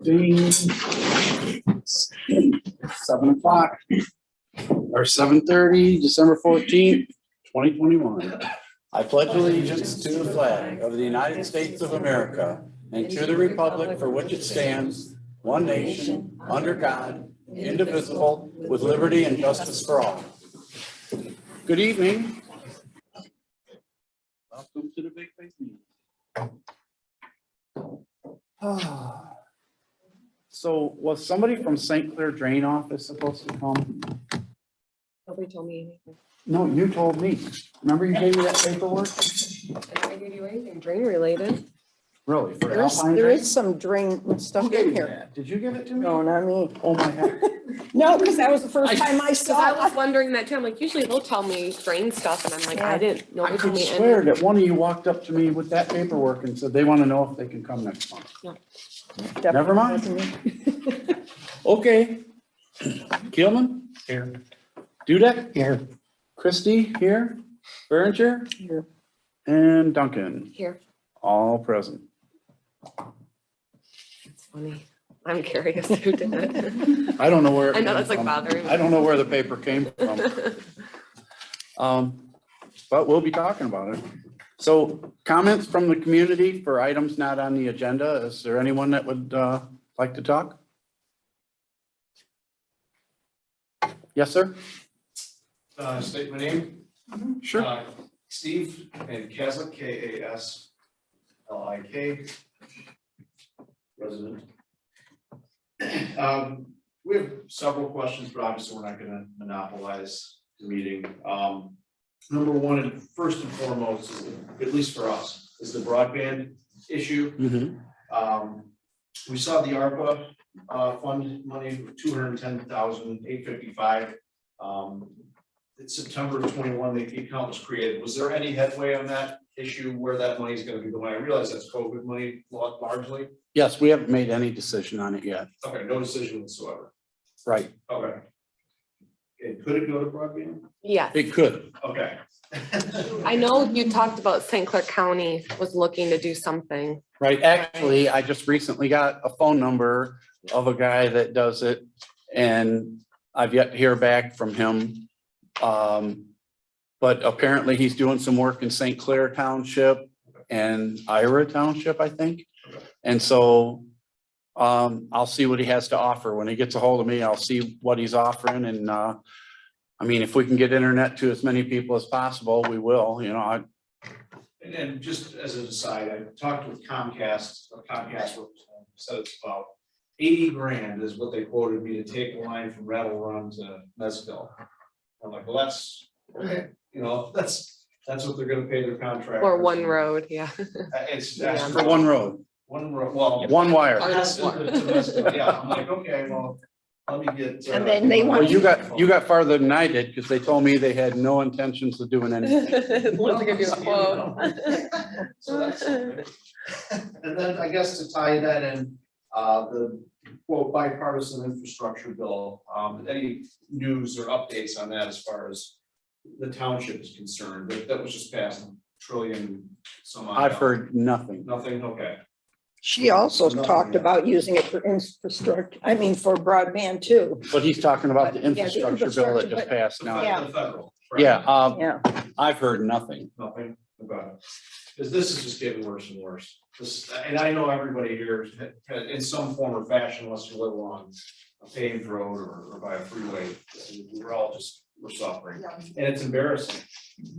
Ding. 7 o'clock or 7:30, December 14th, 2021. I pledge allegiance to the flag of the United States of America and to the republic for which it stands, one nation, under God, indivisible, with liberty and justice for all. Good evening. Welcome to the Big Face Meeting. So was somebody from St. Clair Drain Office supposed to come? Nobody told me anything. No, you told me. Remember you gave me that paperwork? I didn't give you anything drain related. Really? For There Alpine is Drain? some drain Who stuff gave in you here. that? Did you give it to me? No, not me. Oh my heck. No, because that was the first time I Cause saw I was it. wondering that too. I'm like, usually they'll tell me drain stuff and I'm like, I didn't, I nobody told could me swear anything. that one of you walked up to me with that paperwork and said they want to know if they can come next month. Definitely Never mind. wasn't me. Okay. Keelman? Here. Dudek? Here. Christie? Here. Berenger? Here. And Duncan? Here, All present. it's funny. I'm curious who did it. I don't know where. it I know came that's like from. bothering me. I don't know where the paper came from. But we'll be talking about it. So comments from the community for items not on the agenda. Is there anyone that would like to talk? Yes, sir? State my name. Sure. Steve and Kaslik, K-A-S-L-I-K. Resident. We have several questions, but obviously we're not gonna monopolize the meeting. Number one, and first and foremost, is at least for us, is the broadband issue. Mhm. We saw the ARPA fund money, 210,855. It's September of 21, the account was created. Was there any headway on that issue where that money is going to be going? I realize that's COVID money largely. Yes, we haven't made any decision on it yet. Okay, no decision whatsoever. Right. Okay. And could it go to broadband? Yes, It could. Okay. I know you talked about St. Clair County was looking to do something. Right. Actually, I just recently got a phone number of a guy that does it and I've yet to hear back from him. But apparently he's doing some work in St. Clair Township and Ira Township, I think. And so I'll see what he has to offer. When he gets a hold of me, I'll see what he's offering. And I mean, if we can get internet to as many people as possible, we will, you know. And then just as an aside, I talked with Comcast representative, said it's about 80 grand is what they quoted me to take a line from Rattle Run to Mezquite. I'm like, well, that's, okay, you know, that's what they're gonna pay their contract. Or one road, yeah. It's Yeah. For one road, One road, well. one wire. That's to Mezquite, yeah, I'm like, okay, well, let me get. And then they Well, want you got farther than I did because they told me they had no intentions of doing anything. Let's give you a quote. So that's something. And then I guess to tie that in, the quote bipartisan infrastructure bill, any news or updates on that as far as the township is concerned? That was just passed $1 trillion some odd. I've heard nothing. Nothing, okay. She also talked about using it for infrastructure, I mean, for broadband too. But he's talking about the Yeah, the infrastructure bill that just infrastructure, passed now. Yeah. The federal. right. Yeah, Yeah. I've heard nothing. Nothing about it. Because this is just getting worse and worse. This, and I know everybody here in some form or fashion, unless you live along a paved road or by a freeway, we're suffering. And it's embarrassing,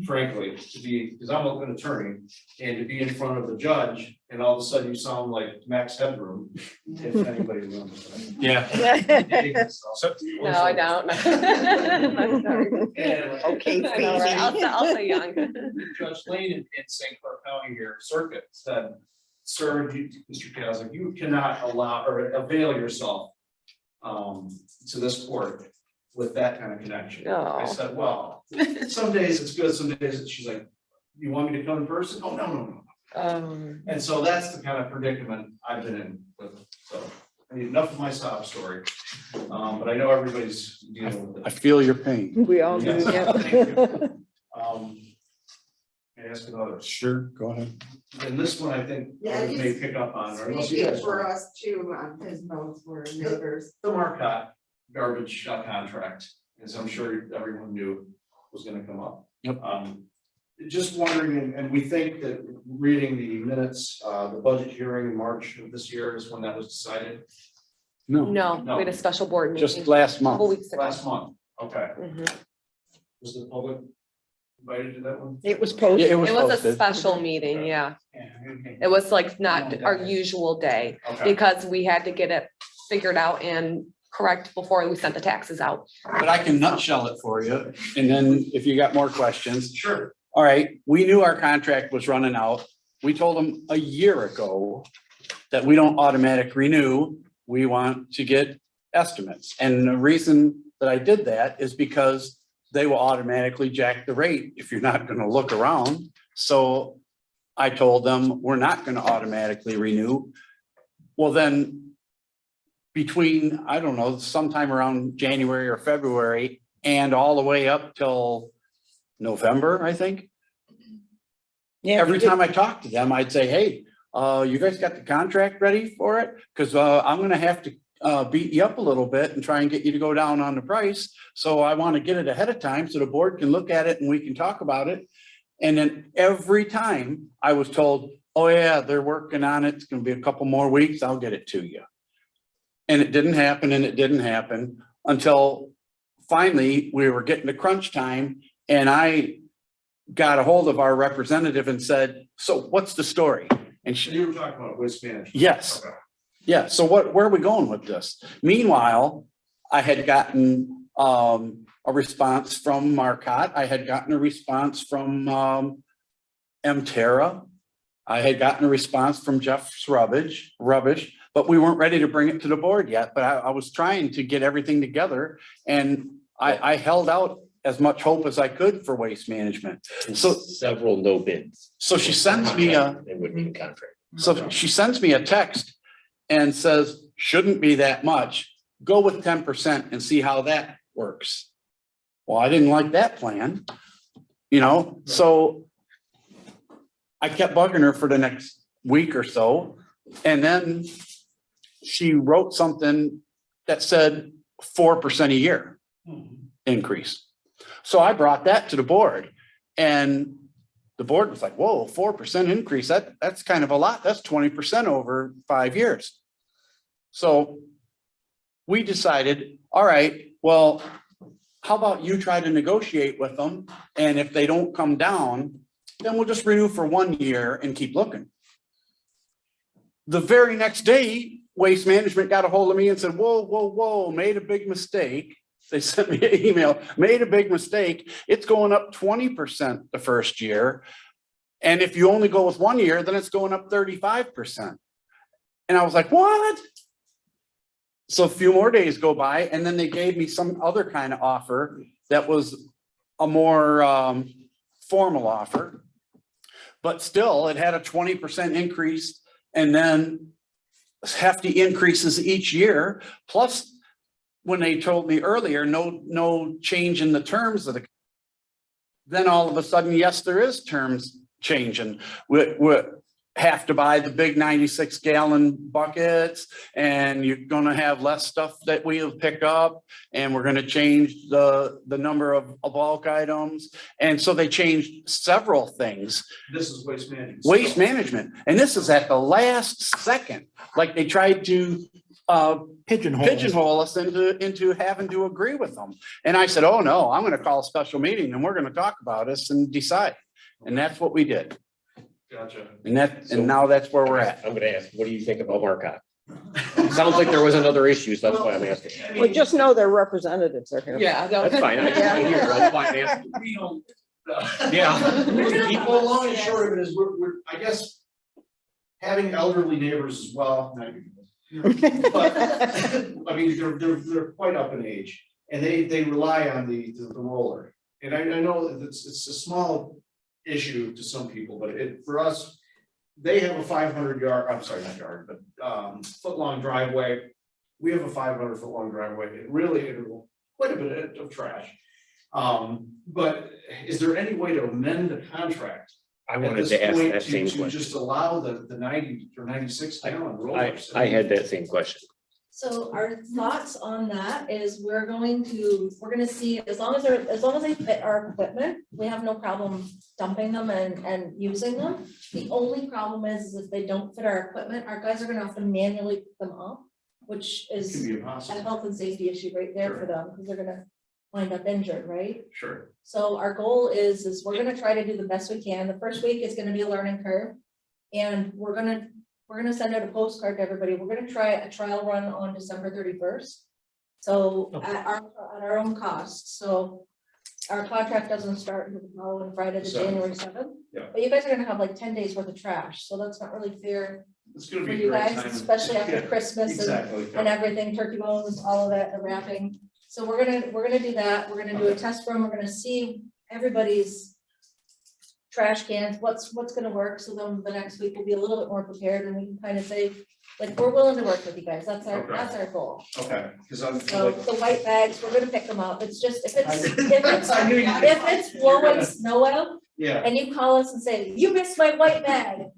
frankly, to be, because I'm an attorney, and to be in front of the judge and all of a sudden you sound like Max Headroom, if anybody remembers that. Yeah. No, I don't. I'm sorry. Okay, I know, right? I'll say young. Judge Lane in St. Clair County here, circuit said, sir, Mr. Kaslik, you cannot allow or avail yourself to this court with that kind of connection. I Oh. said, well, some days it's good, some days she's like, you want me to come in person? Oh, no. And so that's the kind of predicament I've been in with, so. I mean, enough of my sob story, but I know everybody's dealing with I it. feel your pain. We all do, Yes, yeah. thank you. May I ask another? Sure, go ahead. And this one, I think, Yeah, others may he's pick up on, or unless you Speaking guys. for us too, his notes were neighbors. The Marcotte garbage contract, as I'm sure everyone knew was gonna come up. Yep. Just wondering, and we think that reading the minutes, the budget hearing in March of this year is when that was decided, No, No, we had a special board meeting. just last a couple month. weeks ago. last month, okay. Mhm. Was the public invited to that one? It was Yeah, posted. it was It was a posted. special meeting, yeah. It was like not our usual day Okay, because we had to get it figured out and correct before we sent the taxes out. But I can nutshell it for you, and then if you got more questions. sure, All right, we knew our contract was running out. We told them a year ago that we don't automatic renew. We want to get estimates. And the reason that I did that is because they will automatically jack the rate if you're not gonna look around. So I told them, we're not gonna automatically renew. Well, then between, I don't know, sometime around January or February and all the way up till November, I think. Yeah, Every time I talk to them, I'd say, hey, you guys got the contract ready for it? Cause I'm gonna have to beat you up a little bit and try and get you to go down on the price. So I want to get it ahead of time so the board can look at it and we can talk about it. And then every time I was told, oh yeah, they're working on it. It's gonna be a couple more weeks. I'll get it to you. And it didn't happen and it didn't happen until finally we were getting to crunch time and I got a hold of our representative and said, so what's the story? And so she, you were talking about waste management. yes. Okay. Yeah, so where are we going with this? Meanwhile, I had gotten a response from Marcotte. I had gotten a response from Mterra. I had gotten a response from Jeff's Rubbish, but we weren't ready to bring it to the board yet. But I was trying to get everything together and I held out as much hope as I could for waste management. So Several no bids. so she sends me a They wouldn't even contract. So she sends me a text and says, shouldn't be that much. Go with 10% and see how that works. Well, I didn't like that plan, you know, so I kept bugging her for the next week or so. And then she wrote something that said 4% a year increase. So I brought that to the board and the board was like, whoa, 4% increase. That's kind of a lot. That's 20% over 5 years. So we decided, all right, well, how about you try to negotiate with them? And if they don't come down, then we'll just renew for 1 year and keep looking. The very next day, Waste Management got a hold of me and said, whoa, made a big mistake. They sent me an email, made a big mistake. It's going up 20% the first year. And if you only go with 1 year, then it's going up 35%. And I was like, what? So a few more days go by and then they gave me some other kind of offer that was a more formal offer. But still, it had a 20% increase and then hefty increases each year. Plus, when they told me earlier, no change in the terms of the, then all of a sudden, yes, there is terms changing. We have to buy the big 96 gallon buckets and you're gonna have less stuff that we'll pick up and we're gonna change the number of bulk items. And so they changed several things. This is waste management. Waste management, and this is at the last second, like they tried to pigeonhole us into having to agree with them. And I said, oh no, I'm gonna call a special meeting and we're gonna talk about this and decide. And that's what we did. Gotcha. And now that's where we're at. I'm gonna ask, what do you think about Marcotte? Sounds like there was another issue, so that's why I'm asking. Well, just know their representatives are here. Yeah. That's fine. I just can't hear. That's why I'm asking. We don't. Yeah. People, long and short of it is, we're, I guess, having elderly neighbors as well. But, I mean, they're quite up in age and they rely on the roller. And I know that it's a small issue to some people, but for us, they have a 500 yard, I'm sorry, not yard, but foot long driveway. We have a 500 foot long driveway. It really, quite a bit of trash. But is there any way to amend the contract I at wanted this to ask point that same to question. just allow the 90 or 96 gallon rollers. I had that same question. So our thoughts on that is we're gonna see, as long as they fit our equipment, we have no problem dumping them and using them. The only problem is if they don't fit our equipment, our guys are gonna have to manually pick them up, which It can is be a impossible. health and safety issue right there for them, because they're gonna wind up injured, right? Sure. So our goal is we're gonna try to do the best we can. The first week is gonna be a learning curve. And we're gonna send out a postcard to everybody. We're gonna try a trial run on December 31st. So at our own cost. So our contract doesn't start until the following Friday, the Seventh. January 7th. Yeah. But you guys are gonna have like 10 days worth of trash, so that's not really fair It's gonna for be a you great guys, time. especially after Yeah, Christmas Exactly. and everything, turkey bones, all of that, the wrapping. So we're gonna do that. We're gonna do a test run. We're gonna see everybody's trash cans, what's gonna work. So then the next week we'll be a little bit more prepared and we can kind of say, like, we're willing to work with you guys. That's Okay. our goal. Okay, because I'm So like. the white bags, we're gonna pick them up. It's just, if I knew you- it's blowing snow out Yeah, and you call us and say, you missed my white bag.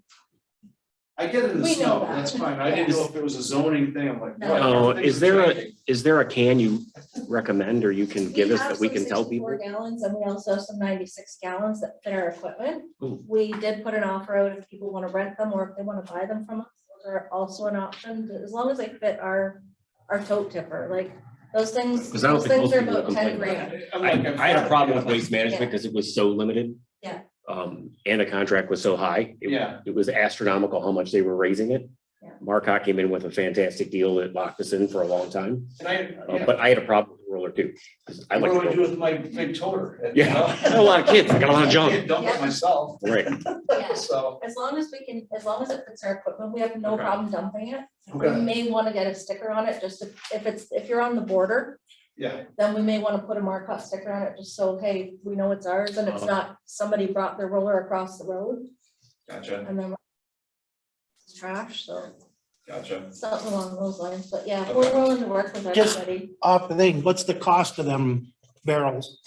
I get it in the We know snow, that. that's fine. I didn't know if it was a zoning thing. I'm like. No. what? No, Everything's changing. is there a can you recommend or you can give us have that we some can tell 64 people? Gallons, and we also have some 96 gallons that fit our equipment. Ooh. We did put an offer out if people want to rent them or if they want to buy them from us. Those are also an option, as long as they fit our tote tipper, like those things. 'Cause I don't Those think things most are people will about 10 complain about grand. I'm like, I had a problem with waste Yeah. management because it was so limited. Yeah. And the contract was so high. Yeah. It was astronomical how much they were raising it. Yeah. Marcotte came in with a fantastic deal that locked us in for a long time, And I, but I had a problem with the roller too. 'Cause I like what to do I do go. with my big toter? Yeah, I got a lot of kids, I got a lot of I junk, can't dump it myself, right? Yeah. so. As long as it fits our equipment, we have no Okay. problem dumping it. We Okay. may want to get a sticker on it, just if you're on the border, Yeah, then we may want to put a Marcotte sticker on it, just so, hey, we know it's ours and it's not somebody brought their roller across the road gotcha, and then it's trash, so gotcha. something along those lines, but yeah, Okay. we're willing to work with Just- everybody. Off the thing, what's the cost of them barrels?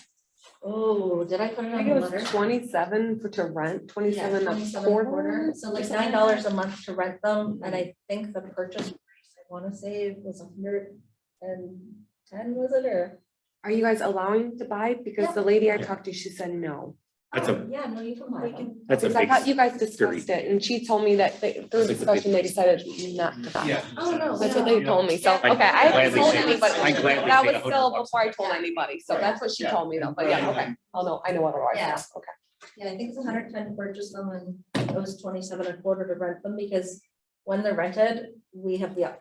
Oh, did I put it I on think the it was letter? 27 to rent, Yeah, 27 a 27 a quarter. So like $9 a month to rent them, and I think the purchase price, I wanna say it was 110, was it, or? Are you guys allowing to buy? Because the lady I talked to, she said no. That's a- Oh, yeah, no, you can buy them. That's a Because I big, thought you guys discussed it and she told me that through That's a big discussion, they decided not to buy. Yeah. Oh, no. That's what they told me, so, Yeah. okay, I haven't Gladly told say- anybody, I gladly that say was 100 still bucks. before I told anybody, so that's what she Yeah. told me though, but yeah, okay, I know otherwise, Yeah. yeah, okay. Yeah, I think it's 110 to purchase them and it was 27 a quarter to rent them, because when they're rented, we have the.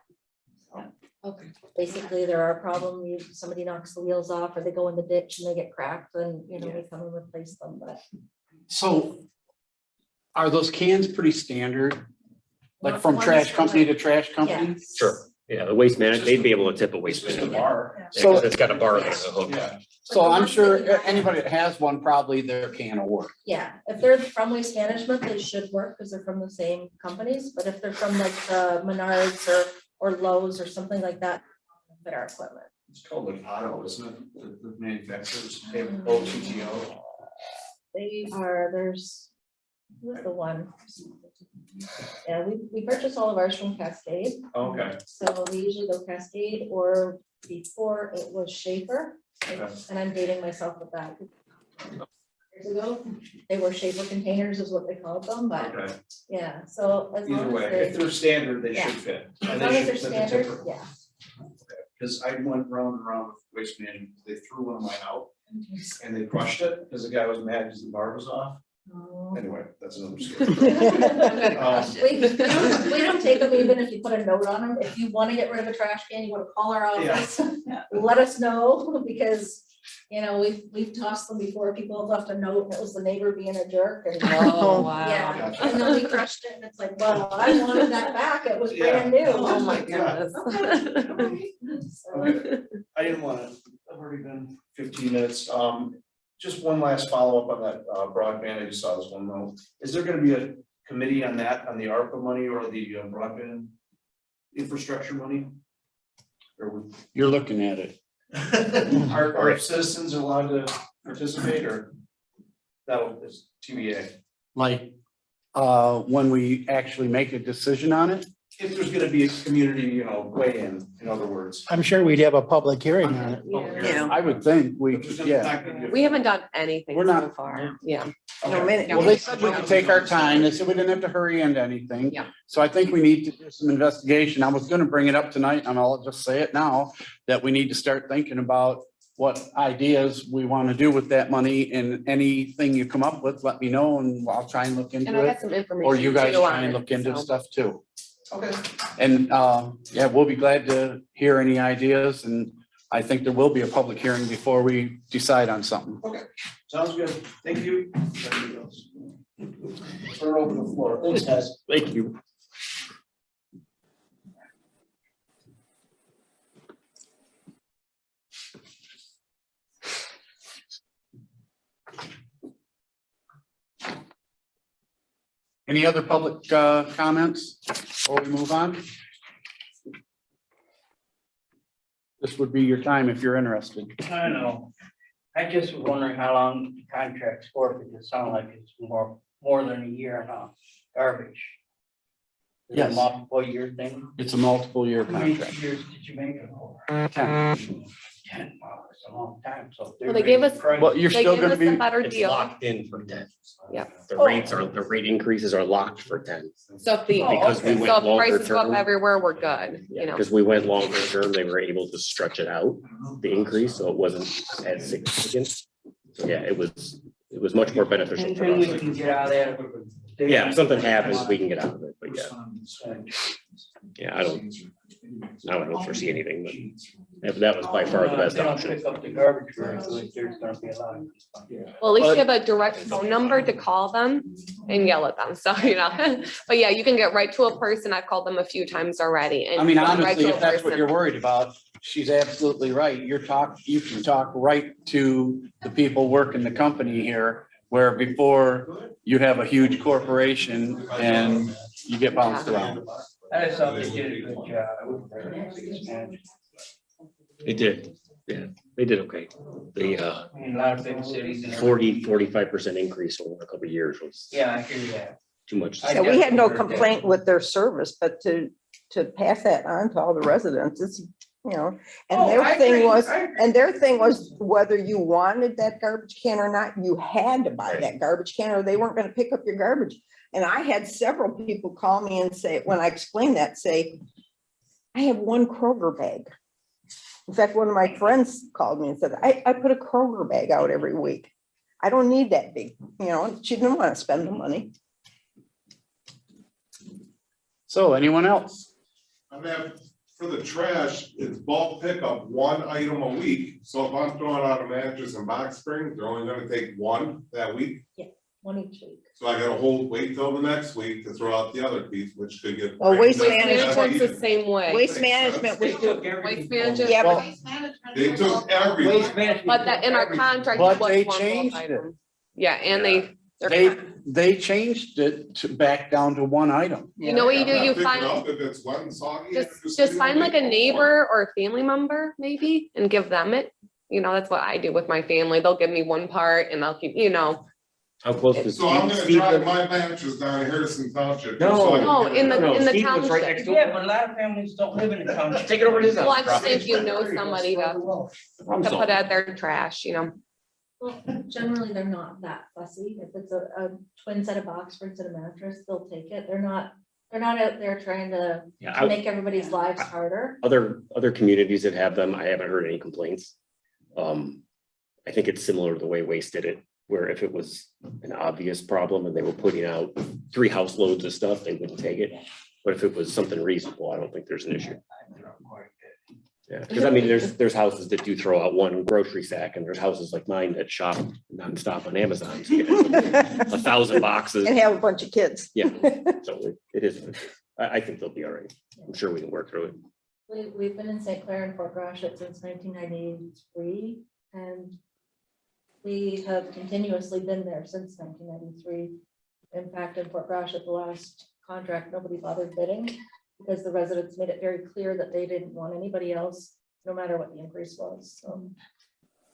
Okay. Basically, they're our problem, somebody knocks the wheels off or they go in the ditch and they get cracked, and we come and replace them, but. So are those cans pretty standard? Like Not from ones trash that company like- to trash company? Yes. sure, yeah, the waste management, they'd be able to tip a It's waste just a management. bar. So- It's got a bar that's a hook. Yeah, So I'm sure anybody that has one, probably their can will work. Yeah, if they're from Waste Management, they should work because they're from the same companies, but if they're from like Menards or Lowe's or something like that, fit our equipment. it's called like Otto, isn't it? The manufacturers, they have OTTO. Who's the one? Yeah, we purchase all of ours from Cascade, Okay, so we usually go Cascade, or before it was Schaefer. Okay. And I'm dating myself with that. Years ago, they were Schaefer containers is what they called them, but okay. yeah, so as Either long way, as if they, they're standard, they Yeah. should fit. as And long they as they're should fit the standard, tipper. yeah. Because I went round and round with waste management, they threw one of mine out and they crushed it because the guy was mad because the bar was off. Oh. Anyway, that's another story. We don't take them even if you put a note on them. If you want to get rid of a trash can, you want to call our office, let us know, because, we've tossed them before. People have left a note and it was the neighbor being a jerk, and Oh, yeah, Gotcha. and then we crushed it and it's like, well, I wanted that back. It was Yeah. brand new. Oh my Yeah. goodness. So, Okay. I didn't want to, I've already been 15 minutes. Just one last follow-up on that broadband. I just saw this one note. Is there going to be a committee on that, on the ARPA money or the broadband infrastructure money? Or You're looking at it. are citizens allowed to participate, or that was TBA? like, when we actually make a decision on it? If there's gonna be a community, weigh in other words. I'm sure we'd have a public hearing on it. Yeah. I would think we, If there's yeah. not gonna be a- We haven't done anything We're so not- far. Yeah. No, minute. Well, they said we could take our time. They said we didn't have to hurry into anything. Yeah. So I think we need to do some investigation. I was gonna bring it up tonight, and I'll just say it now, that we need to start thinking about what ideas we want to do with that money, and anything you come up with, let me know, and I'll try and look And into I it. got some information. Or you guys too on try and it, look into so. stuff too. Okay. And, yeah, we'll be glad to hear any ideas, and I think there will be a public hearing before we decide on something. Sounds good. Thank you. Turn over the floor. Thanks, guys. Thank you. Any other public, comments before we move on? This would be your time if you're interested. I don't know. I just was wondering how long the contract's for, because it sounds like it's more than a year now, garbage. Is it a Yes. multiple year thing? It's a multiple year How many contract. years did you make it for? 10. 10, wow, that's a long time, so. Well, they gave us- Well, you're They still give gonna us a be, better It's deal. locked in for 10. Yeah. The rate increases are locked for 10. So if the, Because we so went if longer prices go up term. everywhere, we're good, Yeah, you know. because we went longer term, they were able to stretch it out, the increase, so it wasn't as significant. So yeah, it was much more beneficial for And we us. can get out of there. Yeah, if something happens, we can get out of it, but yeah, I don't foresee anything, but that was by far the best They don't option. pick up the garbage very good, there's gonna be a lot. Well, at least you have a direct phone number to call them and yell at them, so, you know. But yeah, you can get right to a person. I've called them a few times already. and I mean, right honestly, to a if that's what person. you're worried about, she's absolutely right. You can talk right to the people working the company here, where before you have a huge corporation and you get bounced around. I just thought they did a good job. They did, yeah, they did okay. The I mean, a lot of big cities. and 45% increase over a couple of years was Yeah, I hear that. too much. Yeah, we had no complaint with their service, but to pass that on to all the residents, it's, you know, and their thing was, and their thing was whether you wanted that garbage can or not, you had to buy that garbage can or they weren't gonna pick up your garbage. And I had several people call me and say, when I explained that, say, I have one Kroger bag. In fact, one of my friends called me and said, I put a Kroger bag out every week. I don't need that big, you know, she didn't want to spend the money. So anyone else? I mean, for the trash, it's bulk pickup, one item a week. So if I'm throwing out a mattress and box springs, they're only gonna take one that week. One each week. So I gotta wait till the next week to throw out the other piece, which could get. Well, waste Waste management- management's the same way. Waste management was Waste management. Yeah, but Well, They took everything. Waste management. But that in our contract. But it was they one bulk changed item. Yeah, and they're they changed it to back down to one item. you know what you do? I'm You not picking find, up if it's wet and soggy, I'm just find like a leaving it. neighbor or a family member maybe and give them it. You know, that's what I do with my family. They'll give me one part and they'll keep, you know. How close is So I'm gonna Steve? drive my mattress down Harrison Township. No. so I can No, get in it. the Steve lives right township. next door. Yeah, but a lot of families don't live in the township. Take it over to his house. Well, I just think you know somebody to put out their trash, you know. Well, generally, they're not that fussy. If it's a twin set of box springs and a mattress, they'll take it. They're not out there trying to Yeah, make everybody's lives harder. other communities that have them, I haven't heard any complaints. I think it's similar to the way Waste did it, where if it was an obvious problem and they were putting out 3 house loads of stuff, they wouldn't take it. But if it was something reasonable, I don't think there's an issue. Yeah, because I mean, there's houses that do throw out one grocery sack, and there's houses like mine that shop nonstop on Amazon. So you get 1,000 boxes. and have a bunch of kids. Yeah, so it is. I think they'll be all right. I'm sure we can work through it. We've been in St. Clair and Fort Gratiot since 1993, and we have continuously been there since 1993. In fact, in Fort Gratiot, the last contract, nobody bothered bidding because the residents made it very clear that they didn't want anybody else, no matter what the increase was. So,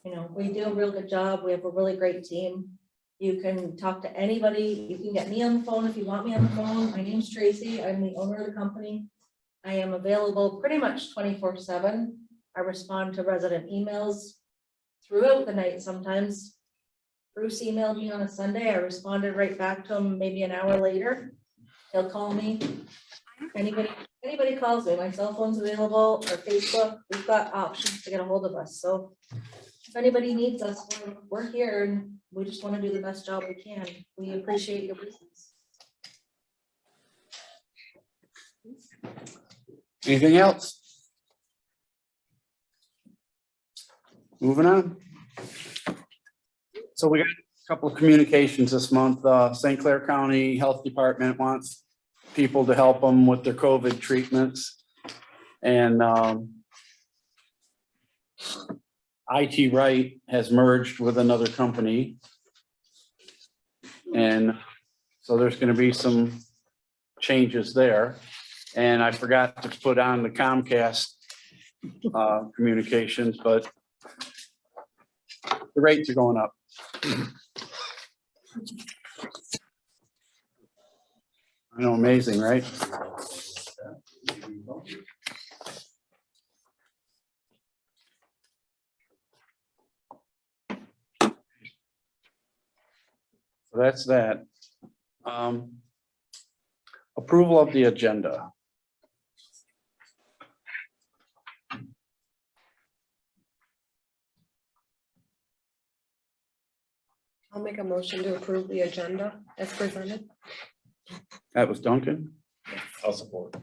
you know, we do a real good job. We have a really great team. You can talk to anybody. You can get me on the phone if you want me on the phone. My name's Tracy. I'm the owner of the company. I am available pretty much 24/7. I respond to resident emails throughout the night sometimes. Bruce emailed me on a Sunday. I responded right back to him maybe an hour later. He'll call me. Anybody calls me, my cell phone's available, or Facebook, we've got options to get a hold of us, so if anybody needs us, we're here, and we just want to do the best job we can. We appreciate your business. Anything else? Moving on. So we got a couple of communications this month. St. Clair County Health Department wants people to help them with their COVID treatments. And IT Right has merged with another company. And so there's going to be some changes there. And I forgot to put on the Comcast communications, but the rates are going up. I know, amazing, right? So that's that. Approval of the agenda. I'll make a motion to approve the agenda as presented. That was Duncan. I'll support.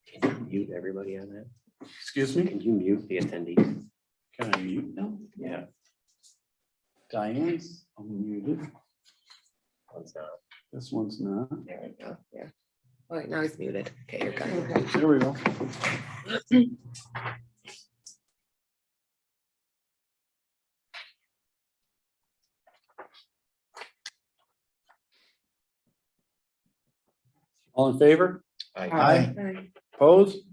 Can you mute everybody on that? Excuse me? Can you mute the attendees? Can I mute now? Yeah. Diane's unmuted. One's not. This one's not. There we go, yeah. All right, now he's muted. Okay, you're good. There we go. All in favor? Aye. Opposed?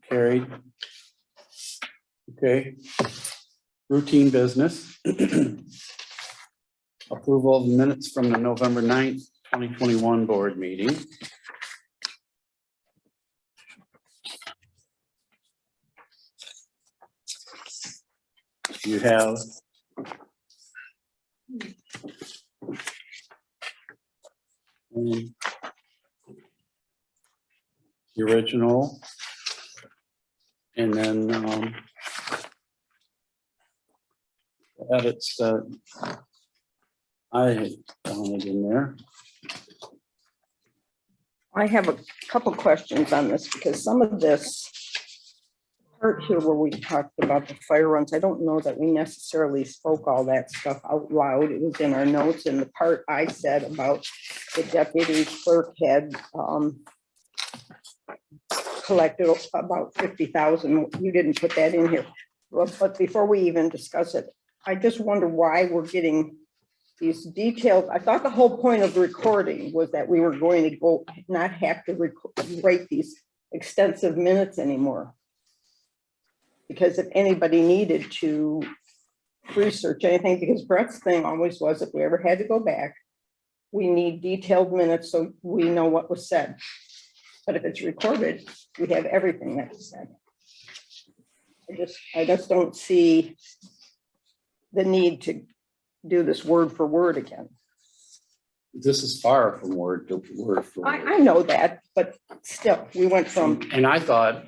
Carried. Okay. Routine business. Approval of the minutes from the November 9th, 2021 board meeting. You have the original, and then edits that I wanted in there. I have a couple questions on this because some of this part here where we talked about the fire runs, I don't know that we necessarily spoke all that stuff out loud. It was in our notes, and the part I said about the deputy clerk had collected about 50,000. You didn't put that in here. But before we even discuss it, I just wonder why we're getting these details. I thought the whole point of the recording was that we were going to go not have to write these extensive minutes anymore. Because if anybody needed to research anything, because Brett's thing always was, if we ever had to go back, we need detailed minutes so we know what was said. But if it's recorded, we have everything that was said. I just don't see the need to do this word for word again. This is far from word to word for word. I know that, but still, we went from, And I thought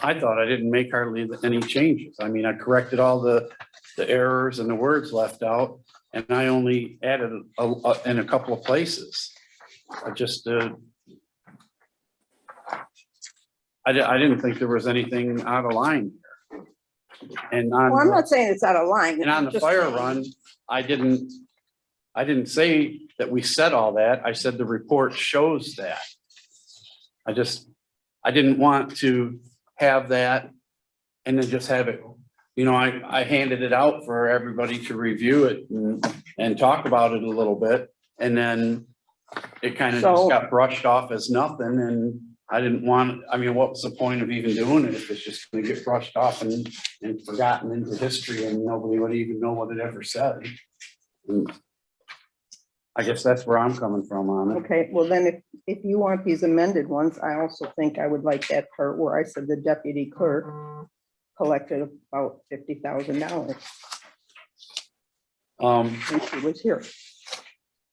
I didn't make hardly any changes. I mean, I corrected all the errors and the words left out, and I only added in a couple of places. I just, I didn't think there was anything out of line here. And on, well, I'm not saying it's out of line. and on the Just fire saying. run, I didn't say that we said all that. I said the report shows that. I didn't want to have that and then just have it, you know, I handed it out for everybody to review it and talk about it a little bit. And then it kind of just got brushed off as nothing. And I didn't want, I mean, what's the point of even doing it if it's just gonna get brushed off and forgotten into history and nobody would even know what it ever said? And I guess that's where I'm coming from on it. Okay, well then, if you want these amended ones, I also think I would like that part where I said the deputy clerk collected about $50,000 when she was here.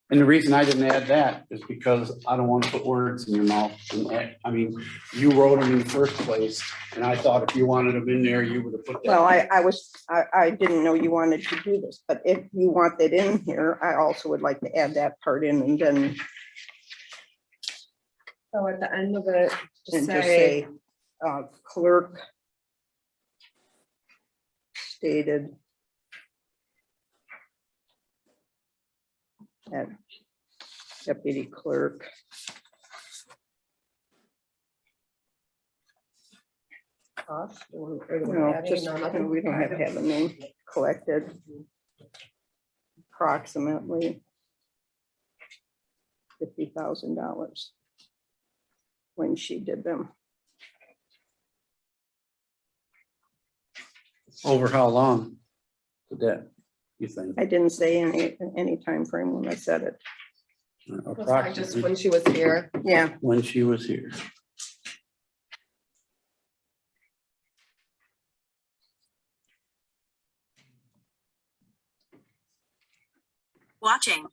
And the reason I didn't add that is because I don't want to put words in your mouth. I mean, you wrote them in the first place, and I thought if you wanted them in there, you would have put that. Well, I didn't know you wanted to do this, but if you want that in here, I also would like to add that part in and then So at the end of it, just and just say, say, clerk stated that deputy clerk cost, or do we no, have any? just, No, nothing. we don't have to have a name collected approximately $50,000 when she did them. Over how long did that, you think? I didn't say any time frame when I said it. That's fine, just when Approximately she was here. Yeah, when she was here. Watching.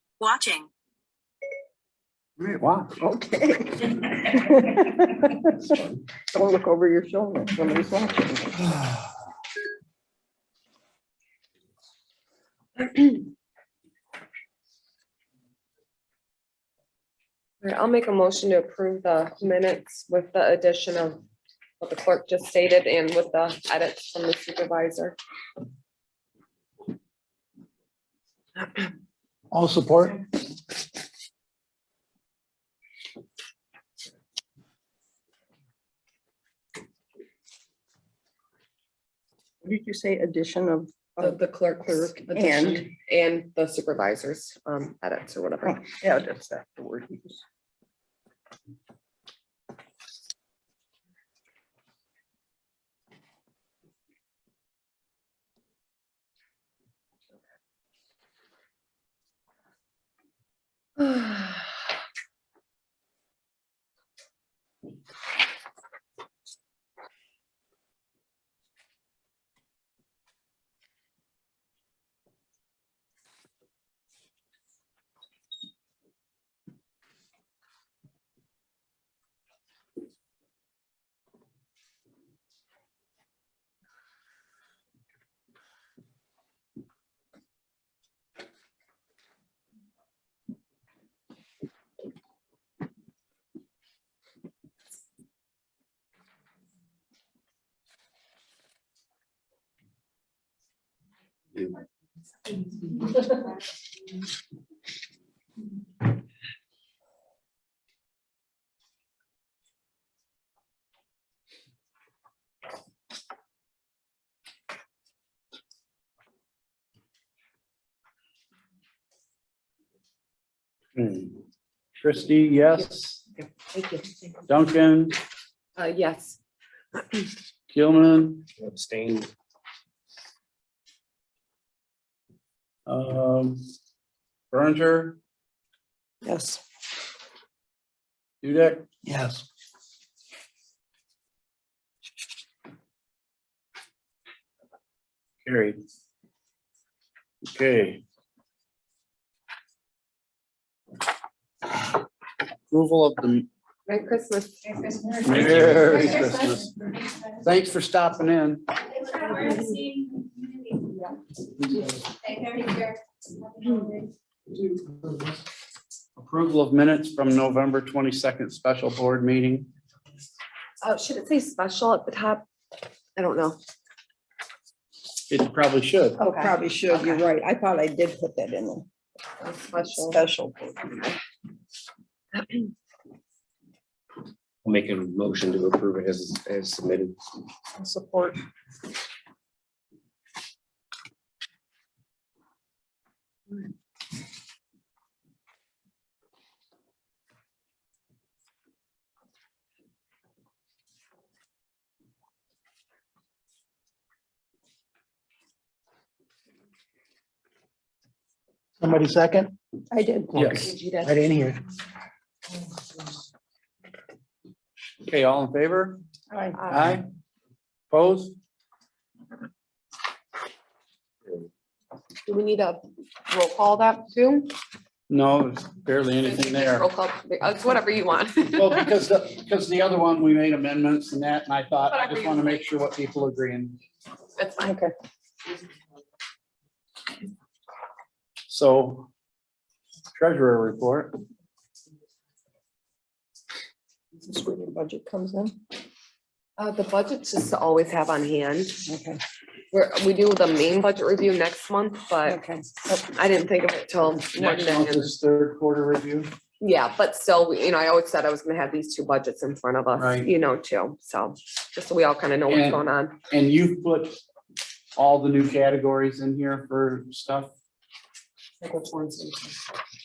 Right, wow. okay. Don't look over your shoulder. Somebody's watching. All right, I'll make a motion to approve the minutes with the addition of what the clerk just stated and with the edits from the supervisor. All support. What did you say? Addition of? The clerk addition and the supervisors edits or whatever. Oh, yeah, that's the word. we use. Christie, yes. Thank you. Duncan, Yes. Gilman, Abstain. Berger, Yes. Dudek, Yes. carried. Okay. Approval of the Merry Christmas. Merry Christmas. Thanks for stopping in. Approval of minutes from November 22nd special board meeting. Oh, should it say special at the top? I don't know. It probably should. Oh, probably should. You're right. I thought I did put that in there. Special. Special. I'll make a motion to approve it as submitted. Support. Somebody second? I did. Yes. I didn't hear. Okay, all in favor? Aye. Aye. Opposed? Do we need a roll call that too? No, there's barely anything there. Roll call, it's whatever you want. Well, because the other one, we made amendments and that, and I thought, I Whatever just you want to like. make sure what people are agreeing. That's fine. Okay. So treasurer report. This is where your budget comes in. The budget's just to always have on hand. Okay. We do the main budget review next month, but Okay. I didn't think of it till Next Monday. month is third quarter review. Yeah, but still, I always said I was gonna have these two budgets in front of us, Right. too. So just so we all kind of know what's And- going on. And you put all the new categories in here for stuff?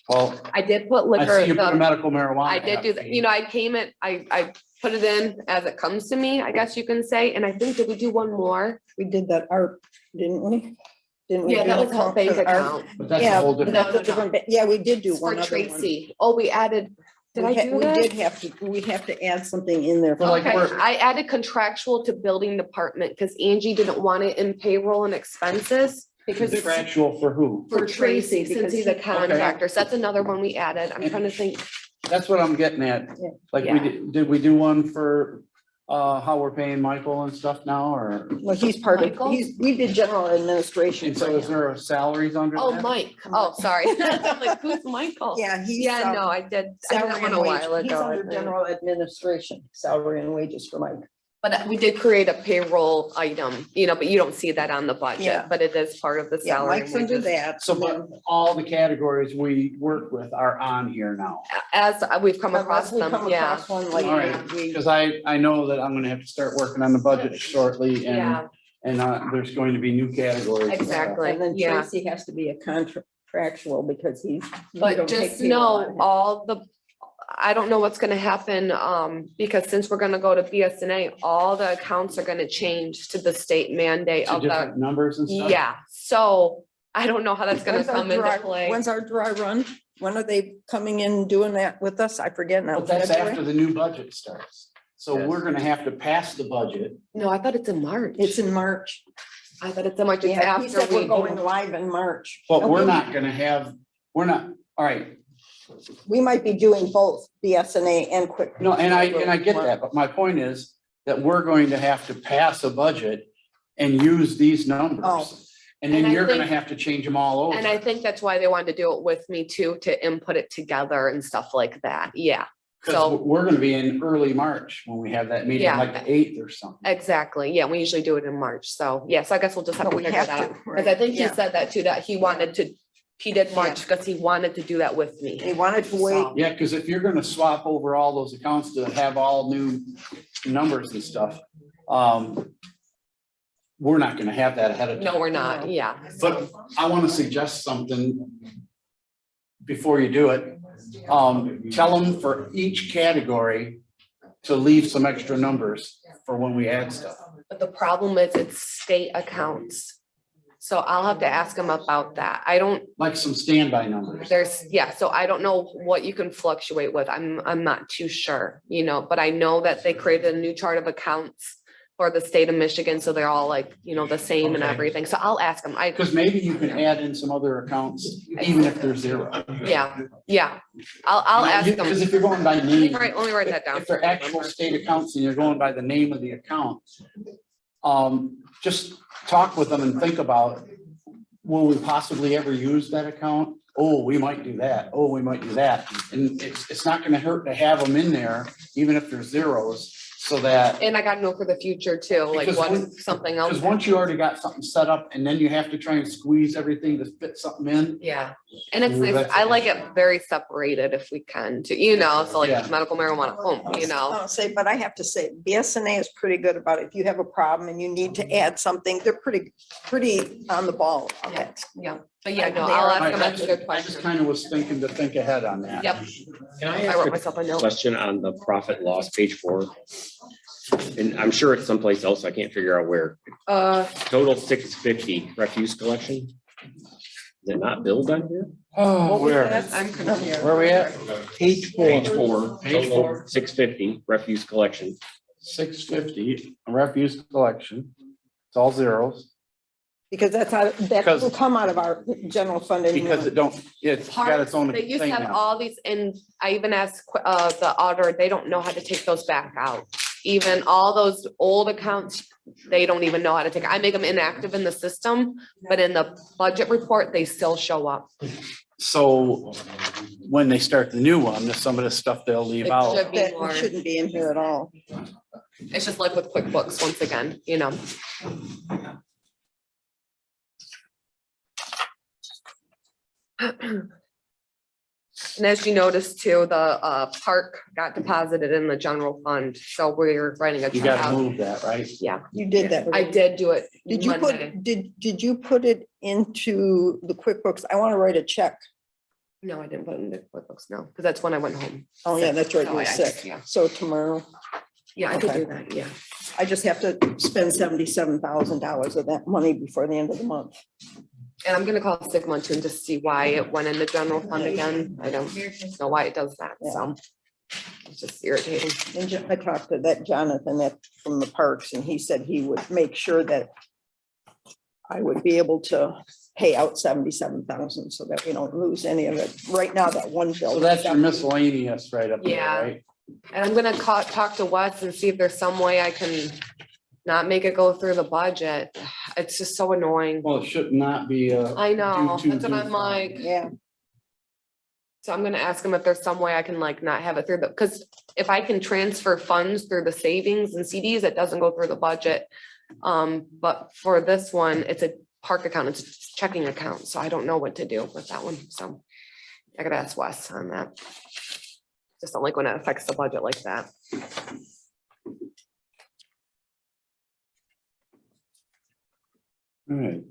Well, I did put I liquor, see you put a the- medical marijuana. I did do that, I came in, I put it in as it comes to me, I guess you can say, and I think, did we do one more? We did that art, didn't we? Didn't we? Yeah, do that an was a account bank for the art? account. But that's a Yeah, whole but different. that's a different, yeah, we did do For one other one. Tracy. Oh, we added, did I do We that? did have to, we have to add something in there. Well, like Okay, we're- I added contractual to building department because Angie didn't want it in payroll and expenses because it's Contractual for who? for Tracy, since because he's a he- contractor. So that's another one we added. I'm trying to think. That's what I'm getting at. Yeah. Like, we Yeah. did we do one for, how we're paying Michael and stuff now, or? Well, he's part of, Michael? we did general administration. And for so is him. there a salaries under Oh, that? Mike. Oh, sorry. I'm like, who's Michael? Yeah, he's. Yeah, no, I did. I did Salary that one and a wage, while he's ago. I under think. general administration, salary and wages for Mike. But we did create a payroll item, but you don't see that on the budget, Yeah. but it is part of the Yeah, salary. Mike's and under wages. that. So, but all the categories we work with are on here now. As we've come across Unless we them, come yeah. across one like All right, we, because I know that I'm gonna have to start working on the budget shortly Yeah, and there's going to be new categories. and stuff. exactly. and then Yeah. Tracy has to be a contractual because he's. we But don't take just people know on. I don't know what's gonna happen, because since we're gonna go to BSNA, all the accounts are gonna change to the state mandate To of the, different numbers and stuff? yeah, so I don't know how that's gonna When's our come into dry- play. When's our dry run? When are they coming in and doing that with us? I forget now. But that's February? after the new budget starts. So we're gonna have to pass the budget. No, I thought it's in March. It's in March. I thought it's in March, it's Yeah, he said after we're we. going live in March. But we're not gonna have, we're not, all right, We might be doing both BSNA and quick. no, and I get that, but my point is that we're going to have to pass a budget and use these Oh. numbers. And then And I you're gonna think- have to change them all over. And I think that's why they wanted to do it with me too, to input it together and stuff like that, yeah. Because So, we're gonna be in early March when we have that meeting, Yeah. like the 8th or something. exactly, yeah, we usually do it in March, so, yes, I guess we'll just have But to we figure it have out. to, Cause I right, think he yeah. said that too, that he did March, cause he wanted to do that with me. They wanted to wait. So, Yeah, because if you're gonna swap over all those accounts to have all new numbers and stuff, we're not gonna have that ahead of time. No, we're not, yeah. But I wanna suggest something before you do it. Tell them for each category to leave some extra numbers for when we add stuff. But the problem is it's state accounts. So I'll have to ask him about that. I don't, Like some standby numbers. so I don't know what you can fluctuate with. I'm not too sure, but I know that they created a new chart of accounts for the state of Michigan, so they're all like, the same and Okay. everything. So I'll ask him. Because maybe you can add in some other accounts, even if they're zero. Yeah. I'll ask him. Because if you're going by name. Let me write that down. If they're actual state accounts and you're going by the name of the account, just talk with them and think about, will we possibly ever use that account? Oh, we might do that. Oh, we might do that. And it's not gonna hurt to have them in there, even if they're zeros, so that, And I gotta know for the future too, like Because what when- something else. because once you already got something set up and then you have to try and squeeze everything to fit something in. Yeah, and Ooh, that's- I like it very separated if we can to, so like Yeah. medical marijuana, boom, I'll say, but I have to say, BSNA is pretty good about it. If you have a problem and you need to add something, they're pretty on the ball on that. Yeah, but yeah, no, They I'll are- ask him. I That's a good just question. kind of was thinking to think ahead on that. Yep, Can I I ask wrote a myself a note. question on the profit loss, page 4? And I'm sure it's someplace else. I can't figure out where. Total 650 refuse collection. Is it not billed on here? Oh, where? I'm confused. Where we at? Page Page 4. four, Page total four. 650 refuse collection. 650 refuse collection. It's all zeros Because that Because- will come out of our general fund anyway. because it's got its own They used thing to have now. all these, and I even asked the auditor, they don't know how to take those back out. Even all those old accounts, they don't even know how to take, I make them inactive in the system, but in the budget report, they still show up. So when they start the new one, there's some of the stuff they'll leave It out. should be That more, shouldn't be in here at all. it's just like with QuickBooks, once again, you know. And as you noticed too, the park got deposited in the general fund, so we're writing a You check gotta out. move that, right? Yeah, You did that. I did do it Did you Monday. put, did you put it into the QuickBooks? I want to write a check. No, I didn't put it in the QuickBooks, no, because that's when I went home. Oh, yeah, that's right, you So were I sick. just- yeah. So tomorrow, Yeah, I could Okay. do that, yeah. I just have to spend $77,000 of that money before the end of the month. And I'm gonna call Sigma too, and just see why it went in the general fund again. I don't know why it does that, so. It's just irritating. And I talked to that Jonathan from the parks, and he said he would make sure that I would be able to pay out 77,000 so that we don't lose any of it. Right now, that one bill. So that's your miscellaneous right up there, Yeah. right? And I'm gonna talk to Wes and see if there's some way I can not make it go through the budget. It's just so annoying. Well, it should not be. I know, due to- that's what I'm like. Yeah, So I'm gonna ask him if there's some way I can like not have it through the, because if I can transfer funds through the savings and CDs, it doesn't go through the budget. But for this one, it's a park account, it's a checking account, so I don't know what to do with that one, so. I gotta ask Wes on that. Just don't like when it affects the budget like that. All right.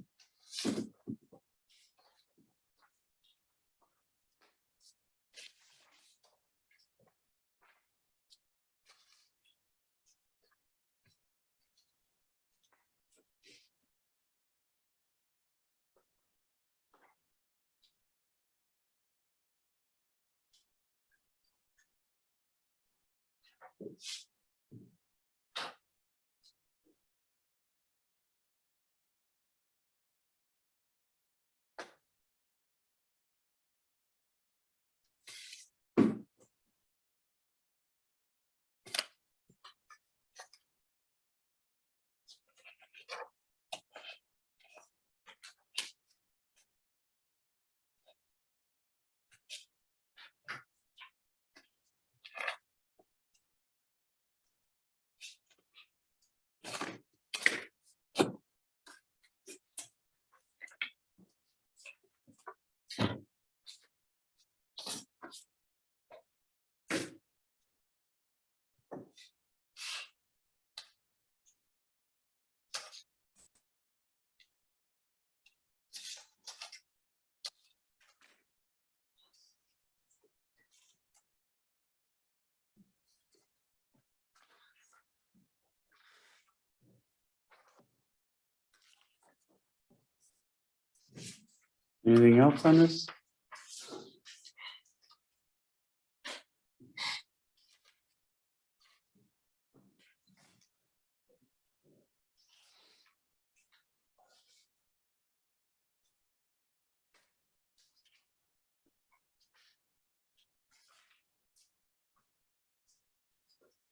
Anything else on this?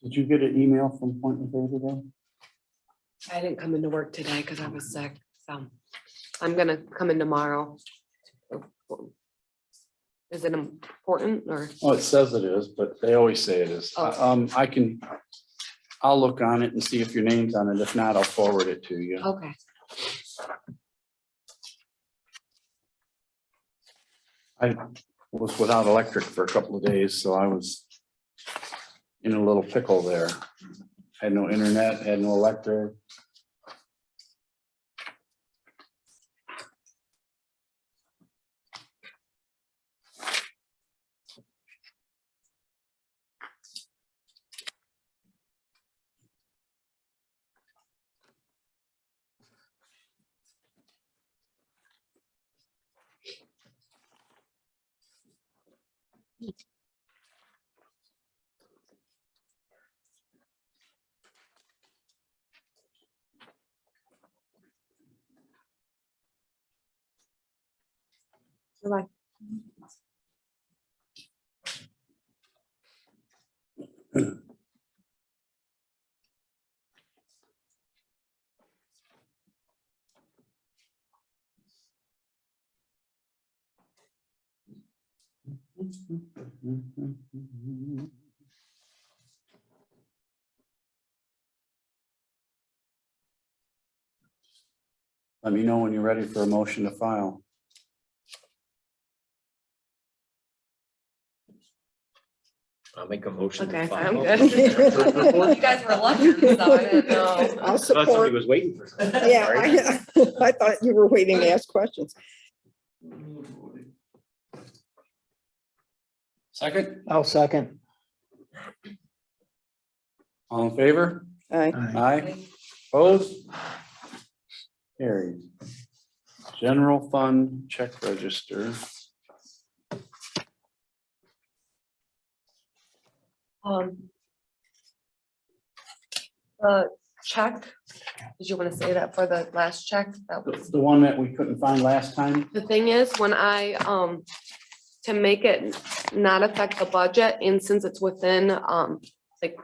Did you get an email from Point of View today? I didn't come into work today because I was sick, so I'm gonna come in tomorrow. Is it important or? Oh, it says it is, but they always say it is. Oh. I'll look on it and see if your name's on it. If not, I'll forward it to you. Okay. I was without electric for a couple of days, so I was in a little pickle there. Had no internet, had no electric. Bye. Let me know when you're ready for a motion to file. I'll make a motion. to Okay, file. I'm good. You guys were looking, so I didn't know. I'll I thought support. somebody was waiting for something. Yeah, Sorry. I thought you were waiting to ask questions. Second, I'll second. all in favor? Aye. Aye. Opposed? Carried. General fund check register. The check, did you want to say that for the last check? That was, The one that we couldn't find last time. the thing is, when I, to make it not affect the budget, and since it's within, like,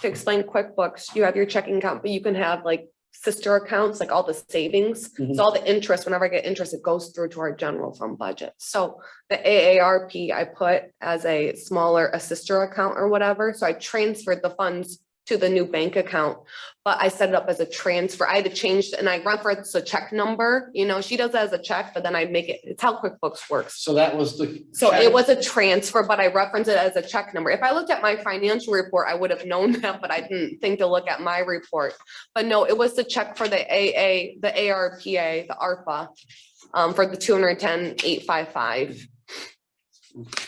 to explain QuickBooks, you have your checking account, but you can have like sister accounts, like all the savings. Mhm. So all the interest, whenever I get interest, it goes through to our general fund budget. So the AARP I put as a smaller, a sister account or whatever. So I transferred the funds to the new bank account, but I set it up as a transfer. I had to change, and I reference a check number, you know, she does it as a check, but then I make it, it's how QuickBooks works. So that was the. So check? it was a transfer, but I referenced it as a check number. If I looked at my financial report, I would have known that, but I didn't think to look at my report. But no, it was the check for the AA, the ARPA, the ARPA, for the 210,855.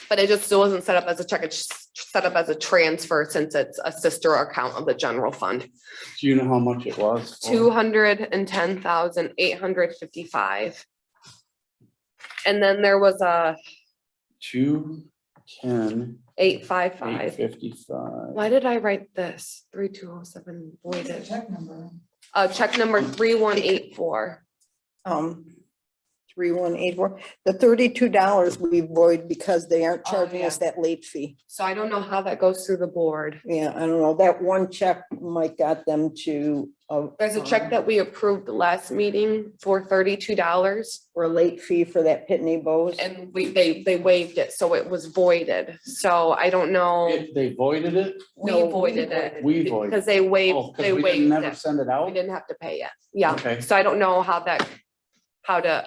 But it just still wasn't set up as a check. It's just set up as a transfer since it's a sister account of the general fund. Do you know how much it was? 210,855. And then there was a 210, 855. 855. Why did I write this? 3207 voided. Check number. Check number 3184. 3184, the $32 we void because they aren't Oh, charging yeah. us that late fee. So I don't know how that goes through the board. Yeah, I don't know, that one check might got them to. There's a check that we approved the last meeting for $32. For a late fee for that Pitney Bowes. And they waived it, so it was voided. So I don't know. They voided it? We No, voided it. We voided. Because they Oh, waived, 'cause they we didn't waived never it. send it We out? didn't have to pay it. Yeah. Okay. So I don't know how to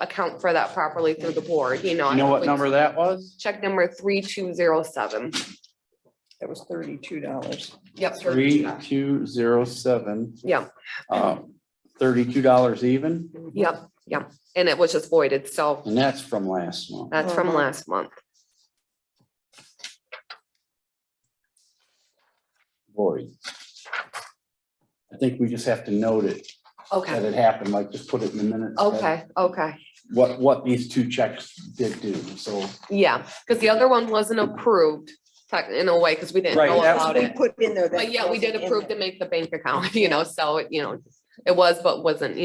account for that properly through the board, you know. You know what number that was? Check number 3207. That was $32. Yep. 3207, Yep, $32 even, yep. And it was just voided, so and that's from last month. that's from Uh-huh. last month. Void. I think we just have to note it, that Okay, it happened, like just put it in the minutes. that okay. What these two checks did do, so. Yeah, because the other one wasn't approved in a way, because we didn't Right, know that was about We it. put in there. that But yeah, we did wasn't in approve there. to make the bank account, you know, so it, it was, but wasn't,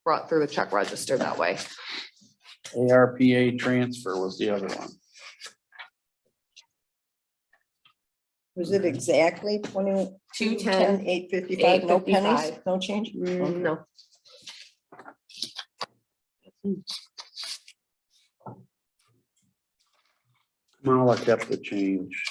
brought through the check register that way. ARPA transfer was the other one. Was it exactly 210, 855, no pennies, 855. no change? No. Kamala kept the change.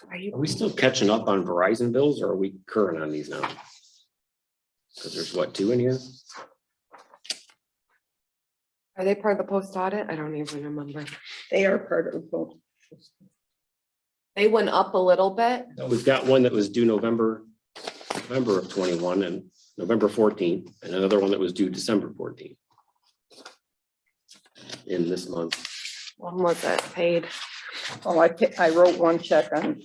Are we still catching up on Verizon bills or are we current on these now? Cause there's what, 2 in here? Are they part of the post audit? I don't even remember. They are part of both. They went up a little bit. No, we've got one that was due November of 21 and November 14th, and another one that was due December 14th. In this month. When was it paid? Oh, I wrote one check on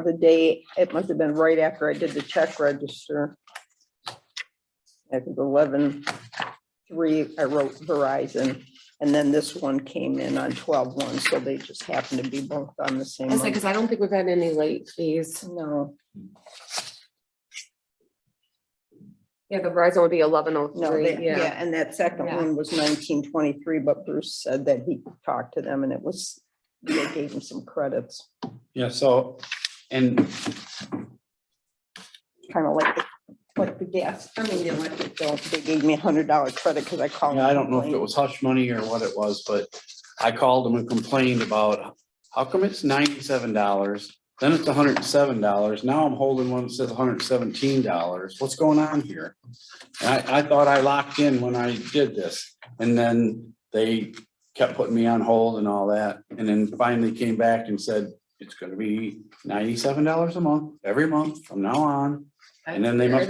the day, it must have been right after I did the check register. At 11/3, I wrote Verizon, and then this one came in on 12/1, so they just happen to be both on the same I was like, month. because I don't think we've had any late fees. No, Yeah, the Verizon would be no, 1103. yeah, Yeah. and that second Yeah. one was 1923, but Bruce said that he talked to them and it was, they gave him some credits, Yeah, so, and kind of like the gas, I mean, the electric bill, they gave me $100 credit because I called. yeah, I don't know if it was hush money or what it was, but I called them and complained about, how come it's $97? Then it's $107. Now I'm holding one that says $117. What's going on here? And I thought I locked in when I did this, and then they kept putting me on hold and all that, and then finally came back and said, it's gonna be $97 a month, every month from now on. And then they must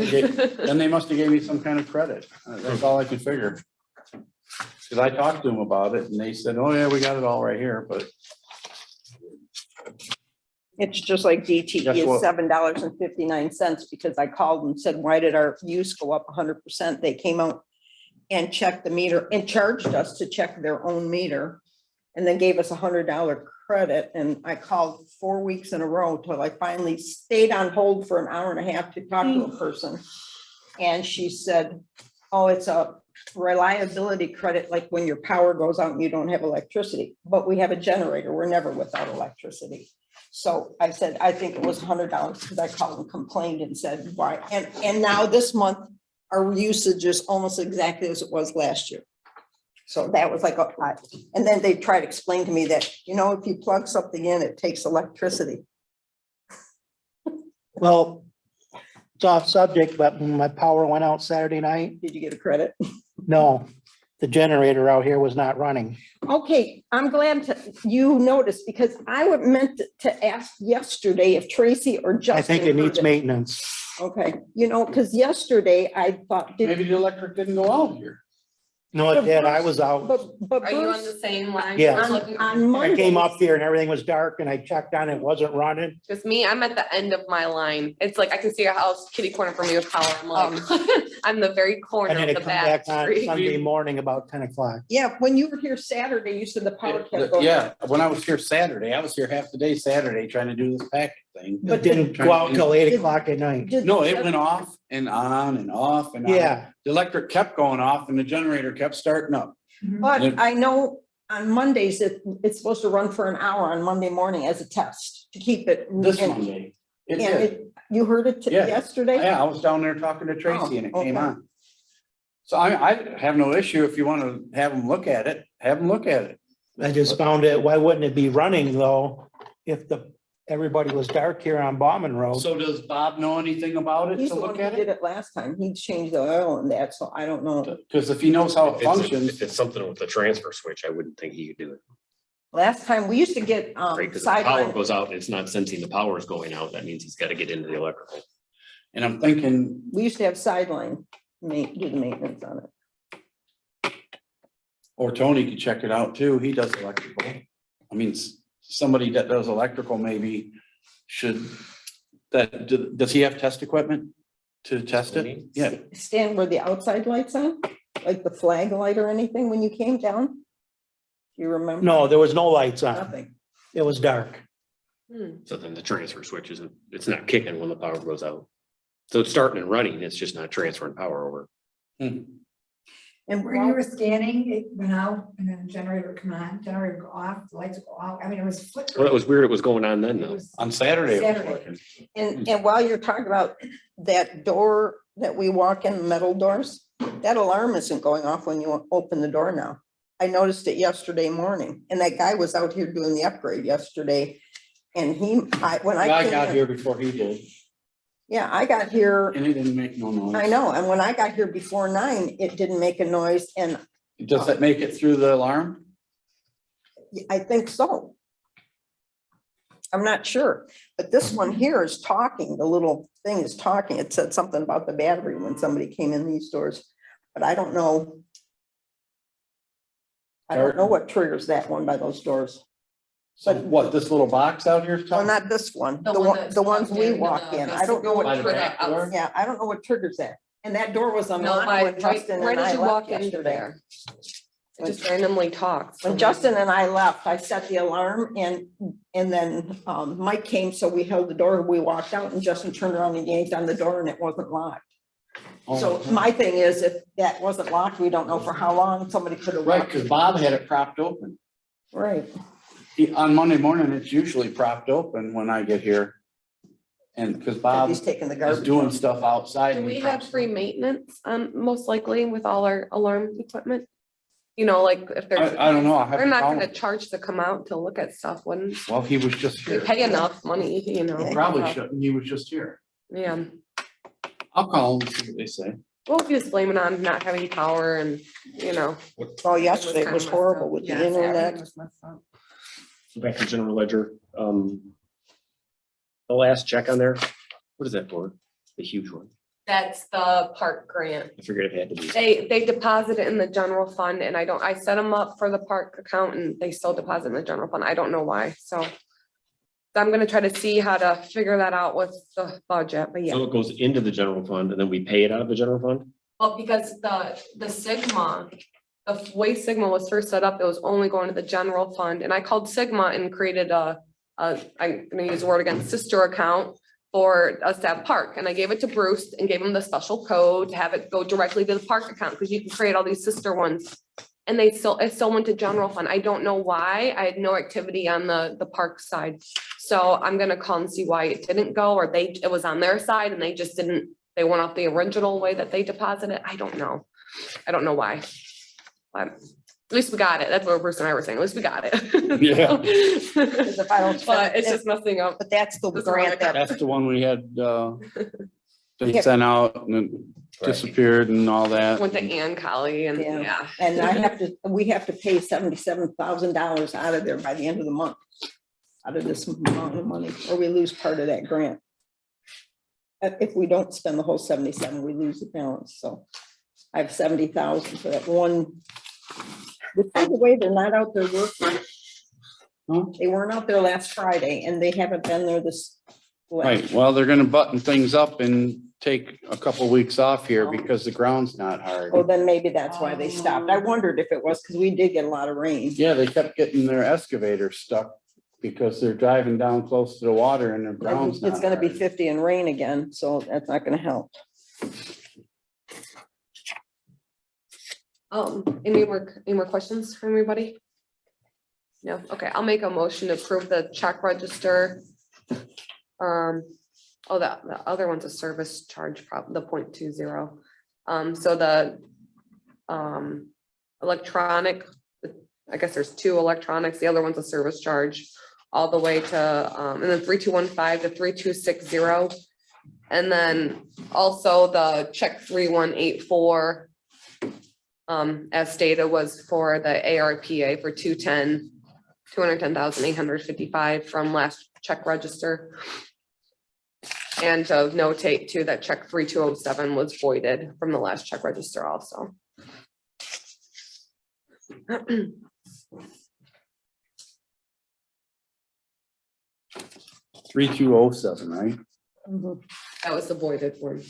have gave me some kind of credit. That's all I can figure. Cause I talked to them about it and they said, oh yeah, we got it all right here, but It's just like DTE Guess is what? $7.59 because I called and said, why did our use go up 100%? They came out and checked the meter and charged us to check their own meter. And then gave us $100 credit. And I called 4 weeks in a row till I finally stayed on hold for an hour and a half to talk to a person. And she said, oh, it's a reliability credit, like when your power goes out and you don't have electricity, but we have a generator. We're never without electricity. So I said, I think it was $100 because I called and complained and said, why? And now this month, our usage is almost exactly as it was last year. So that was like, and then they tried to explain to me that, you know, if you plug something in, it takes electricity. Well, it's off subject, but when my power went out Saturday night, Did you get a credit? no, the generator out here was not running. Okay, I'm glad you noticed because I would meant to ask yesterday if Tracy or Justin. I think it needs heard maintenance. Okay, you know, because yesterday I thought. maybe the electric didn't go out here. No, it did. I was out. But Are you on Bruce, the same line? Yeah. on Monday. I came up here and everything was dark and I checked on it, it wasn't running. Just me, I'm at the end of my line. It's like I can see a house kitty corner from me with power. I'm like, I'm the very corner And then of it the come back back on street. Sunday morning about 10 o'clock. Yeah, when you were here Saturday, you said the power kept going. Yeah, when I was here Saturday, I was here half the day Saturday trying to do this packet thing. It didn't go out till 8 o'clock at night. Did- No, it went off and on and off and on. Yeah, The electric kept going off and the generator kept starting up. But I know on Mondays, it's supposed to run for an hour on Monday morning as a test to keep it. This and- Monday. It And did. you heard it Yeah. yesterday? Yeah, I was down there talking to Tracy and it came okay. on. So I have no issue if you want to have them look at it, have them look at it. I just found it, why wouldn't it be running though? If everybody was dark here on Bauman Road? So does Bob know anything about it He's to the one look who at did it? it last time. He changed the oil and that, so I don't know. Because if he knows how it If functions, it's something with the transfer switch, I wouldn't think he could do it. Last time, we used to get Right, because the power sideline. goes out, and it's not sensing the power is going out. That means he's got to get into the electrical. and I'm thinking, We used to have sideline, do the maintenance on it. or Tony could check it out too. He does electrical. I mean, somebody that does electrical maybe should, does he have test equipment to test it? Yeah, Stand where the outside lights on, like the flag light or anything when you came down? You remember? No, there was no lights on. Nothing. It was dark. So then the transfer switch isn't, it's not kicking when the power goes out. So it's starting and running, it's just not transferring power over. And When you were scanning, it went out and then the generator would come on, generator would go off, the lights would go off. I mean, it was Well, it flickering. was weird, it was going on then It though. was- on Saturday. it was Saturday. working. And while you're talking about that door that we walk in, metal doors, that alarm isn't going off when you open the door now. I noticed it yesterday morning, and that guy was out here doing the upgrade yesterday. And when I I came got in, here before he did, yeah, I got here, and he didn't make no noise. I know, and when I got here before 9, it didn't make a noise, and Does that make it through the alarm? I think so. I'm not sure, but this one here is talking, the little thing is talking. It said something about the battery when somebody came in these doors, but I don't know. I don't know what triggers that one by those doors. So what, this little box out here? Well, not this one, The the one one, that's the ones plugged we into walk the in. I don't know signal what, for the back door? outs- yeah, I don't know what triggers that. And that door was No, unlocked by, when right, Justin right and as I you left walk into yesterday. there. It just randomly talks. When Justin and I left, I set the alarm and then Mike came, so we held the door, we walked out and Justin turned around and yanked on the door and it wasn't locked. So my thing is, if that wasn't locked, we don't know for how long, somebody could have. Right, because Bob had it propped open. Right. On Monday morning, it's usually propped open when I get here. And because Bob He's taking the is garbage. doing out. stuff outside. Do and we he have props free it. maintenance, most likely with all our alarm equipment? You know, like if they're. I don't know. I have They're to not call gonna him. charge to come out to look at stuff when Well, he was just we here. pay enough money, you know. Yeah. Probably so, shouldn't. He was just here. Yeah, I'll call him and see what they say. well, we just blame it on not having power and, you know. Well, yesterday kinda was messed horrible up. with the Yeah, Saturday internet. was messed up. Back to general ledger, the last check on there, what is that for? The huge one. That's the park grant. I figured it had to be. They deposit it in the general fund and I set them up for the park account and they still deposit in the general fund. I don't know why, so. I'm gonna try to see how to figure that out with the budget, but yeah. So it goes into the general fund and then we pay it out of the general fund? Well, because the Sigma, the way Sigma was first set up, it was only going to the general fund, and I called Sigma and created I'm gonna use the word again, sister account for us to have park, and I gave it to Bruce and gave him the special code to have it go directly to the park account, because you can create all these sister ones. And it still went to general fund. I don't know why. I had no activity on the park side. So I'm gonna call and see why it didn't go, or it was on their side and they just didn't, they went off the original way that they deposited. I don't know. I don't know why. But at least we got it. That's what Bruce and I were saying. At least we got it. Yeah. Because if I don't spend But it's it- just messing up. But that's the That's grant right. that, That's the one we had, they Yeah. sent out and it disappeared and all that. Went to Ann Collie and Yeah. yeah. and we have to pay $77,000 out of there by the end of the month. Out of this amount of money, or we lose part of that grant. If we don't spend the whole 77, we lose the balance, so I have 70,000 for that one. But by the way, they're not out there working. Huh? They weren't out there last Friday and they haven't been there this. Right, well, they're gonna button things up and take a couple weeks off here because the ground's not hard. Well, then maybe that's why they stopped. I wondered if it was because we did get a lot of rain. Yeah, they kept getting their excavator stuck because they're driving down close to the water and their ground's not It's gonna be hard. 50 and rain again, so that's not gonna help. Any more questions from anybody? No, okay, I'll make a motion to approve the check register. Oh, the other one's a service charge, the 0.20. So the electronic, I guess there's two electronics, the other one's a service charge, all the way to, and then 3215 to 3260. And then also the check 3184. As stated was for the ARPA for 210,855 from last check register. And to notate too that check 3207 was voided from the last check register also. 3207, right? That was the voided one.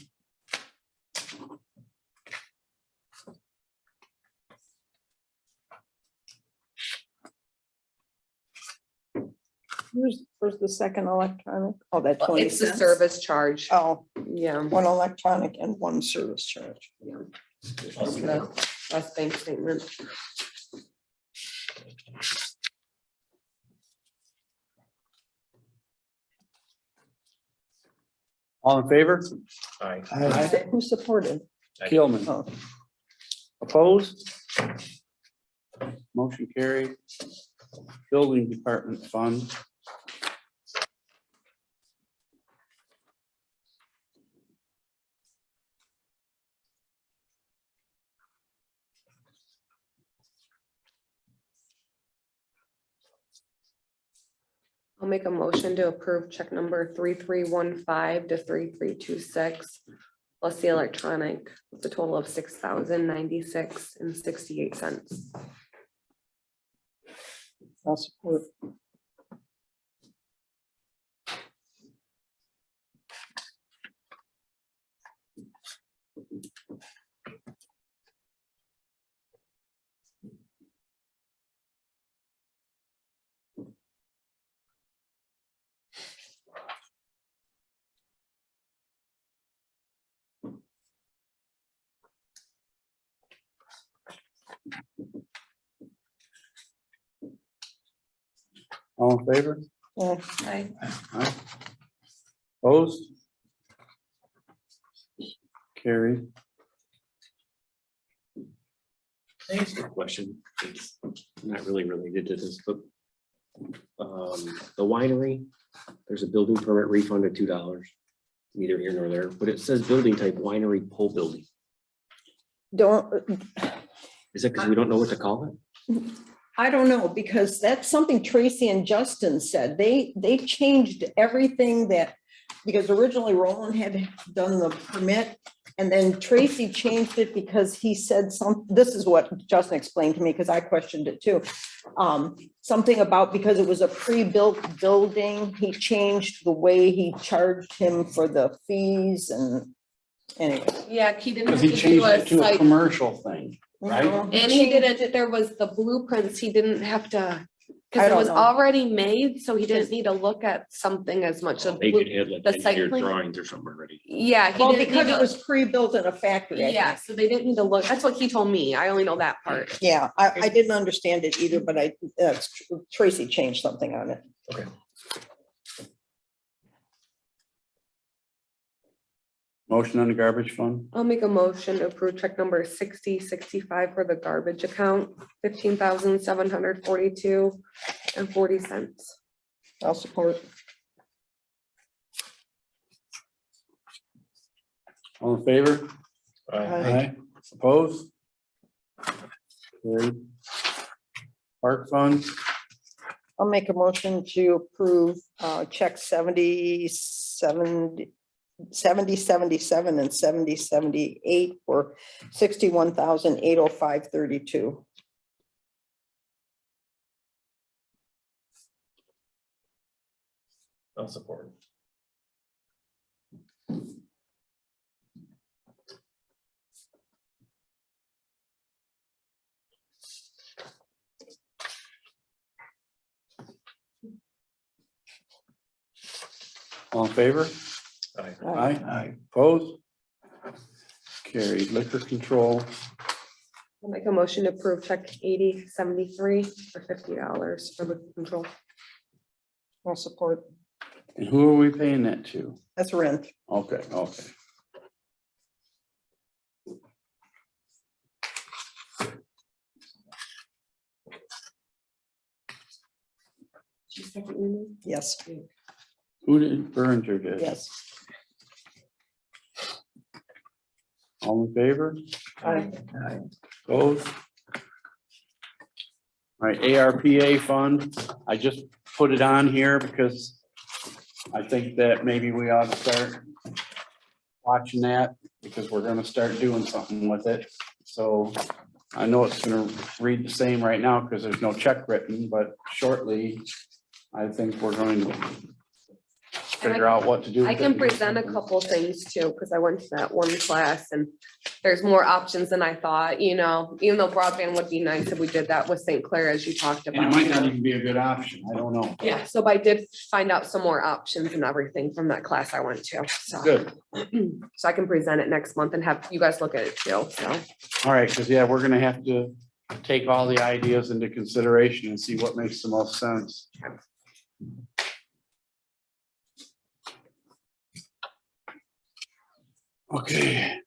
Where's the second electronic? Oh, that 20 It's the cents. service charge. Oh, Yeah. one electronic and one service charge. The last bank statement. All in favor? Aye. Who supported? Keelman. Oh, Opposed? Motion carried. Building Department Fund. I'll make a motion to approve check number 3315 to 3326. Plus the electronic, with a total of $6,096.68. I'll support. All in favor? Yeah. Aye. Aye. Opposed? Carried. Can I ask a question? It's not really related to this, but the winery, there's a building permit refund of $2. Neither here nor there, but it says building type winery pole building. Don't, Is it because we don't know what to call it? I don't know, because that's something Tracy and Justin said. They changed everything that, because originally Roland had done the permit, and then Tracy changed it because he said this is what Justin explained to me, because I questioned it too. Something about, because it was a pre-built building, he changed the way he charged him for the fees, and anyway. Yeah, he didn't. Because have he to changed do it to a site- commercial thing, right? No, And he didn't, there was the blueprints, he didn't have to, I because it don't was know. already made, so he didn't need to look at something as much of. They could have like the site engineered plan? drawings or something already. Yeah, he Well, didn't because need it to, was pre-built in a factory. I yeah, think. so they didn't need to look, that's what he told me, I only know that part. Yeah, I didn't understand it either, but Tracy changed something on it. Okay. Motion on the garbage fund. I'll make a motion to approve check number 6065 for the garbage account, $15,742.40. I'll support. All in favor? Aye. Opposed? Carried. Park fund, I'll make a motion to approve check 7077 and 7078 for $61,805.32. I'll support. all in favor? Aye. Aye. Opposed? Carried. Liquor control, I'll make a motion to approve check 8073 for $50 for liquor control. I'll support. and who are we paying that to? That's rent. Okay, okay. Yes, Who did Berger did? yes. All in favor? Aye. Opposed? All right, ARPA fund, I just put it on here because I think that maybe we ought to start watching that, because we're gonna start doing something with it. So I know it's gonna read the same right now because there's no check written, but shortly, I think we're going to figure out what to do. I with can it. present a couple things too, because I went to that one class and there's more options than I thought, you know, even though broadband would be nice if we did that with St. Clair, as you talked And it about. might you not know. even be a good option, I don't know. Yeah, so I did find out some more options and everything from that class I went to, so. Good, So I can present it next month and have you guys look at it too, so. all right, because yeah, we're gonna have to take all the ideas into consideration and see what makes the most sense. Okay.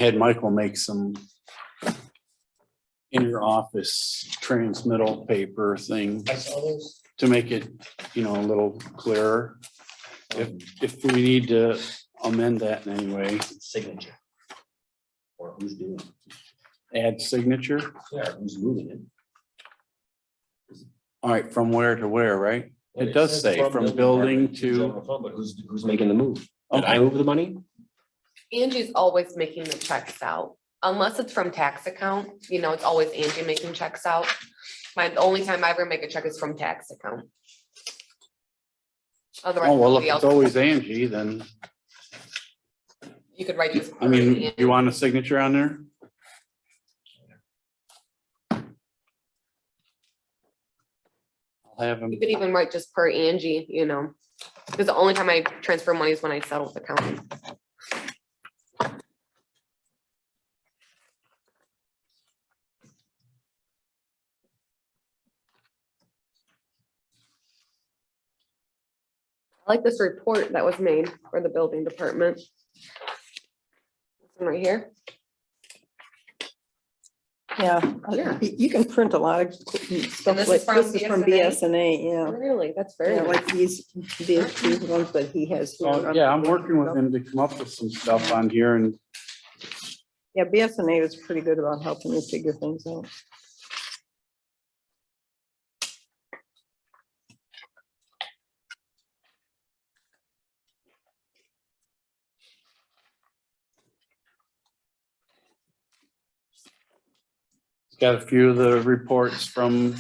had Michael make some inner office transmittal paper thing I saw those. to make it, a little clearer. If we need to amend that in any way, Signature. Or who's doing it? add signature. Yeah, who's moving it? All right, from where to where, right? Well, It does says say from building department to, general fund, but who's making the move? Did I Okay. move the money? Angie's always making the checks out, unless it's from tax account, it's always Angie making checks out. The only time I ever make a check is from tax account. Otherwise, oh, well, if nobody it's else, always Angie, then, you could write this. I mean, you want a signature on there? I'll have him. You could even write just per Angie, because the only time I transfer money is when I settle with the county. I like this report that was made for the building department. This one right here. Yeah, Yeah. you can print a lot of stuff this like, is from this is from BSNA, yeah. Really, that's very Yeah, nice. like these ones that he has. here. Oh, yeah, I'm working with him to come up with some stuff on here and Yeah, BSNA was pretty good about helping me figure things out. got a few of the reports from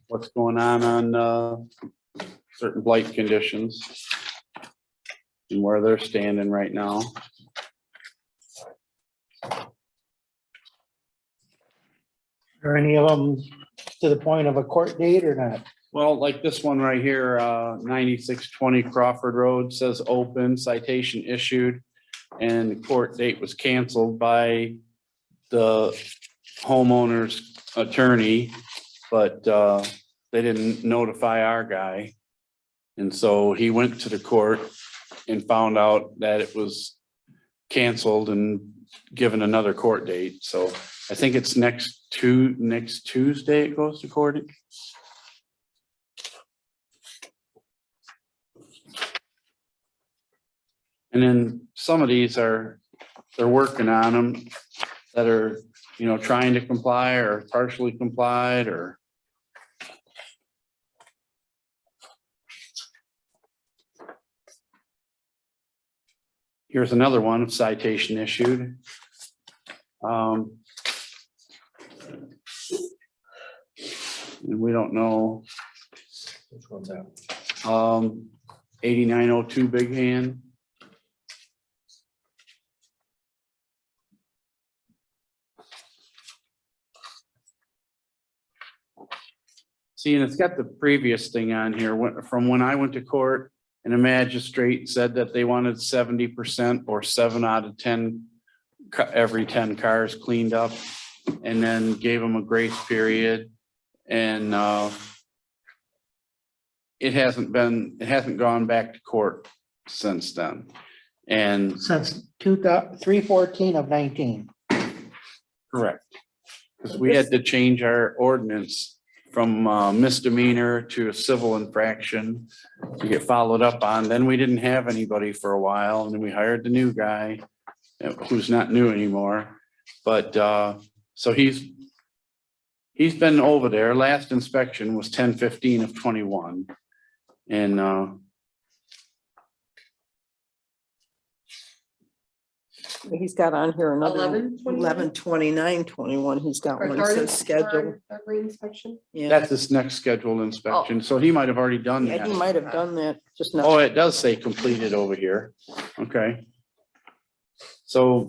what's going on certain blight conditions and where they're standing right now. Are any of them to the point of a court date or not? Well, like this one right here, 9620 Crawford Road says open, citation issued, and the court date was canceled by the homeowner's attorney, but they didn't notify our guy. And so he went to the court and found out that it was canceled and given another court date. So I think it's next Tuesday it goes to court. And then some of these they're working on them that are, trying to comply or partially complied or. Here's another one, citation issued. And we don't know, Which one's that? 8902 Big Hand. See, and it's got the previous thing on here, from when I went to court and a magistrate said that they wanted 70% or 7 out of 10, every 10 cars cleaned up, and then gave them a grace period. And it hasn't gone back to court since then. And Since 3/14 of 19. correct, because we had to change our ordinance from misdemeanor to a civil infraction to get followed up on. Then we didn't have anybody for a while, and then we hired the new guy who's not new anymore. But so he's been over there. Last inspection was 10/15 of 21. And He's got on here another 11/29? 11/29/21. He's got For one that says schedule. Every inspection. Yeah, that's his next scheduled inspection. So he might have already done yeah, he that. might have done that, just not. Oh, it does say completed over here. Okay. So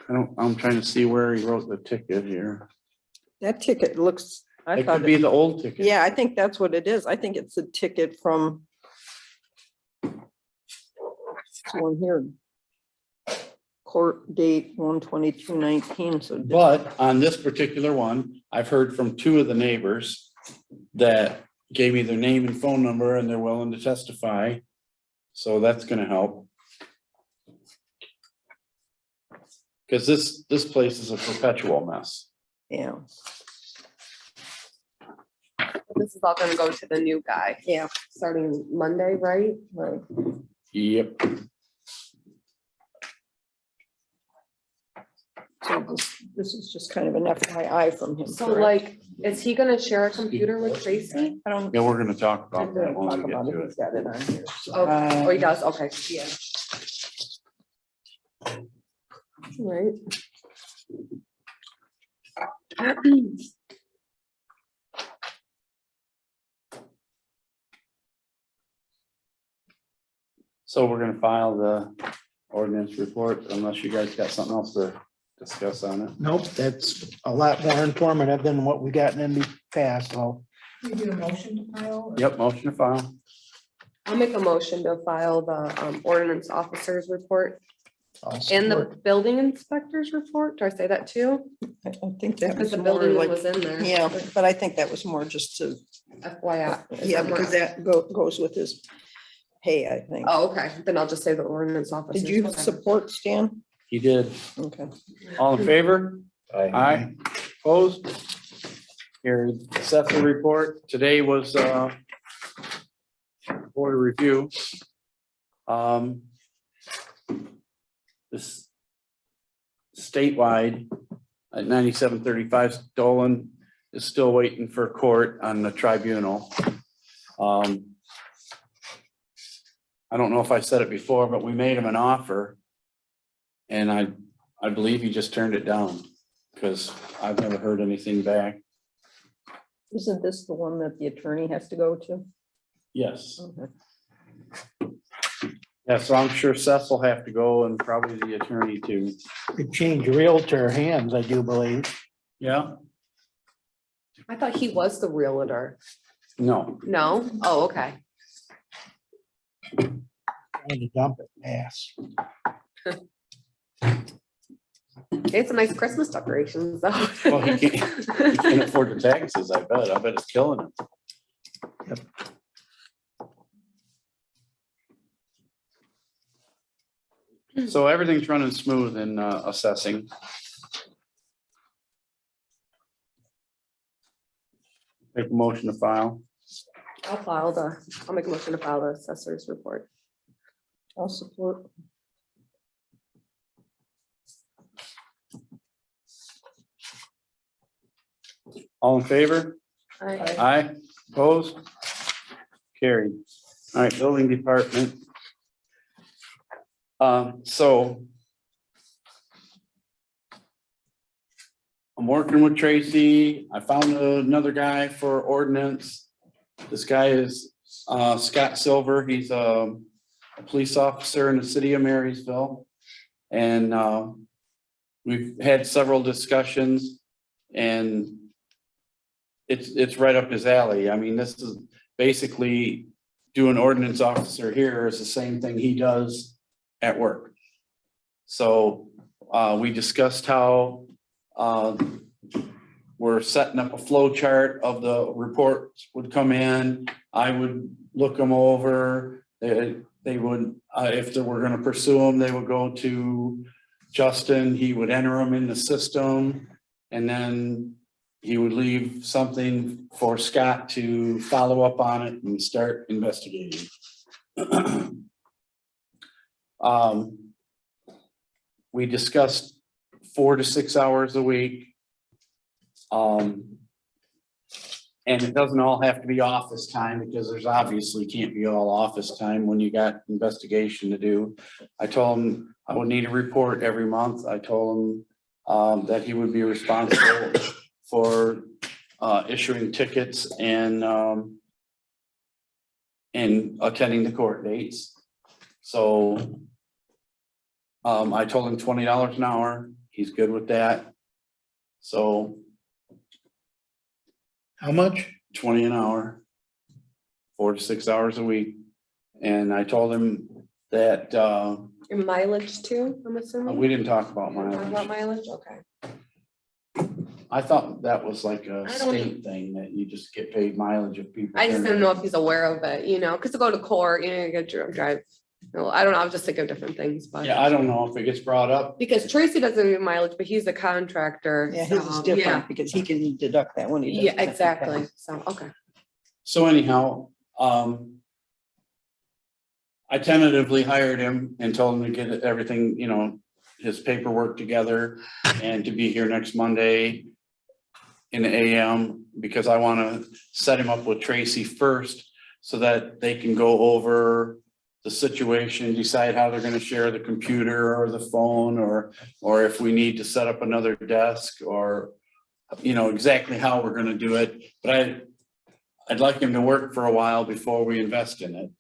I'm trying to see where he wrote the ticket here. That ticket looks, I It thought, could be the old ticket. yeah, I think that's what it is. I think it's a ticket from this one here. Court date 1/22/19, so. But on this particular one, I've heard from 2 of the neighbors that gave me their name and phone number and they're willing to testify. So that's gonna help. Cause this place is a perpetual mess. Yeah, This is all gonna go to the new guy, yeah, starting Monday, right? right. Yep. So this is just kind of an FYI from him. So correct? like, is he gonna share a computer with Tracy? I don't. Yeah, we're gonna talk I'm about gonna that when talk we get about to it. it. He's got it on here. so. Oh, he does, okay, yeah. Right. So we're gonna file the ordinance report unless you guys got something else to discuss on it. Nope, that's a lot more informative than what we gotten in the past, so. We do a motion to file? or- Yep, motion to file. I'll make a motion to file the ordinance officer's report I'll and the support. building inspector's report. Do I say that too? I think that Because was the more building one like, was in there. yeah, but I think that was more just to, FYI. Is yeah, that more- because that goes with his pay, I think. Oh, okay, then I'll just say the ordinance officer. Did you support Stan? He did. Okay. All in favor? Aye. Opposed? Carried. Assessor report. Today was board review. This statewide at 9735 Stolen is still waiting for court on the tribunal. I don't know if I said it before, but we made him an offer. And I believe he just turned it down because I've never heard anything back. Isn't this the one that the attorney has to go to? Yes. Okay. Yeah, so I'm sure Seth will have to go and probably the attorney too. It changed realtor hands, I do believe. Yeah? I thought he was the realtor. No. No? Oh, okay. Trying to dump it, pass. It's a nice Christmas decorations though. Well, he can't afford the taxes, I bet. I bet it's killing him. So everything's running smooth in assessing. Make a motion to file. I'll make a motion to file the assessor's report. I'll support. All in favor? Aye. Aye. Opposed? Carried. All right, building department. So I'm working with Tracy. I found another guy for ordinance. This guy is Scott Silver. He's a police officer in the city of Marysville. And we've had several discussions and it's right up his alley. I mean, this is basically doing ordinance officer here is the same thing he does at work. So we discussed how we're setting up a flow chart of the reports would come in. I would look them over. They would, if they were gonna pursue them, they would go to Justin. He would enter them in the system. And then he would leave something for Scott to follow up on it and start investigating. We discussed 4 to 6 hours a week. And it doesn't all have to be office time because there's obviously can't be all office time when you got investigation to do. I told him I would need a report every month. I told him that he would be responsible for issuing tickets and attending the court dates. So I told him $20 an hour. He's good with that. So How much? 20 an hour, 4 to 6 hours a week. And I told him that Your mileage too, I'm assuming? we didn't talk about Talk about mileage. mileage, okay. I thought that was like a I don't- state thing that you just get paid mileage if people. I just didn't know if he's aware of it, you know, because to go to court, you know, you get drunk drive No, I don't know, I was just thinking of different things, but. Yeah, I don't know if it gets brought up. Because Tracy doesn't do mileage, but he's a contractor. Yeah, his is so, different because he can deduct that when he does. Yeah, exactly. So, okay. So anyhow, I tentatively hired him and told him to get everything, you know, his paperwork together and to be here next Monday in the AM, because I want to set him up with Tracy first so that they can go over the situation, decide how they're going to share the computer or the phone, or if we need to set up another desk, or, you know, exactly how we're going to do it. But I'd like him to work for a while before we invest in it.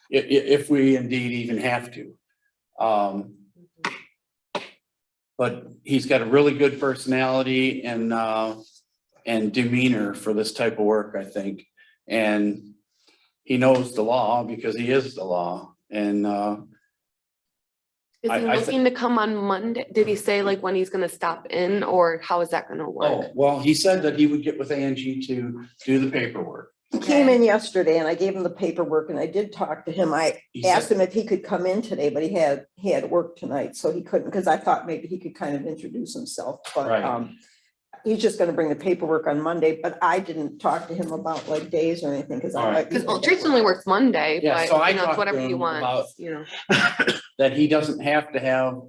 If we indeed even have to. But he's got a really good personality and demeanor for this type of work, I think. And he knows the law because he is the law. And Is he looking to come on Monday? Did he say like when he's gonna stop in, or how is that gonna work? oh, well, he said that he would get with Angie to do the paperwork. He came in yesterday and I gave him the paperwork and I did talk to him. I He asked said- him if he could come in today, but he had work tonight, so he couldn't, because I thought maybe he could kind of introduce himself, but Right. he's just gonna bring the paperwork on Monday, but I didn't talk to him about like days or anything, because All I. right. Because Tracy only works Monday, Yeah, so I but you know, talked it's to whatever him he about- wants, you know. that he doesn't have to have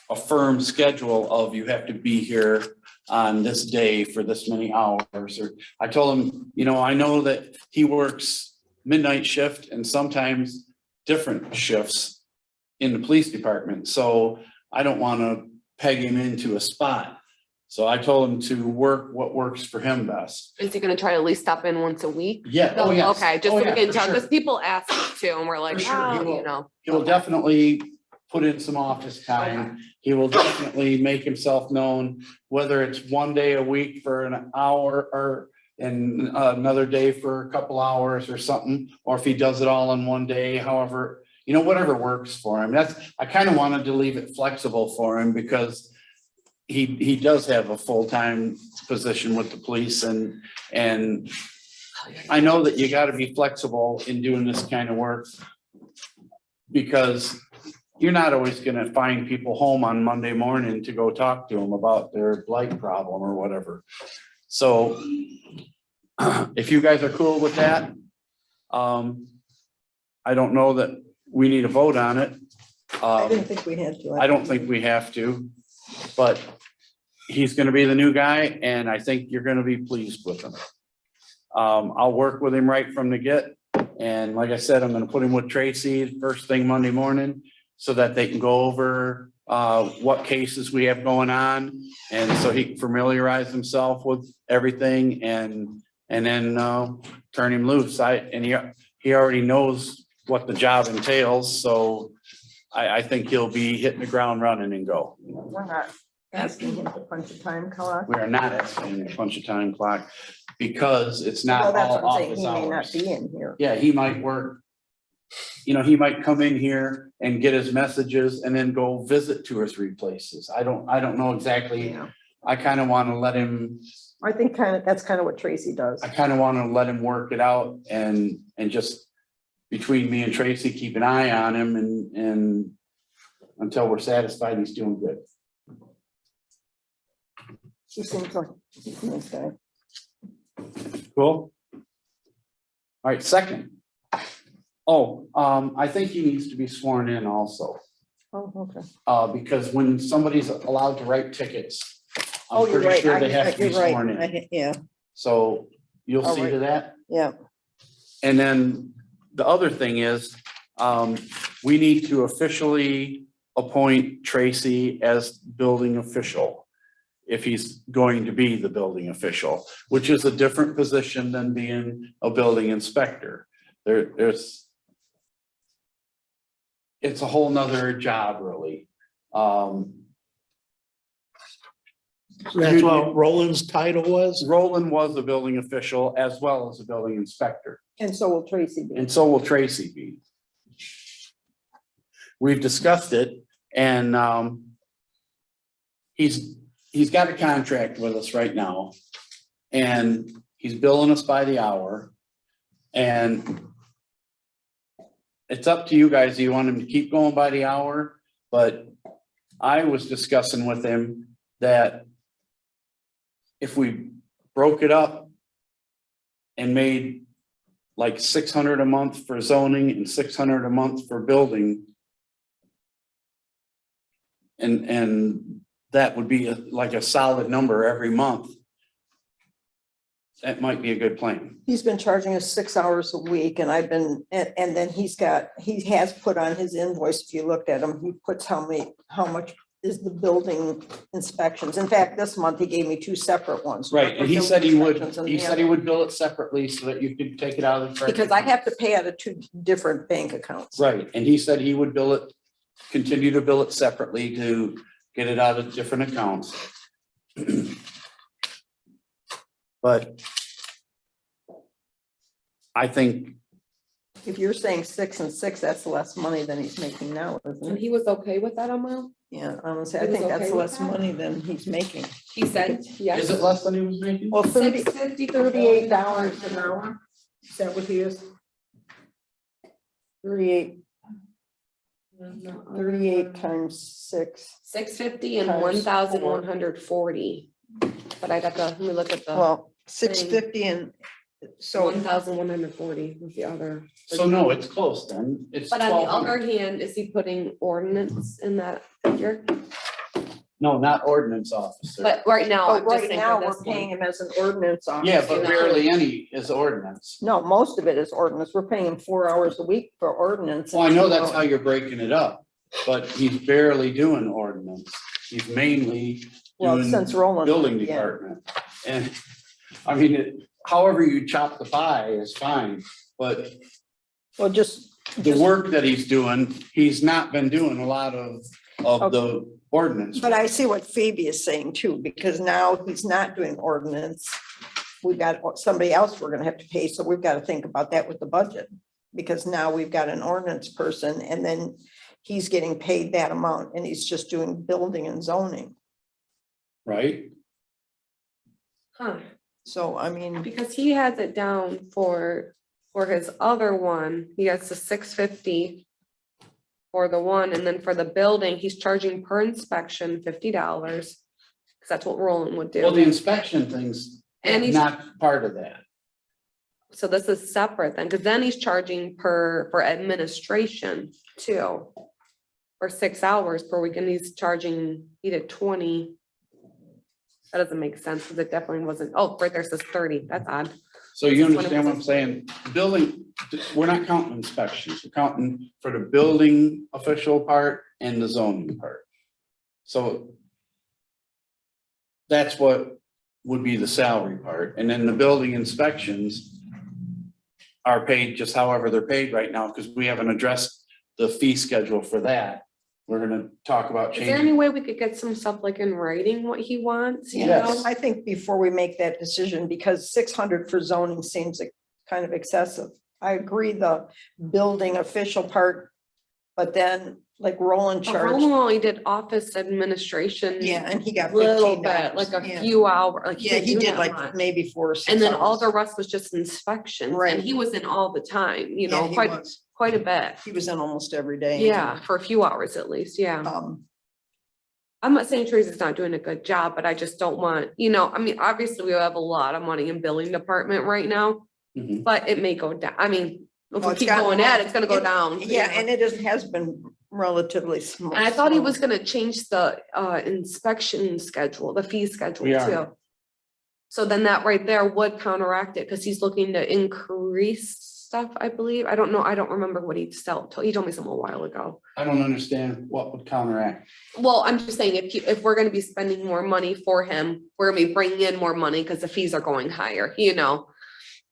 a firm schedule of you have to be here on this day for this many hours. Or I told him, you know, I know that he works midnight shift and sometimes different shifts in the police department. So I don't want to peg him into a spot. So I told him to work what works for him best. Is he gonna try to at least stop in once a week? Yeah. Oh, yes. Okay, just Oh, so we yeah, can for tell, sure. because people ask us too, and we're like, For sure, he oh, will. you know. He will definitely put in some office time. He will definitely make himself known, whether it's one day a week for an hour or and another day for a couple hours or something, or if he does it all in one day, however, you know, whatever works for him. I kind of wanted to leave it flexible for him because he does have a full-time position with the police, and I know that you got to be flexible in doing this kind of work because you're not always gonna find people home on Monday morning to go talk to them about their blight problem or whatever. So if you guys are cool with that, I don't know that we need a vote on it. I didn't think we had to. I don't think we have to, but he's gonna be the new guy and I think you're gonna be pleased with him. I'll work with him right from the get. And like I said, I'm gonna put him with Tracy first thing Monday morning so that they can go over what cases we have going on. And so he can familiarize himself with everything and then turn him loose. He already knows what the job entails, so I think he'll be hitting the ground running and go. We're not asking him to punch a time clock. We are not asking him to punch a time clock because it's Well, not that's all what I'm saying. office He may not hours. be in here. Yeah, he might work. You know, he might come in here and get his messages and then go visit 2 or 3 places. I don't know exactly. Yeah. I kind of want to let him, I think that's kind of what Tracy does. I kind of want to let him work it out and just between me and Tracy, keep an eye on him and until we're satisfied he's doing good. He seems like he's a nice guy. Cool. All right, second. Oh, I think he needs to be sworn in also, Oh, okay. because when somebody's allowed to write tickets, Oh, I'm you're pretty right. sure they have to be You're right. sworn in. Yeah, So you'll All see right. to that. yeah. And then the other thing is, we need to officially appoint Tracy as building official. If he's going to be the building official, which is a different position than being a building inspector. It's a whole nother job, really. That's what Roland's title was. Roland was a building official as well as a building inspector, And so will Tracy be. and so will Tracy be. We've discussed it, and he's got a contract with us right now, and he's billing us by the hour. And it's up to you guys. Do you want him to keep going by the hour? But I was discussing with him that if we broke it up and made like 600 a month for zoning and 600 a month for building, and that would be like a solid number every month. That might be a good plan. He's been charging us 6 hours a week and I've been, and then he has put on his invoice, if you looked at him, he puts how much is the building inspections. In fact, this month he gave me 2 separate ones. Right, and he Building said inspections and he the said he would bill it separately so that you could take it out of the. Because I have to pay out of 2 different bank accounts. Right, and he said he would bill it, continue to bill it separately to get it out of different accounts. But I think, If you're saying 6 and 6, that's less money than he's making now, isn't And it? he was okay with that amount? Yeah, honestly, I He was think that's okay with less that? money than he's making. He said, yes. is it less than he was making? Well, $6.50 $38 an hour. Is that what he is? 38 times 6. $6.50 and Times 1,140. But I got let me look at the Well, 650 and so. 1,140 was the other. So no, it's close then. It's But on the 1,200. other hand, is he putting ordinance in that figure? No, not ordinance officer. But right now, Oh, I'm just right saying now, for we're this paying one. him as an ordinance officer. Yeah, but barely any is ordinance. No, most of it is ordinance. We're paying him 4 hours a week for ordinance. Well, I know that's how you're breaking it up, but he's barely doing ordinance. He's mainly Well, doing since Roland. building yeah. department. And I mean, however you chop the pie is fine, but Well, just. the work that he's doing, he's not been doing a lot of the ordinance. But I see what Phoebe is saying too, because now he's not doing ordinance. We've got somebody else we're gonna have to pay, so we've got to think about that with the budget. Because now we've got an ordinance person and then he's getting paid that amount and he's just doing building and zoning. Right? Huh, So, I mean, because he has it down for his other one, he has the $6.50 for the one, and then for the building, he's charging per inspection $50. Cause that's what Roland would Well, the do. inspection thing's And he's, not part of that. so this is separate then, cause then he's charging for administration too. For 6 hours per week, and he's charging, he did 20. That doesn't make sense, cause it definitely wasn't, oh, right there says 30, that's odd. So you understand what I'm saying? Building, we're not counting inspections, we're counting for the building official part and the zoning part. So that's what would be the salary part. And then the building inspections are paid just however they're paid right now, because we haven't addressed the fee schedule for that. We're gonna talk about Is there any changing. way we could get some stuff like in writing what he wants, you Yes. know? I think before we make that decision, because 600 for zoning seems like kind of excessive. I agree, the building official part, but then like Roland But charged. Roland only did office administration. Yeah, and he got Little $15. bit, like a Yeah. few hours, like. Yeah, he didn't do did that like much. maybe 4 or 6 And then all hours. the rest was just inspections, Right. and he was in all the time, you Yeah, know, he quite was. a bit. He was in almost every day. Yeah, for a few hours at least, yeah. I'm not saying Teresa's not doing a good job, but I just don't want, you know, I mean, obviously we have a lot of money in billing department right now, Mhm. but it may go down. I mean, if Well, we it's keep gotten going at it, it's gonna go it- down. you Yeah, know? and has been relatively small. And I thought he was gonna change the inspection schedule, the fee schedule We are. too. So then that right there would counteract it, cause he's looking to increase stuff, I believe. I don't know, I don't remember what he told me something a while ago. I don't understand what would counteract. Well, I'm just saying, if we're gonna be spending more money for him, we're gonna be bringing in more money, cause the fees are going higher, you know?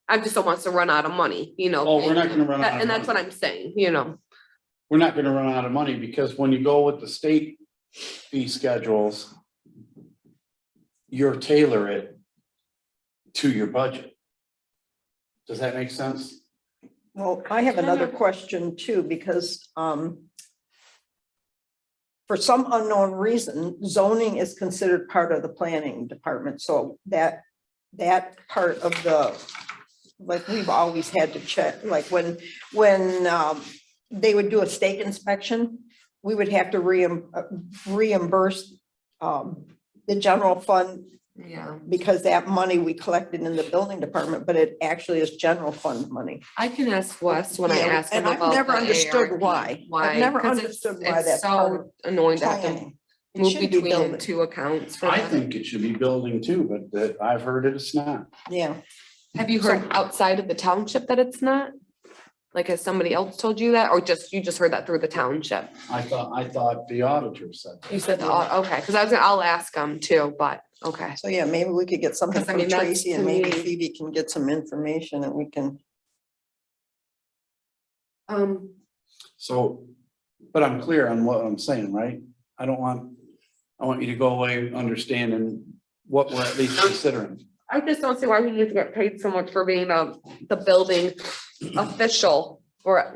I just don't want us to run out of money, you know? Oh, we're not gonna run out of And that's what money. I'm saying, you know? We're not gonna run out of money because when you go with the state fee schedules, you're tailor it to your budget. Does that make sense? Well, I have another Kinda. question too, because for some unknown reason, zoning is considered part of the planning department, so that part of the, like, we've always had to check, like when they would do a stake inspection, we would have to reimburse the general fund Yeah, because that money we collected in the building department, but it actually is general fund money. I can ask Wes when I Yeah, ask him and I've about never the understood ARP, why. Why? I've never 'Cause understood why it's that's part so of annoying to have to planning. It move should be between building. two accounts for I that. think it should be building too, but that I've heard it's not. Yeah, Have you heard outside of the township that it's not? Like, has somebody else told you that, or you just heard that through the township? I thought the auditor said. that. You said, okay, because I'll ask them too, but, okay. so yeah, maybe we could get something 'Cause I from mean, that's Tracy to and maybe me- Phoebe can get some information and we can. So, but I'm clear on what I'm saying, right? I want you to go away understanding what we're at least considering. I just don't see why we need to get paid so much for being the building official. Or,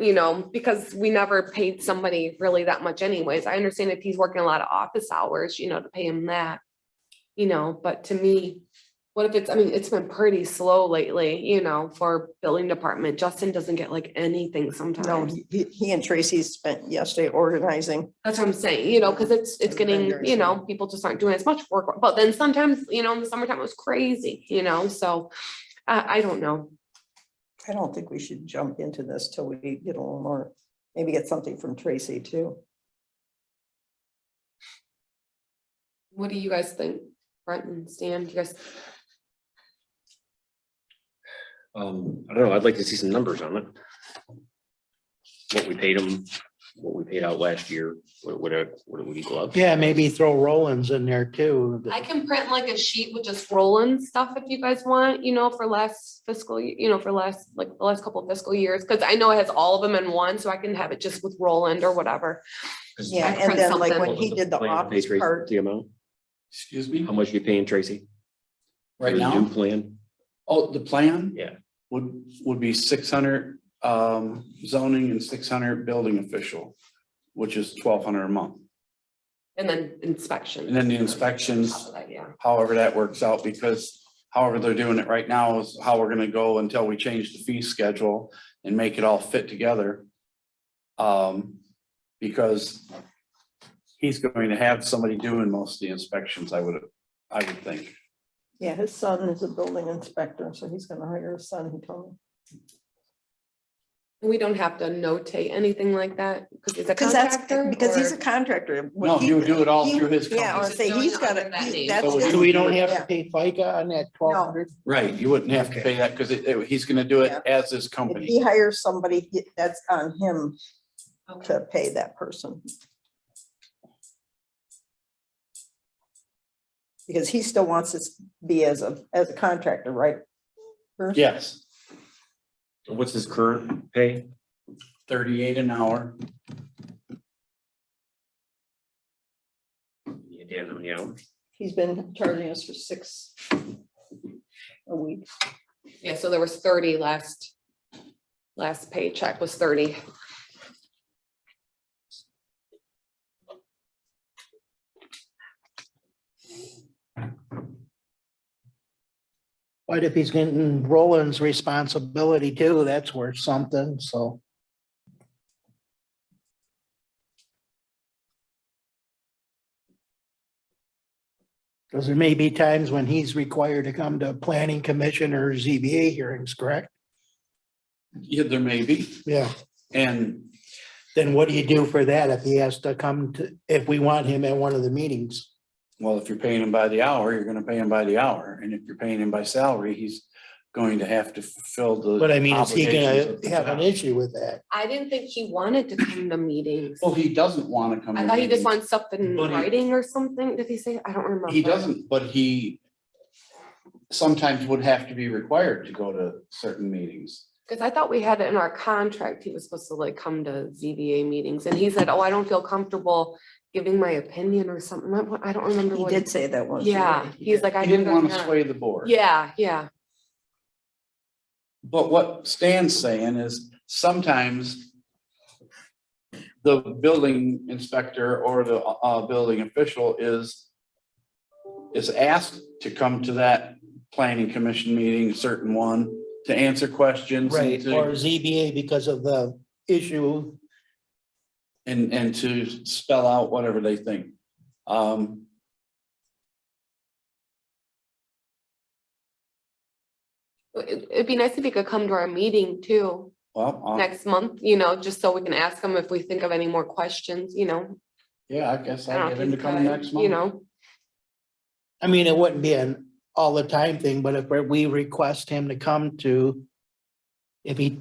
because we never paid somebody really that much anyways. I understand if he's working a lot of office hours, to pay him that. But to me, what if it's been pretty slow lately, for building department. Justin doesn't get like anything No, sometimes. he and Tracy spent yesterday organizing. That's what I'm saying, because it's getting, Vendors. people just aren't doing as much work, but then sometimes, in the summertime it was crazy, so I don't know. I don't think we should jump into this till we get a little more, maybe get something from Tracy too. What do you guys think? Brent and Stan, do you guys? I don't know, I'd like to see some numbers on it. What we paid them, what we paid out last year, what it would equal up. Yeah, maybe throw Rollins in there too. I can print like a sheet with just Roland stuff if you guys want, for last fiscal, for the last couple of fiscal years, because I know it has all of them in one, so I can have it just with Roland or whatever. Yeah, I and print then like something. when he did the Plan to pay office Tracy part, The amount, Excuse me, how much you paying Tracy? right For the now? new plan, Oh, the plan? Yeah. Would be 600 zoning and 600 building official, which is 1,200 a month. And then inspection. And then the inspections, Yeah. however that works out, because however they're doing it right now is how we're gonna go until we change the fee schedule and make it all fit together. Because he's going to have somebody doing most of the inspections, I would think. yeah, his son is a building inspector, so he's gonna hire his son, he told me. We don't have to notate anything like that because he's a Because that's, contractor. because he's a or- contractor. No, you would do it all through his Yeah, I company. would say He's he's just got doing it under that name. that's So his- So we don't have yeah. to pay FICA on that 1,200? Right, you wouldn't have to pay that because he's gonna do it Yeah. as his If company. he hires somebody, that's on him Okay. to pay that person. Because he still wants to be as a contractor, right? Bruce? Yes, what's his current pay? 38 an hour. Yeah, how many hours? He's been charging us for 6 a week. Yeah, so there was 30 last paycheck was 30. But if he's getting Roland's responsibility too, that's worth something, so. Because there may be times when he's required to come to planning commission or ZBA hearings, correct? Yeah, there may be, Yeah. and Then what do you do for that if he has to come to, if we want him at one of the meetings? well, if you're paying him by the hour, you're gonna pay him by the hour, and if you're paying him by salary, he's going to have to fulfill the. But I mean, is he obligations of gonna the have an job. issue with that? I didn't think he wanted to come to meetings. Well, he doesn't wanna come. I to thought he just meetings. wants something in But he- writing or something. Did he say? I don't remember. He doesn't, but he sometimes would have to be required to go to certain meetings. Because I thought we had it in our contract. He was supposed to like come to ZBA meetings and he said, oh, I don't feel comfortable giving my opinion or something. I don't remember He what. did say that once. Yeah, he's like, I He didn't know wanna that's not-" sway the board. Yeah, yeah. But what Stan's saying is sometimes the building inspector or the building official is asked to come to that planning commission meeting, a certain one, to answer questions. and Right, to- or ZBA because of the issue and to spell out whatever they think. It'd be nice if you could come to our meeting too, Well, next month, just so we can ask them if we think of any more questions, yeah, I guess I I'll don't get know him if to you come next could, month. I mean, it wouldn't be an all the time thing, but if we request him to come to, if he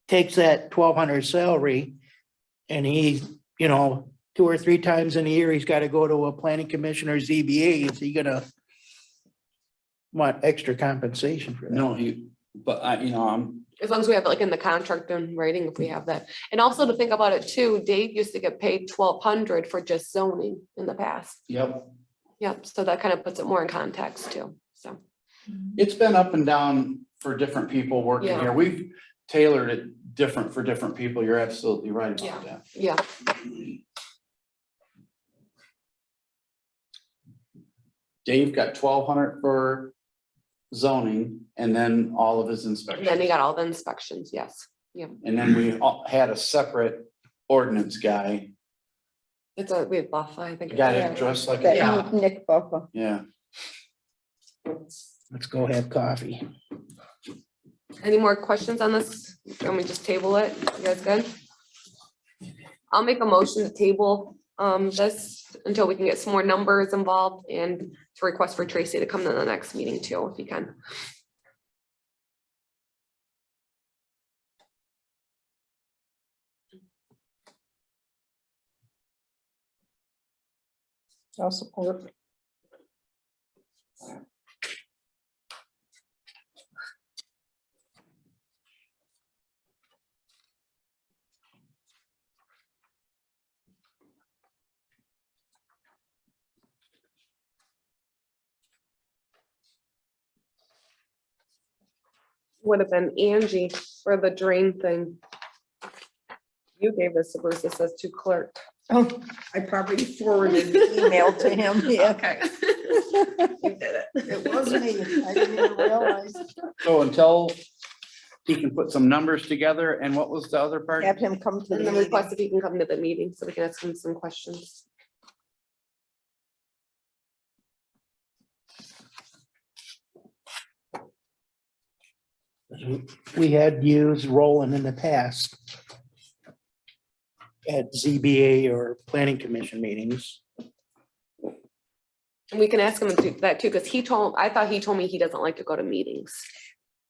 takes that 1,200 salary and he, 2 or 3 times in a year, he's got to go to a planning commission or ZBA, is he gonna want extra compensation for that? No, but I'm, As long as we have it like in the contract in writing, if we have that. And also to think about it too, Dave used to get paid 1,200 for just zoning in the past. yep, Yep, so that kind of puts it more in context too, so. it's been up and down for different people working Yeah. here. We've tailored it different for different people. You're absolutely right Yeah. about that. Yeah, Dave got 1,200 for zoning and then all of his and inspections. then he got all the inspections, yes. And then we had a separate ordinance guy, We have Buffa, I think. a guy Yeah. that dressed like a That cop. Nick Buffa. Yeah, Let's go have coffee. Any more questions on this? Can we just table it? You guys good? I'll make a motion to table this until we can get some more numbers involved and to request for Tracy to come to the next meeting too, if he can. I'll support. Would have been Angie for the drain thing. You gave this to Bruce, it says to clerk. Oh, I probably forwarded the email to him, yeah. Okay. You did it. It was me, I didn't even realize. so until he can put some numbers together, and what was the other part? Have him come to the And then meeting. request if he can come to the meeting so we can ask him some questions. We had used Roland in the past at ZBA or planning commission meetings. And we can ask him to do that too, because I thought he told me he doesn't like to go to meetings.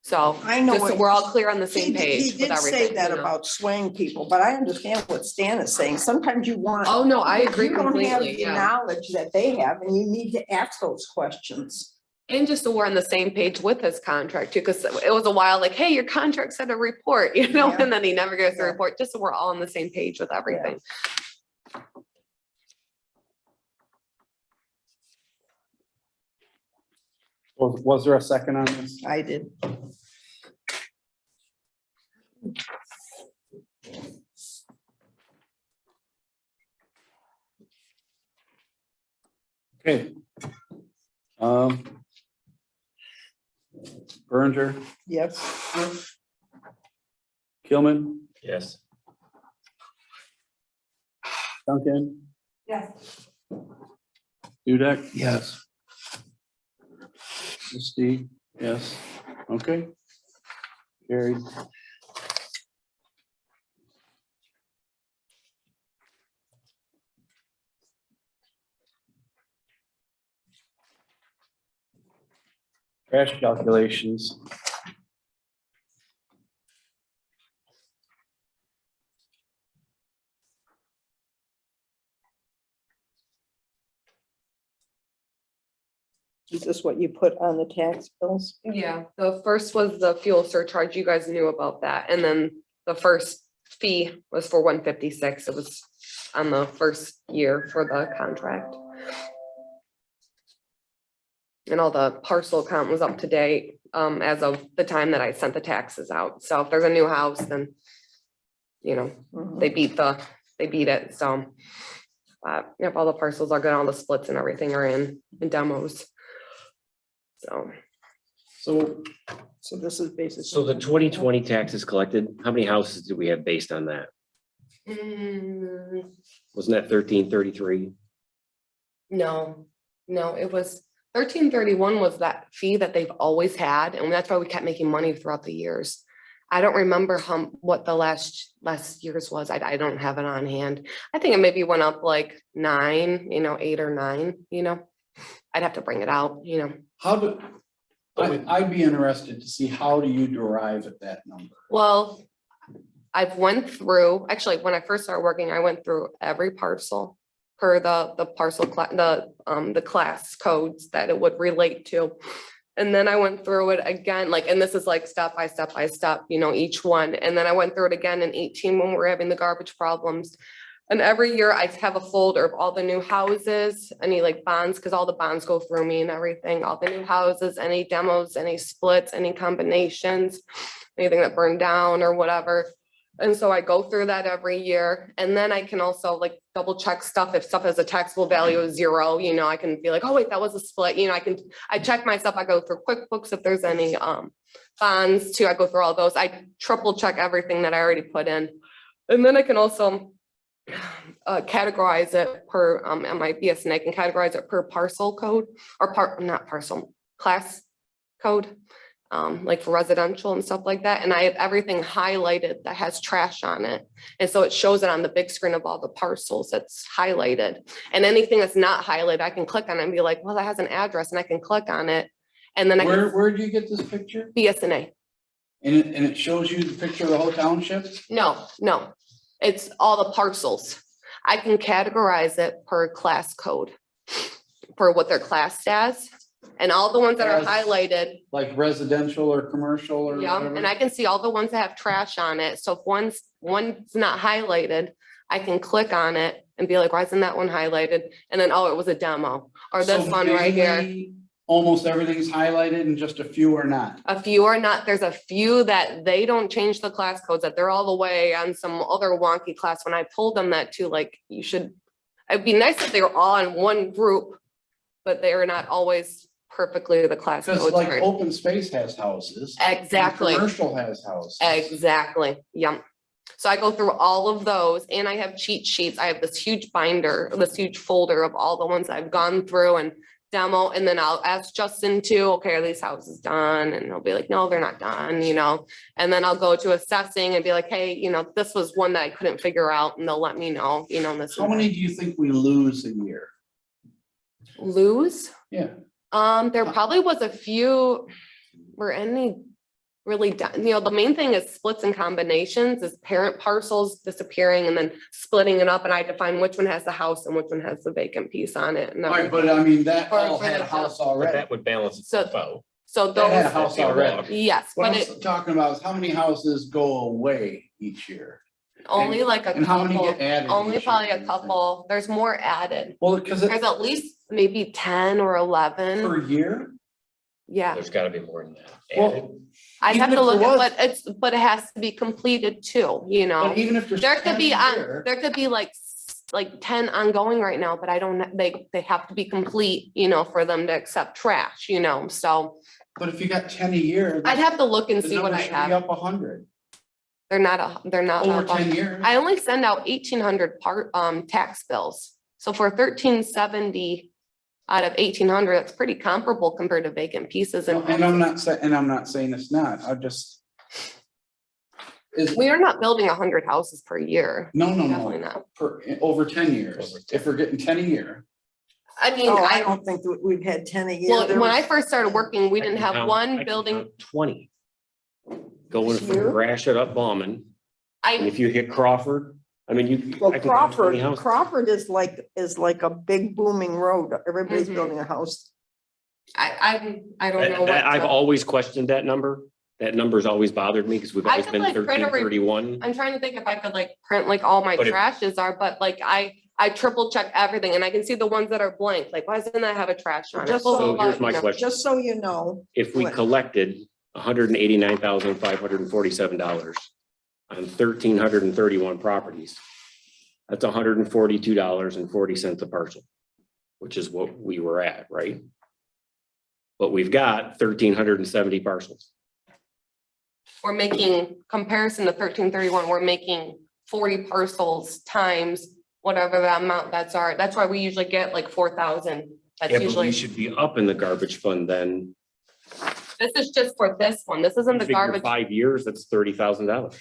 So, I know just so what- we're all clear on the He same did- page He with did everything. say that about swaying people, but I understand what Stan is saying. Sometimes you want. Oh, no, I agree You don't have completely, the yeah. knowledge that they have, and you need to ask those questions. And just so we're on the same page with his contract too, because it was a while like, hey, your contract said a report, Yeah. and then he never goes to Yeah. report, just so we're all on the same page with everything. Was there a second on this? I did. Okay. Berenger, Yes. Kilman, Yes. Duncan, Yes. Dudek, Yes. Steve, yes, okay. Carried. Trash calculations. Is this what you put on the tax bills? Yeah, the first was the fuel surcharge, you guys knew about that, and then the first fee was for 156. It was on the first year for the contract. And all the parcel count was up to date, as of the time that I sent the taxes out, so if there's a new house, then Mhm. they beat it, so. Yep, all the parcels are good, all the splits and everything are in demos. So, So this is basically. So the 2020 taxes collected, how many houses do we have based on that? Wasn't that 1333? No, it was 1331 was that fee that they've always had, and that's why we kept making money throughout the years. I don't remember what the last year's was. I don't have it on hand. I think it maybe went up like 9, 8 or 9, I'd have to bring it out, I'd be interested to see, how do you derive at that number? Well, I've went through, actually, when I first started working, I went through every parcel per the parcel, the class codes that it would relate to. And then I went through it again, and this is like step by step by step, each one. And then I went through it again in 18 when we were having the garbage problems. And every year I have a folder of all the new houses, any bonds, because all the bonds go through me and everything, all the new houses, any demos, any splits, any combinations, anything that burned down or whatever. And so I go through that every year. And then I can also double check stuff. If stuff has a taxable value of 0, I can be like, oh wait, that was a split. I check myself. I go through QuickBooks if there's any bonds too. I go through all those. I triple check everything that I already put in. And then I can also categorize it per at my BSNA. I can categorize it per parcel code or not parcel, class code. For residential and stuff like that. And I have everything highlighted that has trash on it. And so it shows it on the big screen of all the parcels that's highlighted. And anything that's not highlighted, I can click on it and be like, well, that has an address, and I can click on it. And then Where do you get this picture? BSNA. And it shows you the picture of the whole township? No, it's all the parcels. I can categorize it per class code for what they're classed as. And all the ones that are highlighted. Like residential or commercial or Yeah, whatever? and I can see all the ones that have trash on it. So if one's not highlighted, I can click on it and be like, why isn't that one highlighted? And then, oh, it was a demo. Or this So one right here. mainly, almost everything's highlighted and just a few are not. A few are not. There's a few that they don't change the class codes, that they're all the way on some other wonky class. When I told them that too, you should, it'd be nice if they were all in one group, but they are not always perfectly the class Because codes. are- open space has houses. and Exactly. Commercial has houses. Exactly. Yep. So I go through all of those, and I have cheat sheets. I have this huge binder, this huge folder of all the ones I've gone through and demo. And then I'll ask Justin too, okay, are these houses done? And he'll be like, no, they're not done, and then I'll go to assessing and be like, hey, this was one that I couldn't figure out, and they'll let me know, this. How many do you think we lose a year? Lose? Yeah. There probably was a few, were any really done, the main thing is splits and combinations, is parent parcels disappearing and then splitting it up, and I had to find which one has the house and which one has the vacant piece on it. And Right, but I mean, that For- all for had the a house But already. that would balance itself out. so That had a those, house already. yes, What but I'm it talking about is how many houses go away each year? only like a And how many couple, get added? only each probably year? a couple, there's more added. Well, because There's at least maybe 10 or 11, per year? yeah. There's gotta be more than that. Well, I'd have even to if look there at, but it has to be completed too, but even if there's. There could 10 be a year- there could be like 10 ongoing right now, but I don't, they have to be complete, for them to accept trash, so But if you got 10 a year. I'd have to look and the see what number I should be have. Up 100 They're not. over up on- 10 years. I only send out 1,800 tax bills. So for 1,370 out of 1,800, that's pretty comparable compared to vacant pieces. And I'm not saying it's not, I just. Is, We are not building 100 houses per year. no, Definitely not. over 10 years, Over 10. if we're getting 10 a year. I mean, Oh, I don't think that we've had 10 a year. well, There when I was- first started working, we didn't I can have count- I one can building. count 20. Going from Here? Gratiot up Bauman, and I, if you hit Crawford, I mean, you. Well, I can count 20 Crawford, houses. Crawford is like a big booming road. Everybody's Mhm. building a house. I don't know what. I've to- always questioned that number. That number's always bothered me because we've I always could, been like, print a 1331. I'm trying to think if I could print all my But if- trashes are, but I triple check everything and I can see the ones that are blank, why doesn't that have a trash on it? Just Blah, blah, So blah, here's my you know. question. Just so you know, If we What? collected $189,547 on 1,331 properties, that's $142.40 a parcel, which is what we were at, right? But we've got 1,370 parcels. We're making comparison to 1331, we're making 40 parcels times whatever the amount that's why we usually get like 4,000. That's Yeah, but usually, we should be up in the garbage fund then. this is just for this one. This isn't the Figure garbage. 5 years, that's $30,000.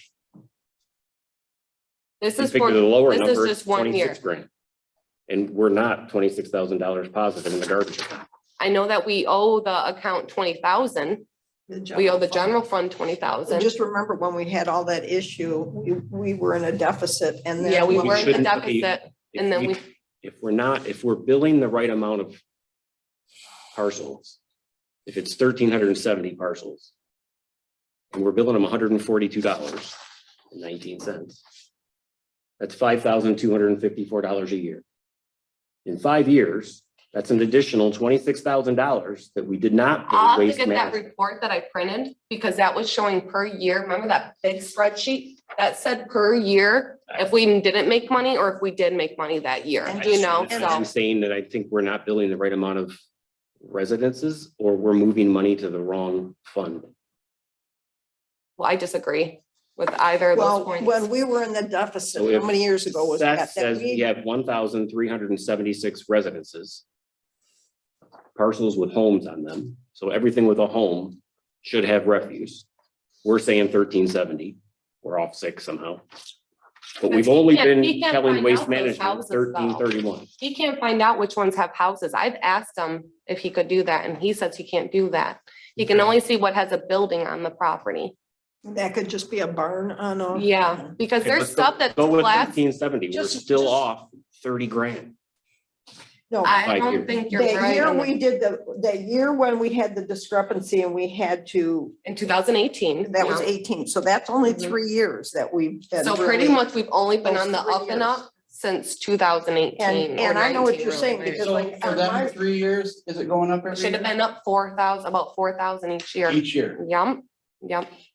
This You is figure for, the lower this is number, just it's one year. 26 grand. And we're not $26,000 positive in the garbage account. I know that we owe the account 20,000. We owe the general fund 20,000. Just remember when we had all that issue, we were in a deficit and then. Yeah, we We were in the shouldn't be. deficit If and then if we're billing the right amount of parcels, if it's 1,370 parcels, and we're billing them $142.19, that's $5,254 a year. In 5 years, that's an additional $26,000 that we did not I'll pay have waste to get that management. report that I printed because that was showing per year. Remember that big spreadsheet that said per year if we didn't make money or if we did make money that year, And you know, I'm so. saying that I think we're not billing the right amount of residences, or we're moving money to the wrong fund. Well, I disagree with either of those Well, points. when we were in the deficit, So how if many years ago was Seth that? says we have 1,376 residences. Parcels with homes on them, so everything with a home should have refuse. We're saying 1,370, we're off 6 somehow. But we've only been He can't telling find Waste out those Management houses, though. 1,331. He can't find out which ones have houses. I've asked him if he could do that and he says he can't do that. He can only see what has a building on the property. That could just be a barn on a. Yeah, because there's stuff that's Go with class. 1,370, we're Just- still just- off 30 grand. No, I 5 don't years. think you're the right. year on we did the year when we had the discrepancy and we had to, In 2018. that was yeah. 18, so that's only Mhm. 3 years that we've. been So pretty really- much we've only been those on the 3 up and years. up since 2018. And or I know what 19 you're saying, really. because So like for on them, my- 3 years, is it going up It every should have year? been up 4,000, about 4,000 each year. Each year? Yep.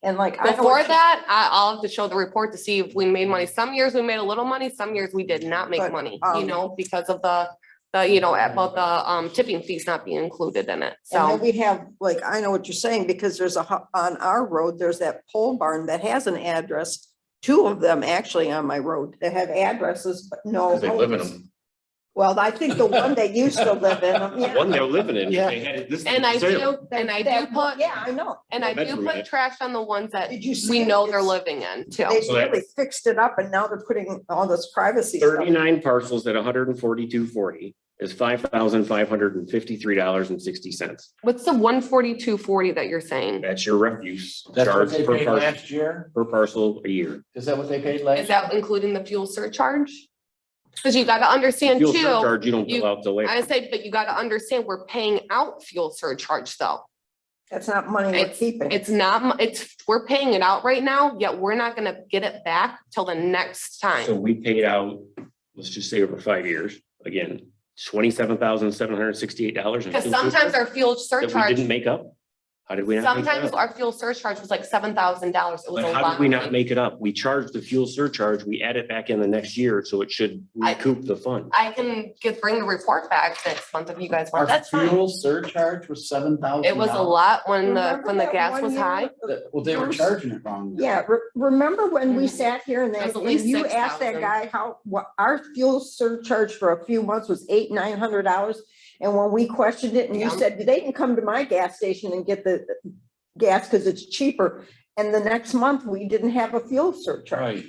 And like. I know Before what you- that, I'll have to show the report to see if we made money. Some years we made a little money, some years we did not make But, money, um, because of the, about the tipping fees not being included in it, And then so. we have, like, I know what you're saying, because there's on our road, there's that pole barn that has an address. 2 of them actually on my road that have addresses, but no. 'Cause they live in homes. them. Well, I think the one they used to live in them, yeah. One they're living in. Yeah. they had this And I for sale. do, and I do That- put, Yeah, I know. and I do Bedroom put unit. trash on the ones that Did you see we it? know they're It's- living in too. They So really that's- fixed it up and now they're putting all this privacy stuff. 39 parcels at 142.40 is $5,553.60. What's the 142.40 that you're saying? That's your refuse That's what charge they per paid parcel, last year? per parcel a year. Is that what they paid last? Is that including the fuel surcharge? Cause you gotta understand Fuel too, surcharge, you don't you- bill out till later. I say, but you gotta understand, we're paying out fuel surcharge though. That's not money we're keeping. It's not, we're paying it out right now, yet we're not gonna get it back till the next So time. we paid out, let's just say over 5 years, again, $27,768. Cause sometimes our fuel That we surcharge, didn't make up? How did we not? make that sometimes up? our fuel surcharge was like $7,000. It was But a how lot. did we not make it up? We charged the fuel surcharge, we add it back in the next year, so it should recoup the fund. I can bring the report back next month if you guys Our want, that's fine. fuel surcharge was $7,000. It was a lot when Remember the that gas one was year? high. Well, they were charging it wrong. Yeah, remember when we Mhm. sat here and It was that, at least and you asked that 6,000. guy how, what our fuel surcharge for a few months was $800-900? And when we questioned it and you Yeah. said, they can come to my gas station and get the gas because it's cheaper. And the next month, we didn't have a fuel surcharge. Right.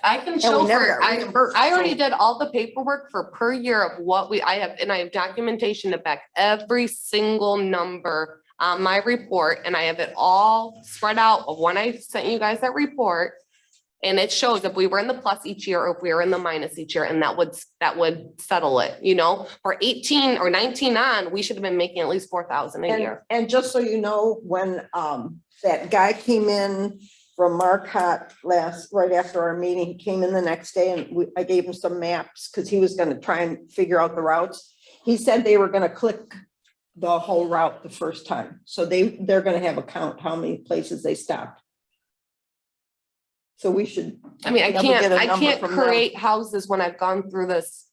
I can And show we never for, got reimbursed. I already did all the paperwork for per year of what I have documentation to back every single number on my report, and I have it all spread out of when I sent you guys that report. And it shows if we were in the plus each year or if we were in the minus each year, and that would settle it, for 18 or 19 on, we should have been making at least 4,000 a year. And just so you know, when that guy came in from Marquette right after our meeting, he came in the next day and I gave him some maps because he was gonna try and figure out the routes. He said they were gonna click the whole route the first time. So they're gonna have a count how many places they stopped. So we should. I mean, I never get a can't number from them. create houses when I've gone through this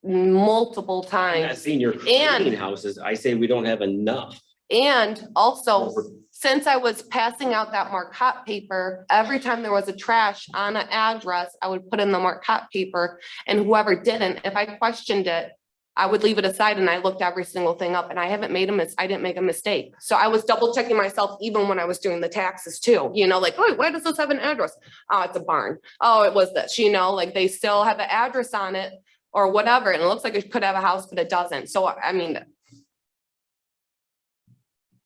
multiple I'm not times. saying you're creating houses, I say we don't have enough. And also, since I was passing out that Marquette paper, every time there was a trash on an address, I would put in the Marquette paper. And whoever didn't, if I questioned it, I would leave it aside and I looked every single thing up and I haven't made I didn't make a mistake. So I was double checking myself even when I was doing the taxes too, you know, like, oh, why does this have an address? Oh, it's a barn. Oh, it was this, you know, like they still have an address on it or whatever. And it looks like it could have a house, but it doesn't. So, I mean,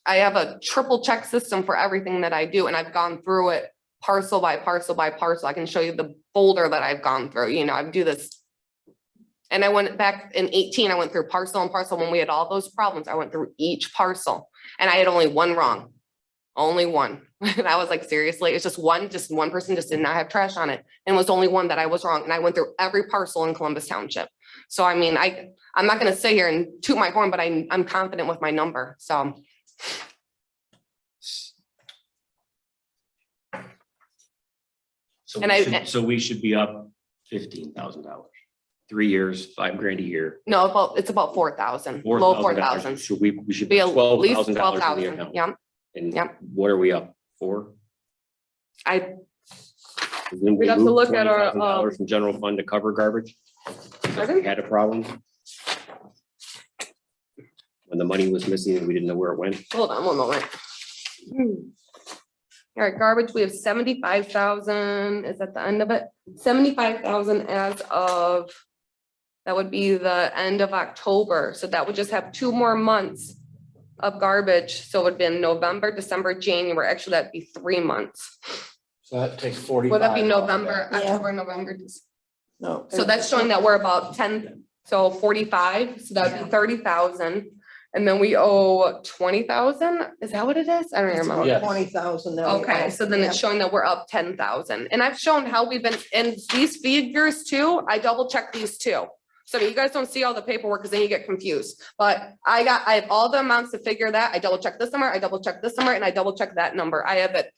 I have a triple check system for everything that I do and I've gone through it parcel by parcel by parcel. I can show you the folder that I've gone through, you know, I do this. And I went back in 18, I went through parcel and parcel when we had all those problems. I went through each parcel and I had only one wrong, only one. And I was like, seriously, it's just one person just did not have trash on it. And it was only one that I was wrong. And I went through every parcel in Columbus Township. So, I mean, I'm not going to sit here and toot my horn, but I'm confident with my number. So. So we should be up $15,000. 3 years, $5,000 a year. No, it's about 4,000, low 4,000. So we should Be be at least $12,000 in the 12,000. account. Yeah, And Yep. what are we up for? I, Then We'd have to moved look at our, $20,000 from general fund to cover garbage. We had a problem. When the money was missing and we didn't know where it went. hold on one moment. All right, garbage, we have 75,000 is at the end of it. 75,000 as of, that would be the end of October. So that would just have 2 more months of garbage. So it would be in November, December, January. Actually, that'd be 3 months. So that takes 45. Would that be November, Yeah. October, November? No. So that's showing that we're about 10, so 45, so that'd be 30,000. And then we owe 20,000. Is that what it is? I don't even remember. Yeah. 20,000. Okay, so then it's showing that we're up 10,000. And I've shown how we've been, and these figures too, I double check these too. So you guys don't see all the paperwork because then you get confused. But I have all the amounts to figure that. I double check this number, I double check this number, and I double check that number. I have it.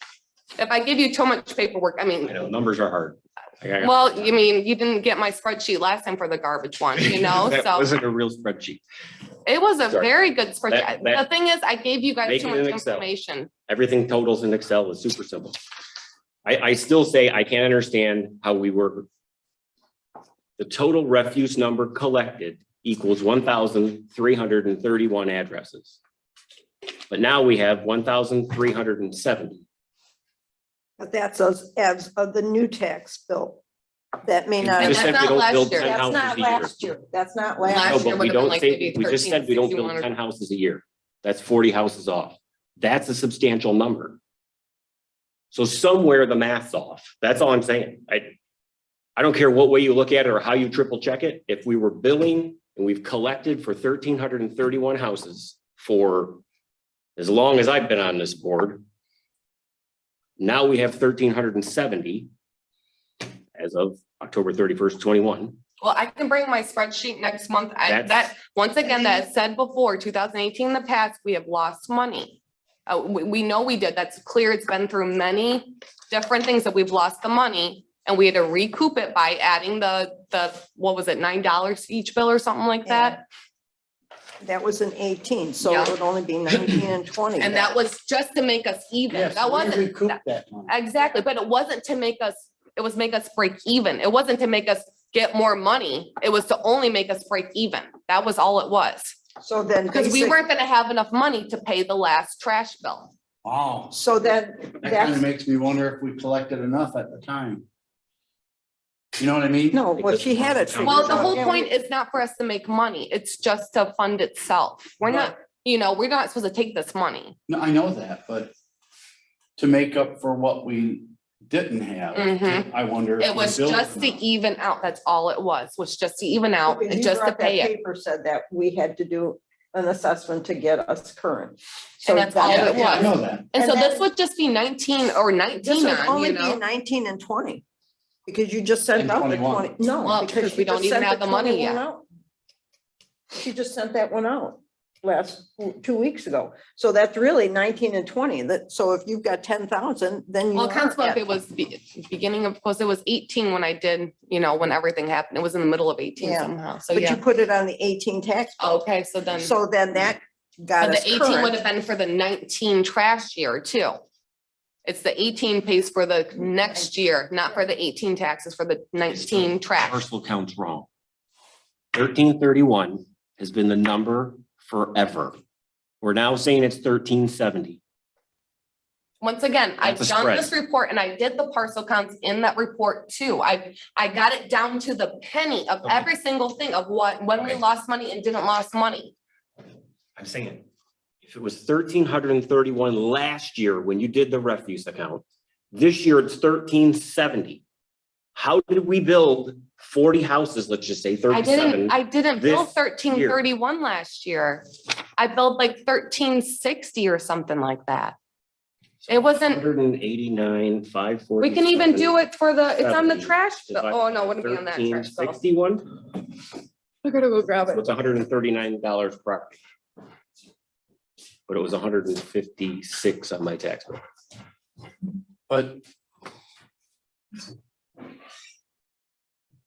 If I give you too much paperwork, I mean. I know, numbers are hard. Well, you mean, you didn't get my spreadsheet last time for the garbage one, you know, That so wasn't a real spreadsheet. it was a Sorry. very good spreadsheet. That- The thing is, I gave you guys Make too it in much Excel. information. Everything totals in Excel is super simple. I still say I can't understand how we work. The total refuse number collected equals 1,331 addresses. But now we have 1,370. But that's as of the new tax bill. That may You not. just that's said we not don't last build year. 10 That's houses not a year. last year. That's not Last last. No, year but we would've been don't like say, maybe we just said we don't 13, build 1,600. 10 houses a year. That's 40 houses off. That's a substantial number. So somewhere the math's off. That's all I'm saying. I don't care what way you look at it or how you triple check it. If we were billing and we've collected for 1,331 houses for as long as I've been on this board, now we have 1,370 as of October 31st, 21. Well, I can bring my spreadsheet next month. That's- Once again, that said before, 2018 in the past, we have lost money. We know we did. That's clear. It's been through many different things that we've lost the money. And we had to recoup it by adding the, what was it, $9 each bill or something like that? That was in 18, so Yeah. it would only be 19 and 20. And that was just to make us even. Yes, That we wasn't, recoup that- that money. exactly, but it wasn't to make us, it was make us break even. It wasn't to make us get more money. It was to only make us break even. That was all it was. So then. Because we basic- weren't gonna have enough money to pay the last trash bill. Wow, So then that kind of that's, makes me wonder if we collected enough at the time. You know what I mean? no, well, she had it. figured Well, the out. whole Yeah, point is not for us to make money. It's just to fund itself. We're not, we're not supposed to take this money. No, I know that, but to make up for what we didn't have, Mhm. I wonder. if It we was built just to enough. even out. That's all it was just to even out because and you just to brought that pay it. Paper said that we had to do an assessment to get us current. So And that's all Yeah, it yeah, I was. know that. And And so this then- would just be 19 or This 19 would on, only you be know? 19 and 20. Because you just sent And out the 21. 20, no. Well, because she we don't just even sent have the money 21 yet. out. She just sent that one out last 2 weeks ago. So that's really 19 and 20. So if you've got 10,000, then you Well, are Councilman, at- it was beginning of, course, it was 18 when I did, when everything happened. It was in the middle of 18 Yeah. somehow. So But you yeah. put it on the 18 tax. bill. Okay, so then, So then that got But us the 18 would current. have been for the 19 trash year too. It's the 18 pays for the next year, not for the 18 taxes, for the 19 trash. Parcel count's wrong. 1331 has been the number forever. We're now saying it's 1370. Once again, I've That's a done this spread. report and I did the parcel counts in that report too. I got it down to the penny of Okay. every single thing of when we Okay. lost money and didn't lost money. I'm saying, if it was 1331 last year when you did the refuse account, this year it's 1370. How did we build 40 houses, let's just say 37? I didn't bill this 1331 last year. I billed like 1360 or something like that. It wasn't, 189, 547. we can even do it for the, it's on the 70 trash. bill. divided Oh, no, it wouldn't be on that trash. bill. 1361, I gotta go grab so it. it's $139 property. But it was 156 on my tax bill. But I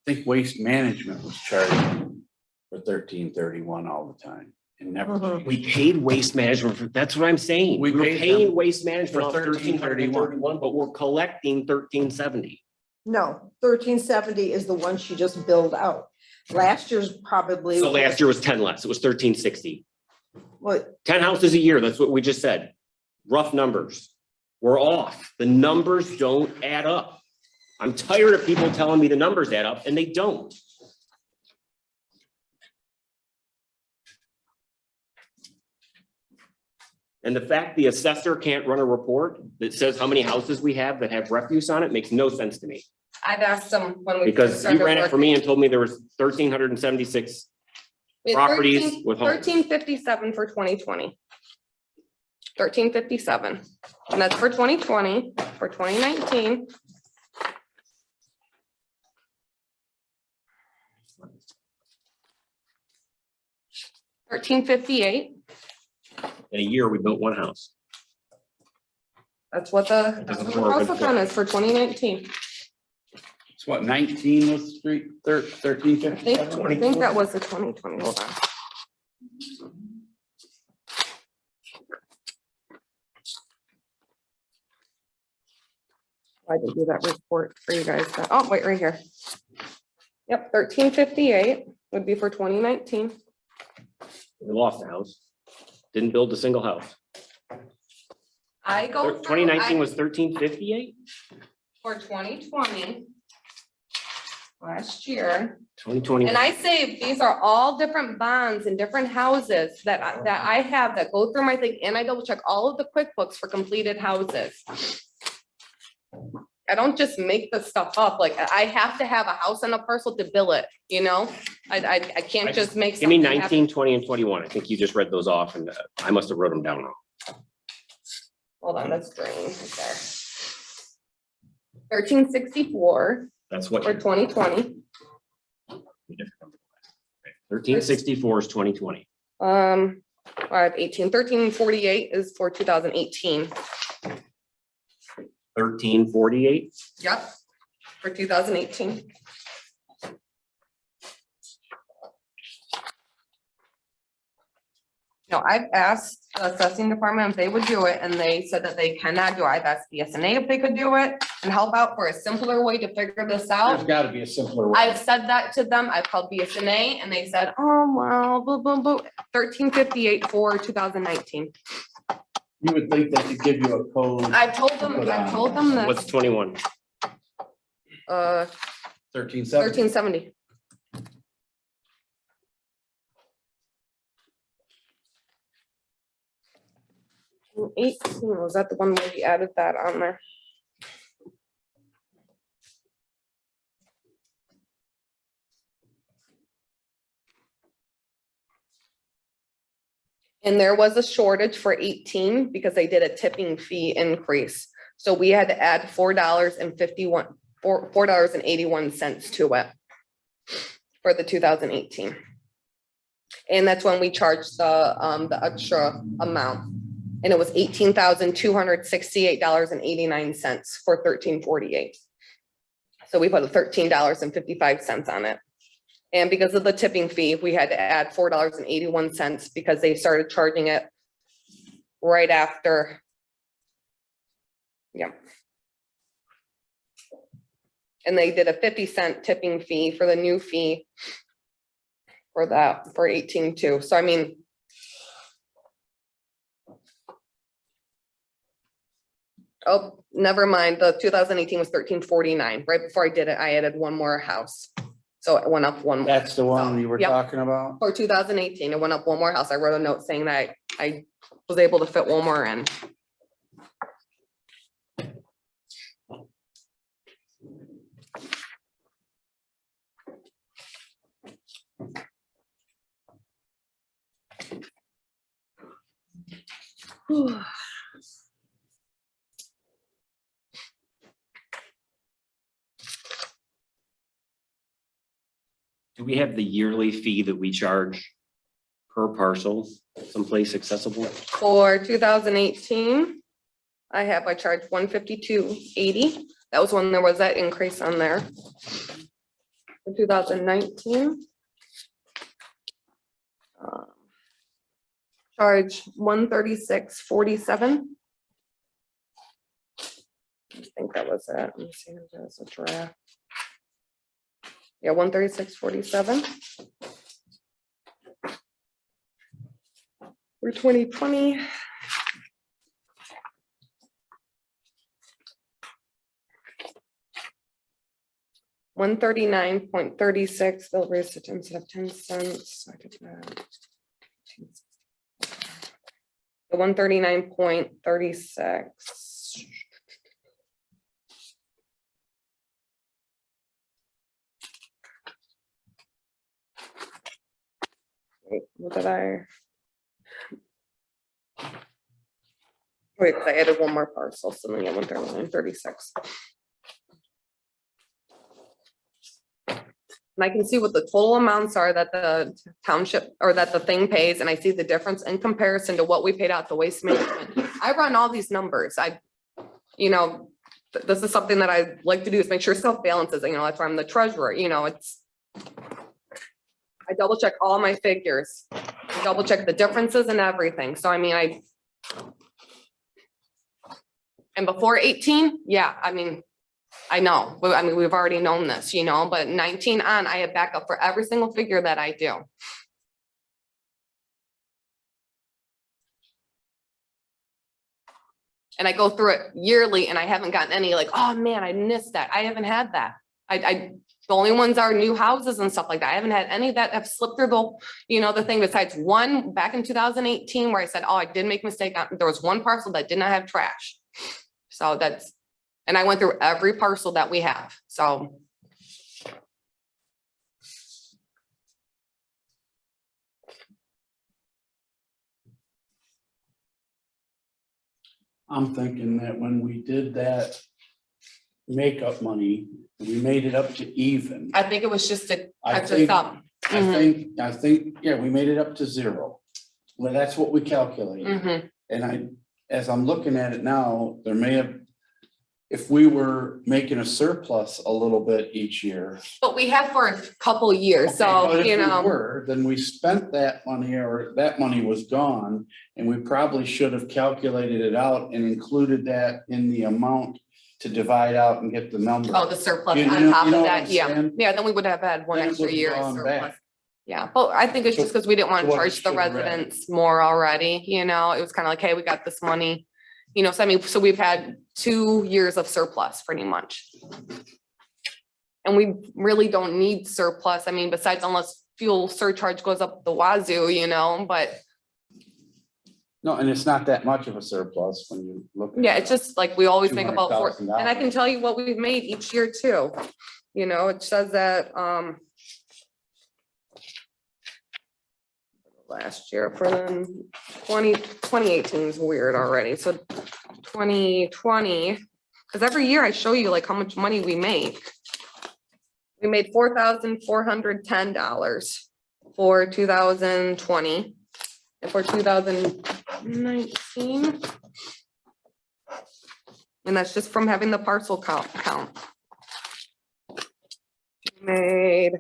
think waste management was charged for 1331 all the time and never. Mhm. changed. We paid waste management, that's what I'm saying. We We're paid paying them waste management for off 1331, but we're collecting 1370. No, 1370 is the one she just billed out. Last year's probably. So last year was 10 less, it was 1360. What, 10 houses a year, that's what we just said. Rough numbers. We're off. The numbers don't add up. I'm tired of people telling me the numbers add up and they don't. And the fact the assessor can't run a report that says how many houses we have that have refuse on it makes no sense to me. I've asked them when we. Because you ran it for me and told me there was 1,376 properties with homes. 1357 for 2020. 1357, and that's for 2020, for 2019. $13.58, In a year, we built one house. that's what the Doesn't work. parcel count is for 2019. It's what, 19 was street, 1350? I think that was the 2020, hold on. I did do that report for you guys. Oh, wait, right here. Yep, 1358 would be for 2019. We lost a house. Didn't build a single house. I go. through- 2019 I- was 1358. For 2020. Last year. 2020. And I say these are all different bonds and different houses that I have that go through my thing, and I double check all of the QuickBooks for completed houses. I don't just make the stuff up, like I have to have a house and a parcel to bill it, you know? I can't just make. Give me something happen. 19, 20, and 21. I think you just read those off and I must have wrote them down wrong. Hold on, that's green right there. 1364 That's what. for 2020. 1364 is 2020. I have 1348 is for 2018. 1348. Yep, for 2018. No, I've asked the assessing department if they would do it, and they said that they cannot do it. I've asked BSNA if they could do it and help out for a simpler way to figure this There's out. gotta be a simpler way. I've said that to them. I've called BSNA and they said, oh, well, boo, boo, boo, 1358 for 2019. You would think they could give you a code. I've told them What's this, 21? 1370. 18, was that the one where we added that on there? And there was a shortage for 18 because they did a tipping fee increase. So we had to add $4.81 to it for the 2018. And that's when we charged the extra amount. And it was $18,268.89 for 1348. So we put $13.55 on it. And because of the tipping fee, we had to add $4.81 because they started charging it right after. Yeah. And they did a 50-cent tipping fee for the new fee for that, for 18 too. So I mean, oh, never mind. The 2018 was 1349. Right before I did it, I added one more house. So it went up one more. That's the one you were Yep. talking about? For 2018, it went up one more house. I wrote a note saying that I was able to fit one more in. Do we have the yearly fee that we charge per parcel someplace accessible? For 2018, I charged $152.80. That was when there was that increase on there. For 2019. Charge $136.47. I think that was it. Let me see if there's a draft. Yeah, $136.47. For 2020. $139.36, they'll raise it instead of 10 cents. I did that. The 139.36. Wait, what did I? Wait, 'cause I added one more parcel, so then I went there 139.36. And I can see what the total amounts are that the township or that the thing pays, and I see the difference in comparison to what we paid out to waste management. I run all these numbers. This is something that I like to do, is make sure stuff balances, that's why I'm the treasurer, I double check all my figures, double check the differences and everything. So I mean, and before 18, yeah, I know, but we've already known this, but 19 on, I have backup for every single figure that I do. And I go through it yearly and I haven't gotten any like, oh man, I missed that. I haven't had that. The only ones are new houses and stuff like that. I haven't had any that have slipped through the thing, besides one back in 2018 where I said, oh, I did make a mistake. There was one parcel that did not have trash. So and I went through every parcel that we have, so. I'm thinking that when we did that makeup money, we made it up to even. I think it was just a I touch of think- thumb. I think, yeah, we made it up to 0. Well, that's what we calculated. Mhm. And as I'm looking at it now, there may have, if we were making a surplus a little bit each year. But we have for a couple years, But so, if we were, then we spent that money, or that money was gone, and we probably should have calculated it out and included that in the amount to divide out and get the number. oh, the surplus You on know- top you know of what that, I'm yeah. saying? Yeah, then we would have had one Then it extra would've year of gone surplus. back. Yeah, but I think it's just because we didn't want So to what it charge the should read. residents more already, it was kind of like, hey, we got this money. So we've had 2 years of surplus pretty much. And we really don't need surplus, besides unless fuel surcharge goes up the wazoo, but No, and it's not that much of a surplus when you look. at yeah, it. it's just like, we always make about four, $200,000. and I can tell you what we've made each year too. It says that, last year for them, 2018 is weird already, so 2020, because every year I show you like how much money we make. We made $4,410 for 2020, and for 2019. And that's just from having the parcel count. Made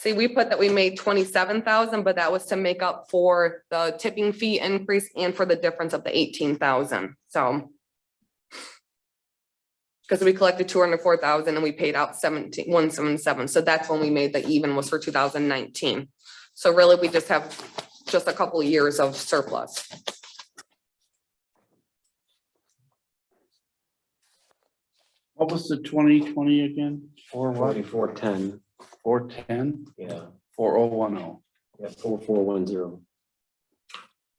See, we put that we made 27,000, but that was to make up for the tipping fee increase and for the difference of the 18,000, so. Because we collected 204,000 and we paid out 177, so that's when we made the even was for 2019. So really, we just have just a couple of years of surplus. What was the 2020 again? For what? 4410, 410, yeah, 4010. yeah, 4410,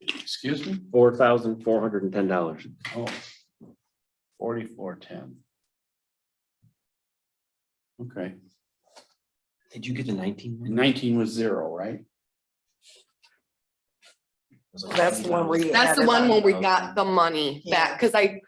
Excuse me? $4,410. Oh. 4410. Okay, Did you get the 19? 19 was 0, right? That's the one where you. That's the added one on. when we got the money back, Yeah. because I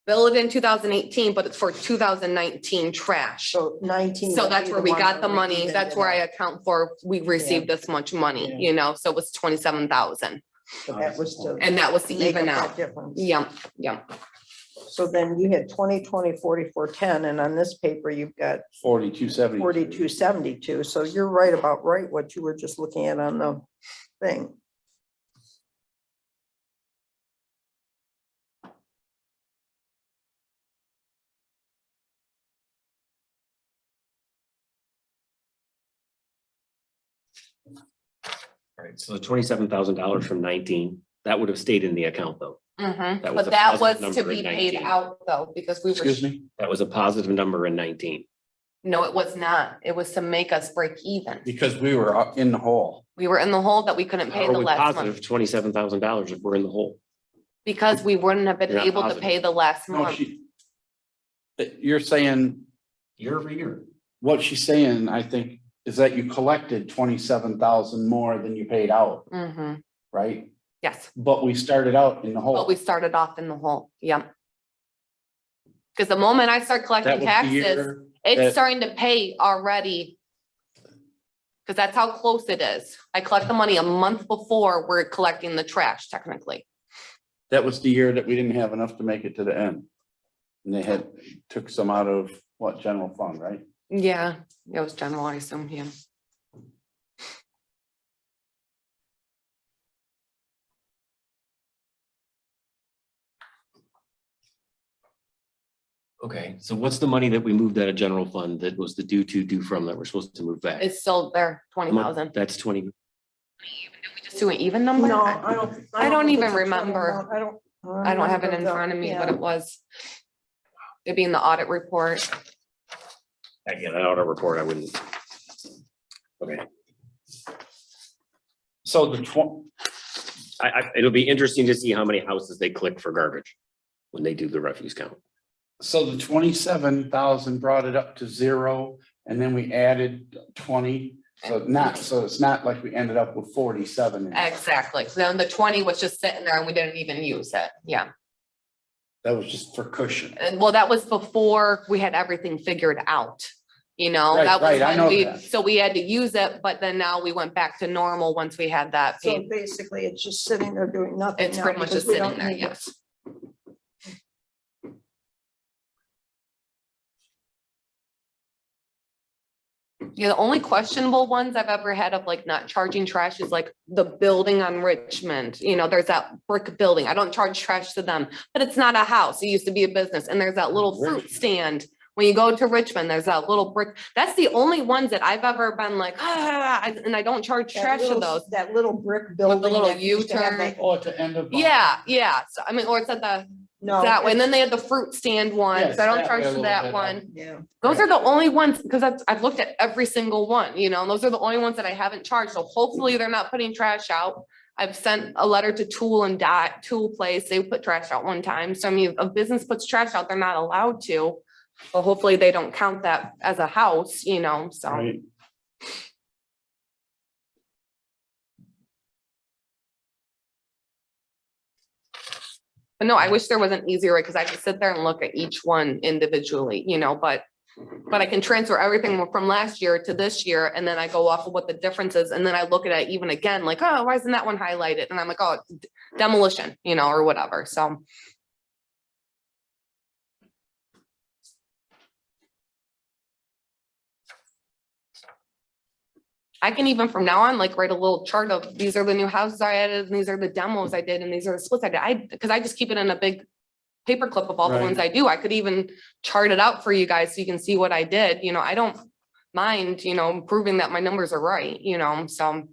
billed it in 2018, but it's for 2019 trash. So 19. So would that's be where the we one got the where we money. evened That's it where I out. account for, we received this much money, Yeah. you know, so it was 27,000. So that was to. And that was to make even up that out. difference. Yep, yep. So then you had 2020 4410, and on this paper, you've got 4270. 4272. So you're right about right, what you were just looking at on the thing. All right, so the $27,000 from 19, that would have stayed in the account though. Mhm. That was But a that was positive to number be in paid 19. out though, because we were. Excuse me? That was a positive number in 19. No, it was not. It was to make us break even. Because we were up in the hole. We were in the hole that we couldn't How pay are the we last month positive $27,000 if we're in the hole? because we wouldn't have been You're not able to positive. pay the last No, month. you're saying, Year over year. what she's saying, I think, is that you collected 27,000 more than you paid out, Mhm. right? Yes, But we started out in the but hole. we started off in the hole. Yep. Because the moment I start That collecting was the taxes, year it's that- starting to pay already. Because that's how close it is. I collect the money a month before we're collecting the trash technically. That was the year that we didn't have enough to make it to the end. And they took some out of what, general fund, right? Yeah, it was general, I assume, yeah. Okay, so what's the money that we moved out of general fund that was the due to, due from that we're supposed to move back? It's still there, How much- 20,000. That's 20. Just do an even number? No, I don't. I don't think even it's a 20 remember. amount. I don't. I don't have it in front of me, but it was. It'd be in the audit report. Again, I don't report, I wouldn't. Okay, So it'll be interesting to see how many houses they click for garbage when they do the refuse count. so the 27,000 brought it up to 0, and then we added 20. So it's not like we ended up with 47. in it. Exactly. So then the 20 was just sitting there and we didn't even use it. Yeah. That was just for cushion. And well, that was before we had everything figured out. You know, Right, that was right, I when know we, that. so we had to use it, but then now we went back to normal once we had that So paid. basically, it's just sitting there doing nothing. It's now pretty much because just we sitting don't there, need it. yes. Yeah, the only questionable ones I've ever had of like not charging trash is like the building on Richmond. You know, there's that brick building. I don't charge trash to them, but it's not a house. It used to be a business. And there's that little fruit stand. When you go to Richmond, there's that little brick. That's the only ones that I've ever been like, and I don't charge That trash to little- those. That little brick building. little that used to have U-turn. that- Oh, at the end of. Yeah, yeah. So I mean, or it's at the, No. that way. And then it's- they had the fruit stand one. Yes, So I don't that charge way a for little that bit, one. Yeah. Those are the only ones, because I've looked at every single one, you know, and those are the only ones that I haven't charged. So hopefully they're not putting trash out. I've sent a letter to Tool Place. They put trash out one time. So I mean, if a business puts trash out, they're not allowed to. But hopefully they don't count that as a house, you know, so. Right. But no, I wish there was an easier way because I could sit there and look at each one individually, you know, but I can transfer everything from last year to this year and then I go off of what the difference is. And then I look at it even again, like, oh, why isn't that one highlighted? And I'm like, oh, demolition, you know, or whatever. So. I can even from now on, like, write a little chart of, these are the new houses I added, and these are the demos I did, and these are the splits I did. Because I just keep it in a big paper clip of all the Right. ones I do. I could even chart it out for you guys so you can see what I did. You know, I don't mind, you know, proving that my numbers are right, you know, so.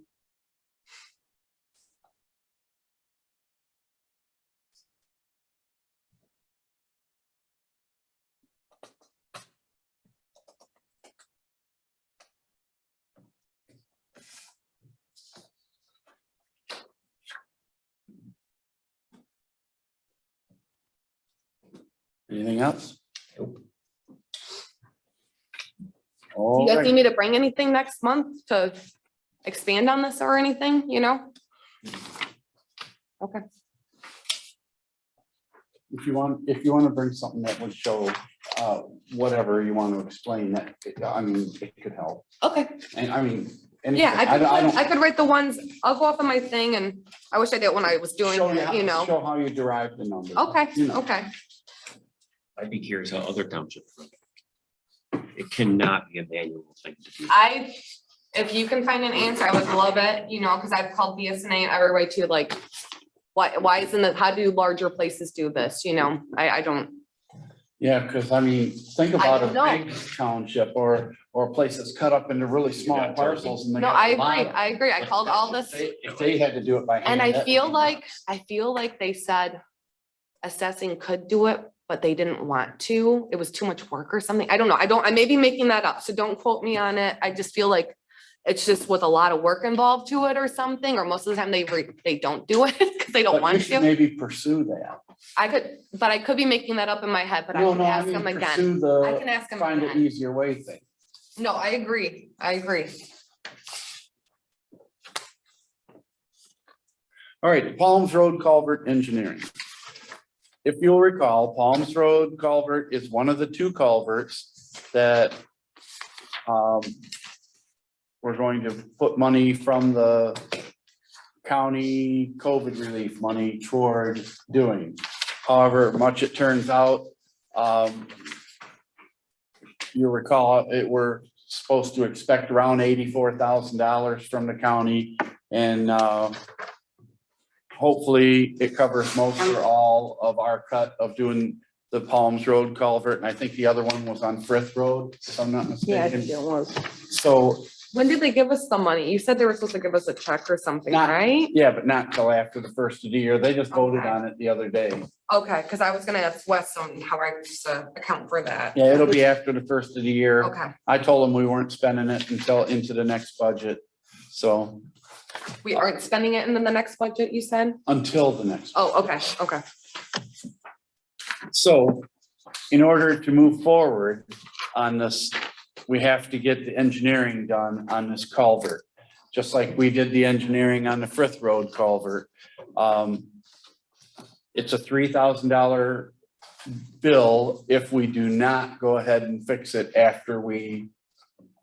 Anything else? Nope. All You guys right. need me to bring anything next month to expand on this or anything, you know? Okay, If you want to bring something that would show, whatever you want to explain, that, I mean, it could help. okay. And I mean. anything. Yeah, I don't. could write the ones, I'll go off of my thing and I wish I did when I was doing Show it, you know? Show how you derive the numbers. Okay, You know. okay. I'd be curious how other townships. run it. It cannot be a manual thing to do. If you can find an answer, I would love it, you know, because I've called BSNA and everybody too, like, why isn't it, how do larger places do this, you know? I don't, Yeah, because I mean, think I about don't know. a big township or a place that's cut up into really small got parcels. And they no, got I a lot agree, of- I agree. I called all this. If they had to do it by hand. And I that would feel be like they said assessing could do it, but they didn't want to. It was too much work or something. I don't know. I may be making that up, so don't quote me on it. I just feel like it's just with a lot of work involved to it or something, or most of the time they don't do it because they don't But you want should to. maybe pursue that. But I could be making that up in my head, but I No, can no, I ask mean, them again. pursue I can ask them find an again. easier way thing. No, I agree. I agree. All right, Palms Road Culvert Engineering. If you'll recall, Palms Road Culvert is one of the two culverts that we're going to put money from the county COVID relief money toward doing. However much it turns out, you recall, we're supposed to expect around $84,000 from the county, and hopefully it covers most or all of our cut of doing the Palms Road culvert, and I think the other one was on Frith Road, if I'm not Yeah, I mistaken. think it was. So, When did they give us the money? You said they were supposed to give us a check or something, Not- right? yeah, but not till after the first of the year. They just voted Okay. on it the other day. Okay, because I was gonna ask Wes on how I used to account for that. Yeah, it'll be after the first of the year. Okay, I told them we weren't spending it until into the next budget. So we aren't spending it in the next budget, you said? until the next. Oh, okay, okay. So in order to move forward on this, we have to get the engineering done on this culvert. Just like we did the engineering on the Frith Road culvert. It's a $3,000 bill if we do not go ahead and fix it after we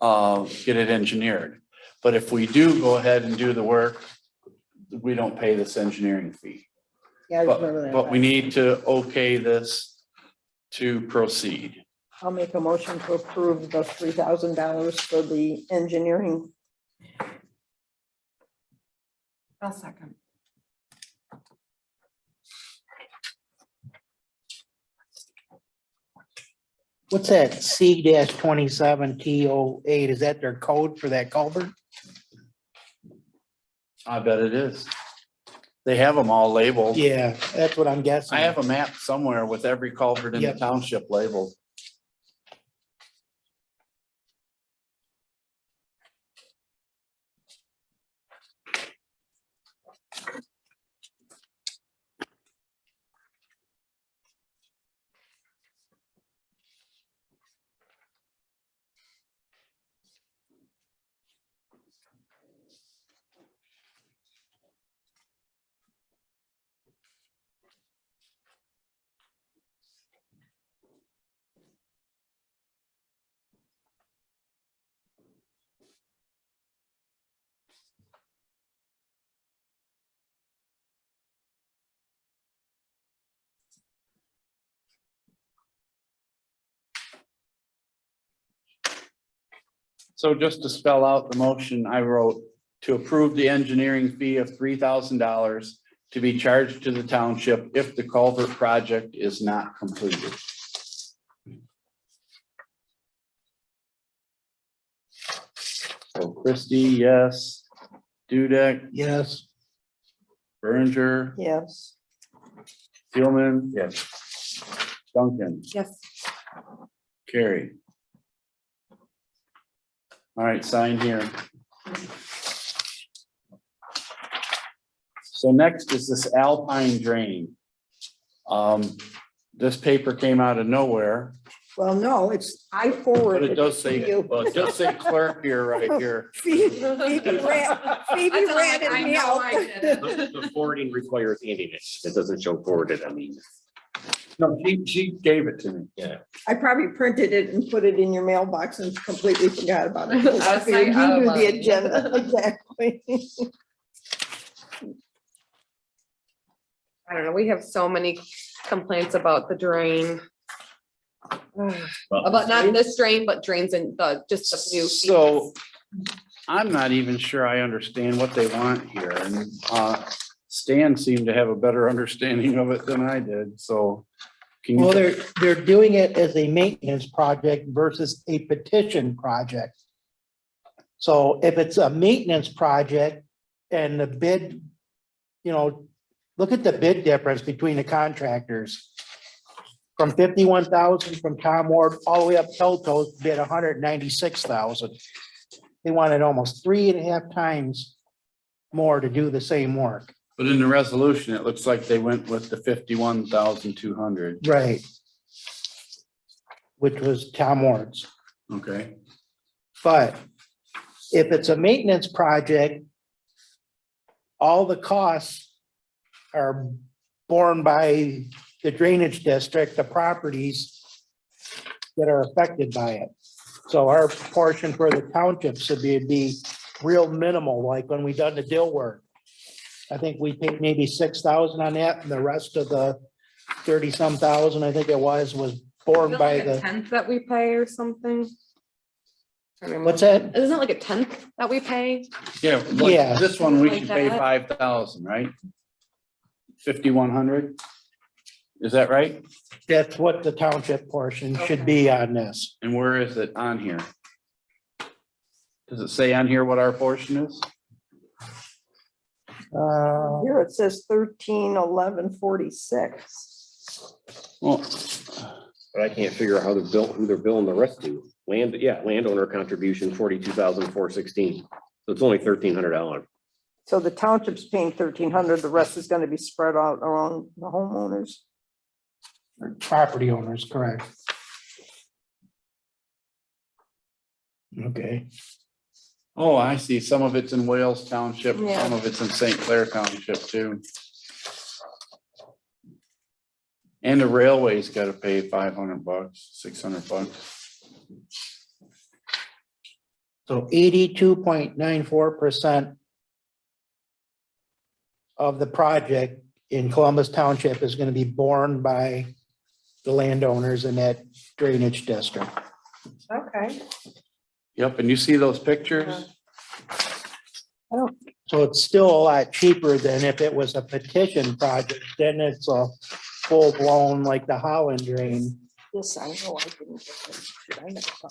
get it engineered. But if we do go ahead and do the work, we don't pay this engineering fee. Yeah, I remember that. But we need to okay this to proceed. I'll make a motion to approve the $3,000 for the engineering. I'll second. What's that C-27 T08? Is that their code for that culvert? I bet it is. They have them all labeled. Yeah, that's what I'm guessing. I have a map somewhere with every culvert in the Yep. township labeled. So just to spell out the motion, I wrote to approve the engineering fee of $3,000 to be charged to the township if the culvert project is not completed. So Christie, yes. Dudek, Yes. Berenger, Yes. Steelman. Yes. Duncan, Yes. Carrie. All right, sign here. So next is this Alpine drain. This paper came out of nowhere, Well, no, I but forwarded it it does to say, you. well, it does say clerk here, right here. Phoebe ratted me out. The forwarding requires handing it. It doesn't show forwarded, I mean. No, she gave it to me. I probably printed it and put it in your mailbox and completely forgot about it. Out of I figured sight, out you of knew the mind. agenda, exactly. I don't know, we have so many complaints about the drain. About not this drain, but drains in just a few. So I'm not even sure I understand what they want here, and Stan seemed to have a better understanding of it than I did, so. Can Well, you, they're doing it as a maintenance project versus a petition project. So if it's a maintenance project and the bid, look at the bid difference between the contractors. From 51,000 from Tom Ward all the way up Telto's bid 196,000. They wanted almost 3.5 times more to do the same work. but in the resolution, it looks like they went with the 51,200. Right. Which was Tom Ward's. Okay, But if it's a maintenance project, all the costs are borne by the drainage district, the properties that are affected by it. So our portion for the township should be real minimal, like when we done the dill work. I think we paid maybe 6,000 on that, and the rest of the 30-some thousand, I think it was borne by Isn't it like a the, tenth that we pay or something? I don't know. what's that? Isn't it like a tenth that we pay? yeah, Yeah. like this one, we Like should pay that. 5,000, right? 5,100? Is that right? That's what the township portion should be on this. And where is it on here? Does it say on here what our portion is? Here it says 13,1146. Well, But I can't figure out how they're built, who they're billing the rest to. Landowner contribution, 42,416. So it's only $1,300. So the township's paying 1,300, the rest is gonna be spread out around the homeowners. Property owners, correct. Okay. oh, I see. Some of it's in Wales Township, Yeah. some of it's in St. Clair Township too. And the railway's gotta pay $500, $600. So 82.94% of the project in Columbus Township is gonna be borne by the landowners in that drainage district. Okay. Yep, and you see those pictures? So it's still a lot cheaper than if it was a petition project, then it's a full blown like the Holland drain. This, I know I didn't get this. Should I have some?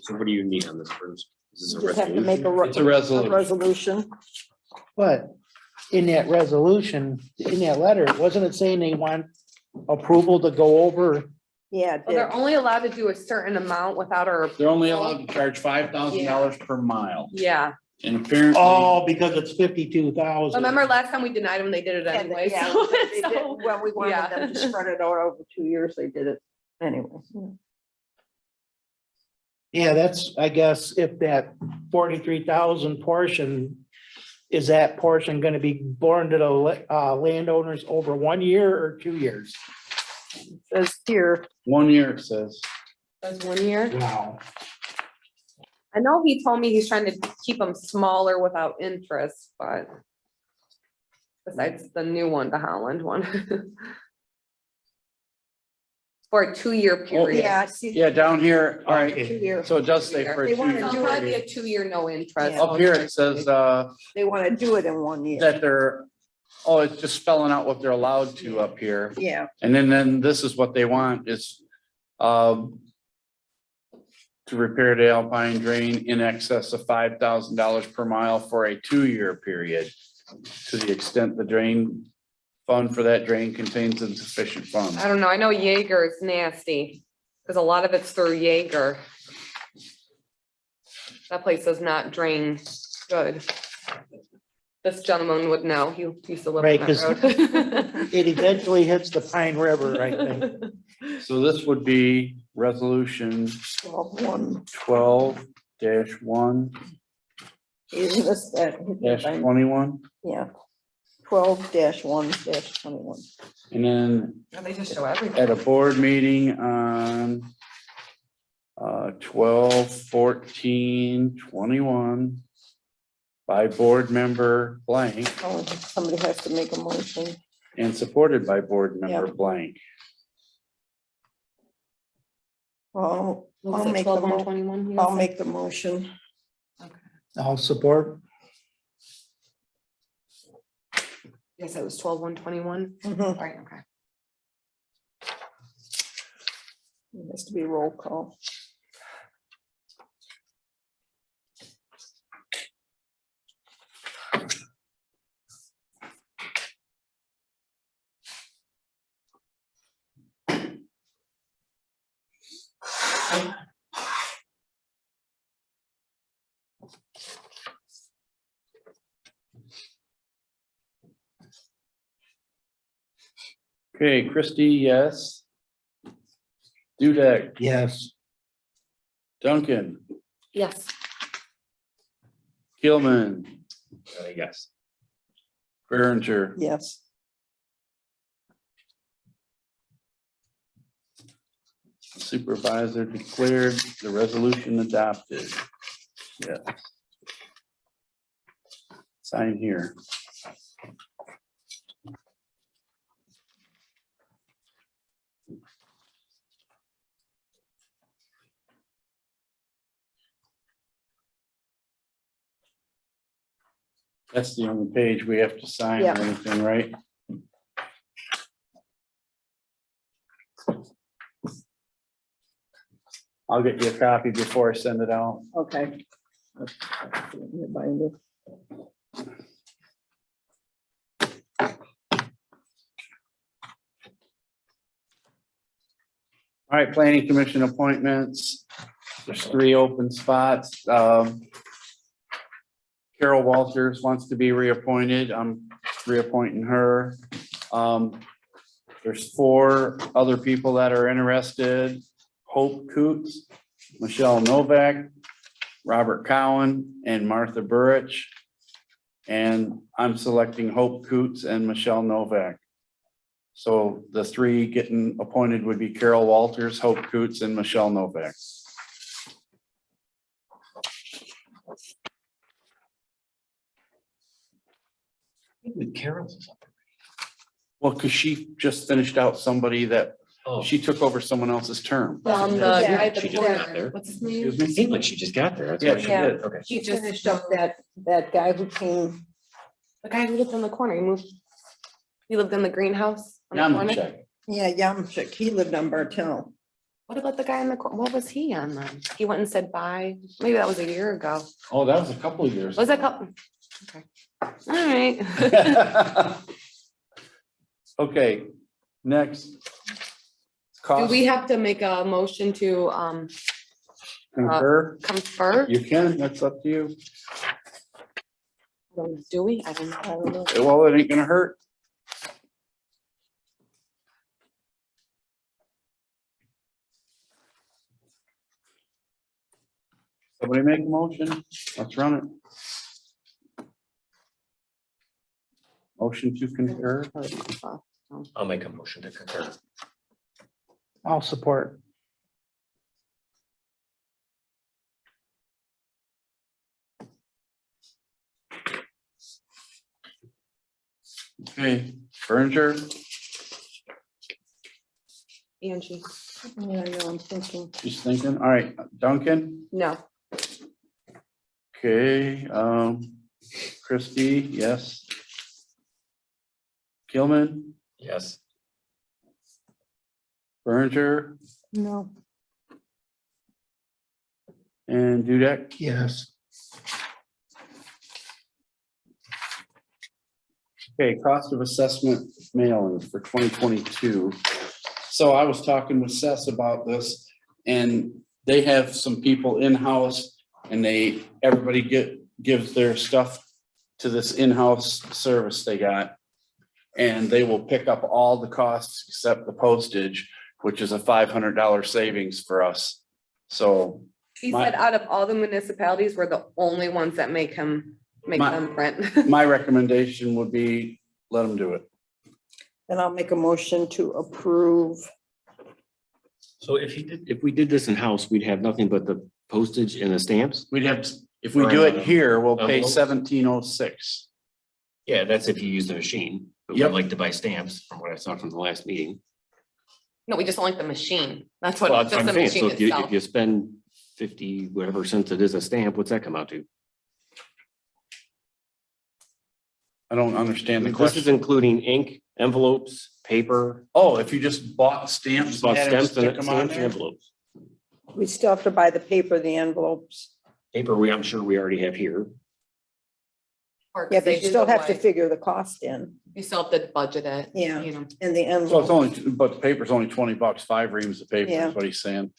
So what do you need on this first? Is this a Just have to make resolution? It's a resolution. resolution. But in that resolution, in that letter, wasn't it saying they want approval to go over? Yeah, it Well, they're did. only allowed to do a certain amount without our, They're only allowed to charge $5,000 per mile, yeah. and apparently. Oh, because it's 52,000. Remember last time we denied them, they did it anyway. Yeah, so- they did. so- When we wanted yeah. them to spread it out over 2 years, they did it anyway. Yeah, that's, I guess, if that 43,000 portion, is that portion gonna be borne to the landowners over 1 year or 2 years? Says here, 1 year, it says. That's 1 year. Wow. I know he told me he's trying to keep them smaller without interest, but besides the new one, the Holland one. For a 2-year period. Yeah, see. Yeah, down here, all right, 2 years. so it does say for a They wanna two-year It'll probably be period. a 2-year no interest. Yeah. Up here it says, They want to do it in 1 year. that they're, oh, it's just spelling out what they're allowed to up here. Yeah, And then this is what they want is, to repair the Alpine drain in excess of $5,000 per mile for a 2-year period. To the extent the drain fund for that drain contains insufficient funds. I don't know. I know Jaeger is nasty because a lot of it's through Jaeger. That place does not drain good. This gentleman would know. He used to live Right, on that road. It eventually hits the Pine River, I think. So this would be resolution 12-1. 12-1 Isn't this that? -21. Yeah. 12-1-21. And then Yeah, they just show everything. at a board meeting on 12-14-21 by board member blank Oh, somebody has to make a motion. and supported by board member blank. Well, Was I'll it make the 12-1-21? I'll make the motion. I'll support. Yes, it was 12-1-21. Mhm. Right, okay. It has to be roll call. Okay, Christie, yes. Dudek, Yes. Duncan, Yes. Gilman, Yes. Berenger, Yes. supervisor declared the resolution adopted. Yes. Sign here. That's the only page we have to sign or Yeah. anything, right? I'll get you a copy before I send it out. Okay. Binder. All right, planning commission appointments. There's 3 open spots. Carol Walters wants to be reappointed. I'm reappointing her. There's 4 other people that are interested. Hope Coots, Michelle Novak, Robert Cowan, and Martha Burrich. And I'm selecting Hope Coots and Michelle Novak. So the 3 getting appointed would be Carol Walters, Hope Coots, and Michelle Novak. Carol's is up. Well, because she just finished out somebody that, Oh, she took over someone else's term. The Yeah, guy at the she just got corner. there. What's his name? Excuse me? it seemed like she just got there. That's Yeah, why she Yeah. did. Okay. She finished up that guy who came, The guy who lived in the corner. He moved. He lived in the greenhouse. on the corner. Yamchek. yeah, Yamchik, he lived on Bartel. What about the guy in the, what was he on then? He went and said bye. Maybe that was a year ago. Oh, that was a couple of years. Was it a ago. couple? Okay. All right. Okay, next. Do Cost we have to make a motion to concur. confer? You can, that's up to you. Do we? I don't know. Well, it ain't gonna hurt. Somebody make a motion. Let's run it. Motion to concur. I'll make a motion to concur. I'll support. Okay, Berenger. Angie, Yeah, I know, I'm thinking. Just thinking, all right, Duncan, no. okay, Christie, yes. Gilman, Yes. Berger, No. and Dudek. Yes. Okay, cost of assessment mailing for 2022. So I was talking with Seth about this, and they have some people in-house, and everybody gives their stuff to this in-house service they got. And they will pick up all the costs except the postage, which is a $500 savings for us. So He My- said out of all the municipalities, we're the only ones that make them print. my recommendation would be, let them do it. Then I'll make a motion to approve. So if we did this in-house, we'd have nothing but the postage and the stamps? We'd have, if we do it here, we'll pay Envelopes? 1706. Yeah, that's if you use the machine, but we Yep. like to buy stamps from what I saw from the last meeting. No, we just don't like the machine. That's Well, what, that's just what the I'm saying. So machine if you itself. spend 50, whatever cents it is a stamp, what's that come out to? I don't understand the This is question. including ink, envelopes, paper, Oh, if you just bought stamps. bought and had them stamps and stick 'em on stamps and there? envelopes. We still have to buy the paper, the envelopes. Paper, I'm sure we already have here. Or Yeah, they but you do still the have to way- figure the cost in. You still have to budget it. Yeah. You know, And the So it's envelope. only, but the paper's only $20, 5 reams of paper Yeah. is what he's saying.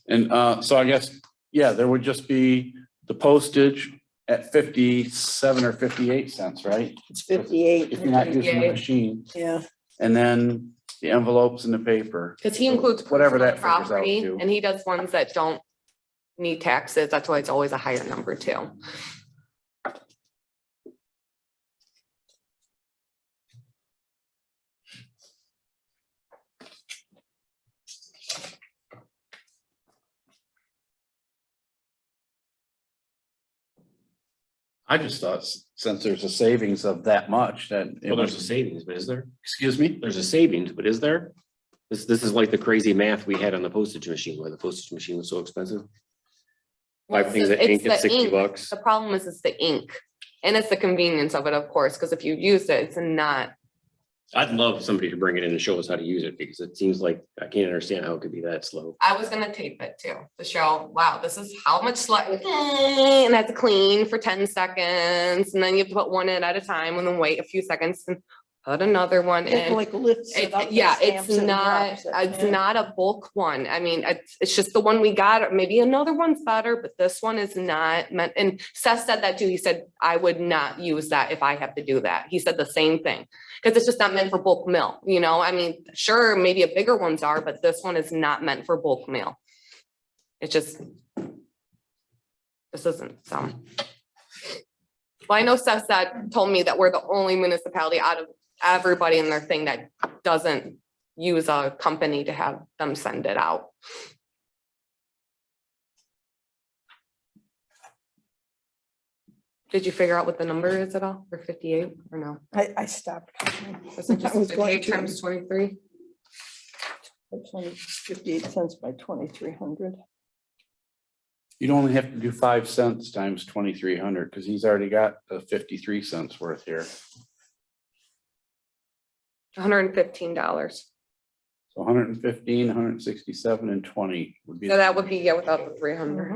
And so I guess, yeah, there would just be the postage at 57 or 58 cents, right? It's 58. If you're not using the 58. machine, Yeah, and then the envelopes and the paper. cause he includes Whatever personal that figures out property to. and he does ones that don't need taxes. That's why it's always a higher number too. I just thought since there's a savings of that much that. it Well, there's a was- savings, but is there? Excuse me? There's a savings, but is there? This is like the crazy math we had on the postage machine, where the postage machine was so expensive. Well, Five things it's at ink the at 60 ink. bucks. The problem is it's the ink and it's the convenience of it, of course, because if you use it, it's not. I'd love somebody to bring it in and show us how to use it, because it seems like I can't understand how it could be that slow. I was gonna tape it too, to show, wow, this is how much and that's clean for 10 seconds. And then you have to put one in at a time and then wait a few seconds and put another one it in. like lifts it up. Yeah, and stamps it's it and not, drops it. it's Yeah. not a bulk one. I mean, it's just the one we got, or maybe another one's better, but this one is not meant, and Seth said that too. He said, I would not use that if I have to do that. He said the same thing. Cause it's just not meant for bulk mail, you know? I mean, sure, maybe a bigger ones are, but this one is not meant for bulk mail. It's just. This isn't, so. Well, I know Seth told me that we're the only municipality out of everybody in their thing that doesn't use a company to have them send it out. Did you figure out what the number is at all for 58 or no? I stopped. Was it just I was going 58 to. times 23? 58 cents by 2,300. You'd only have to do 5 cents times 2,300, because he's already got the 53 cents worth here. $115. So 115, 167, and 20 would be. So that would be, yeah, without the 300.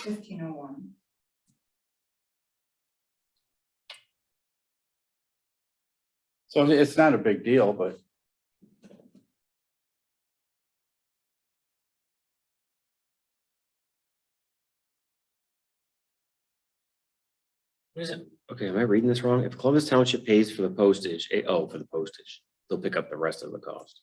1501. So it's not a big deal, but. What is it? Okay, am I reading this wrong? If Columbus Township pays for the postage, for the postage, they'll pick up the rest of the cost.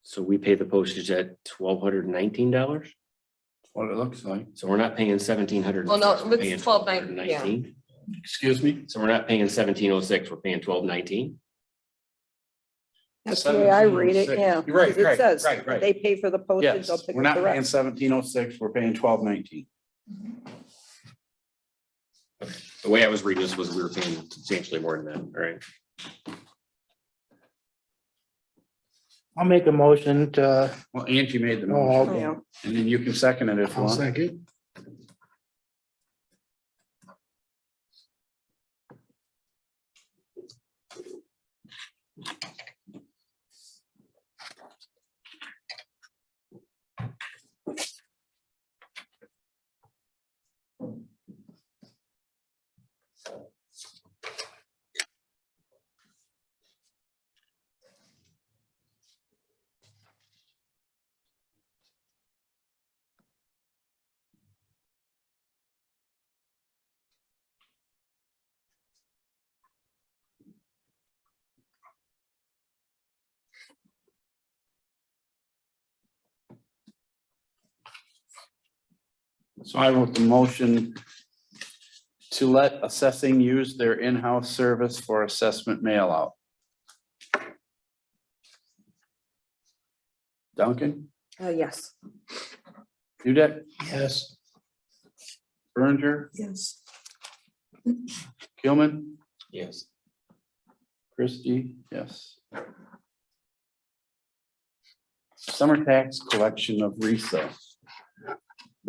So we pay the postage at $1,219? What it looks like. So we're not paying 1,700. Well, no, we're it's paying 12.19, yeah. 12.19. Excuse me? So we're not paying 1,706, we're paying 12.19. That's the way I read it, 1706. yeah. You're right, It says, right. they pay for the postage, Yes, they'll pick we're up not the paying rest. 1706, we're paying 1219. So The way I was reading this was we were paying substantially more than that, right? I'll make a motion to, Well, Angie made the oh, motion, okay. Yeah. and then you can second it if you I'll want. second. So I wrote the motion to let assessing use their in-house service for assessment mail out. Duncan, Yes. Dudek, Yes. Berenger, Yes. Gilman, Yes. Christie, yes. Summer tax collection of Risa.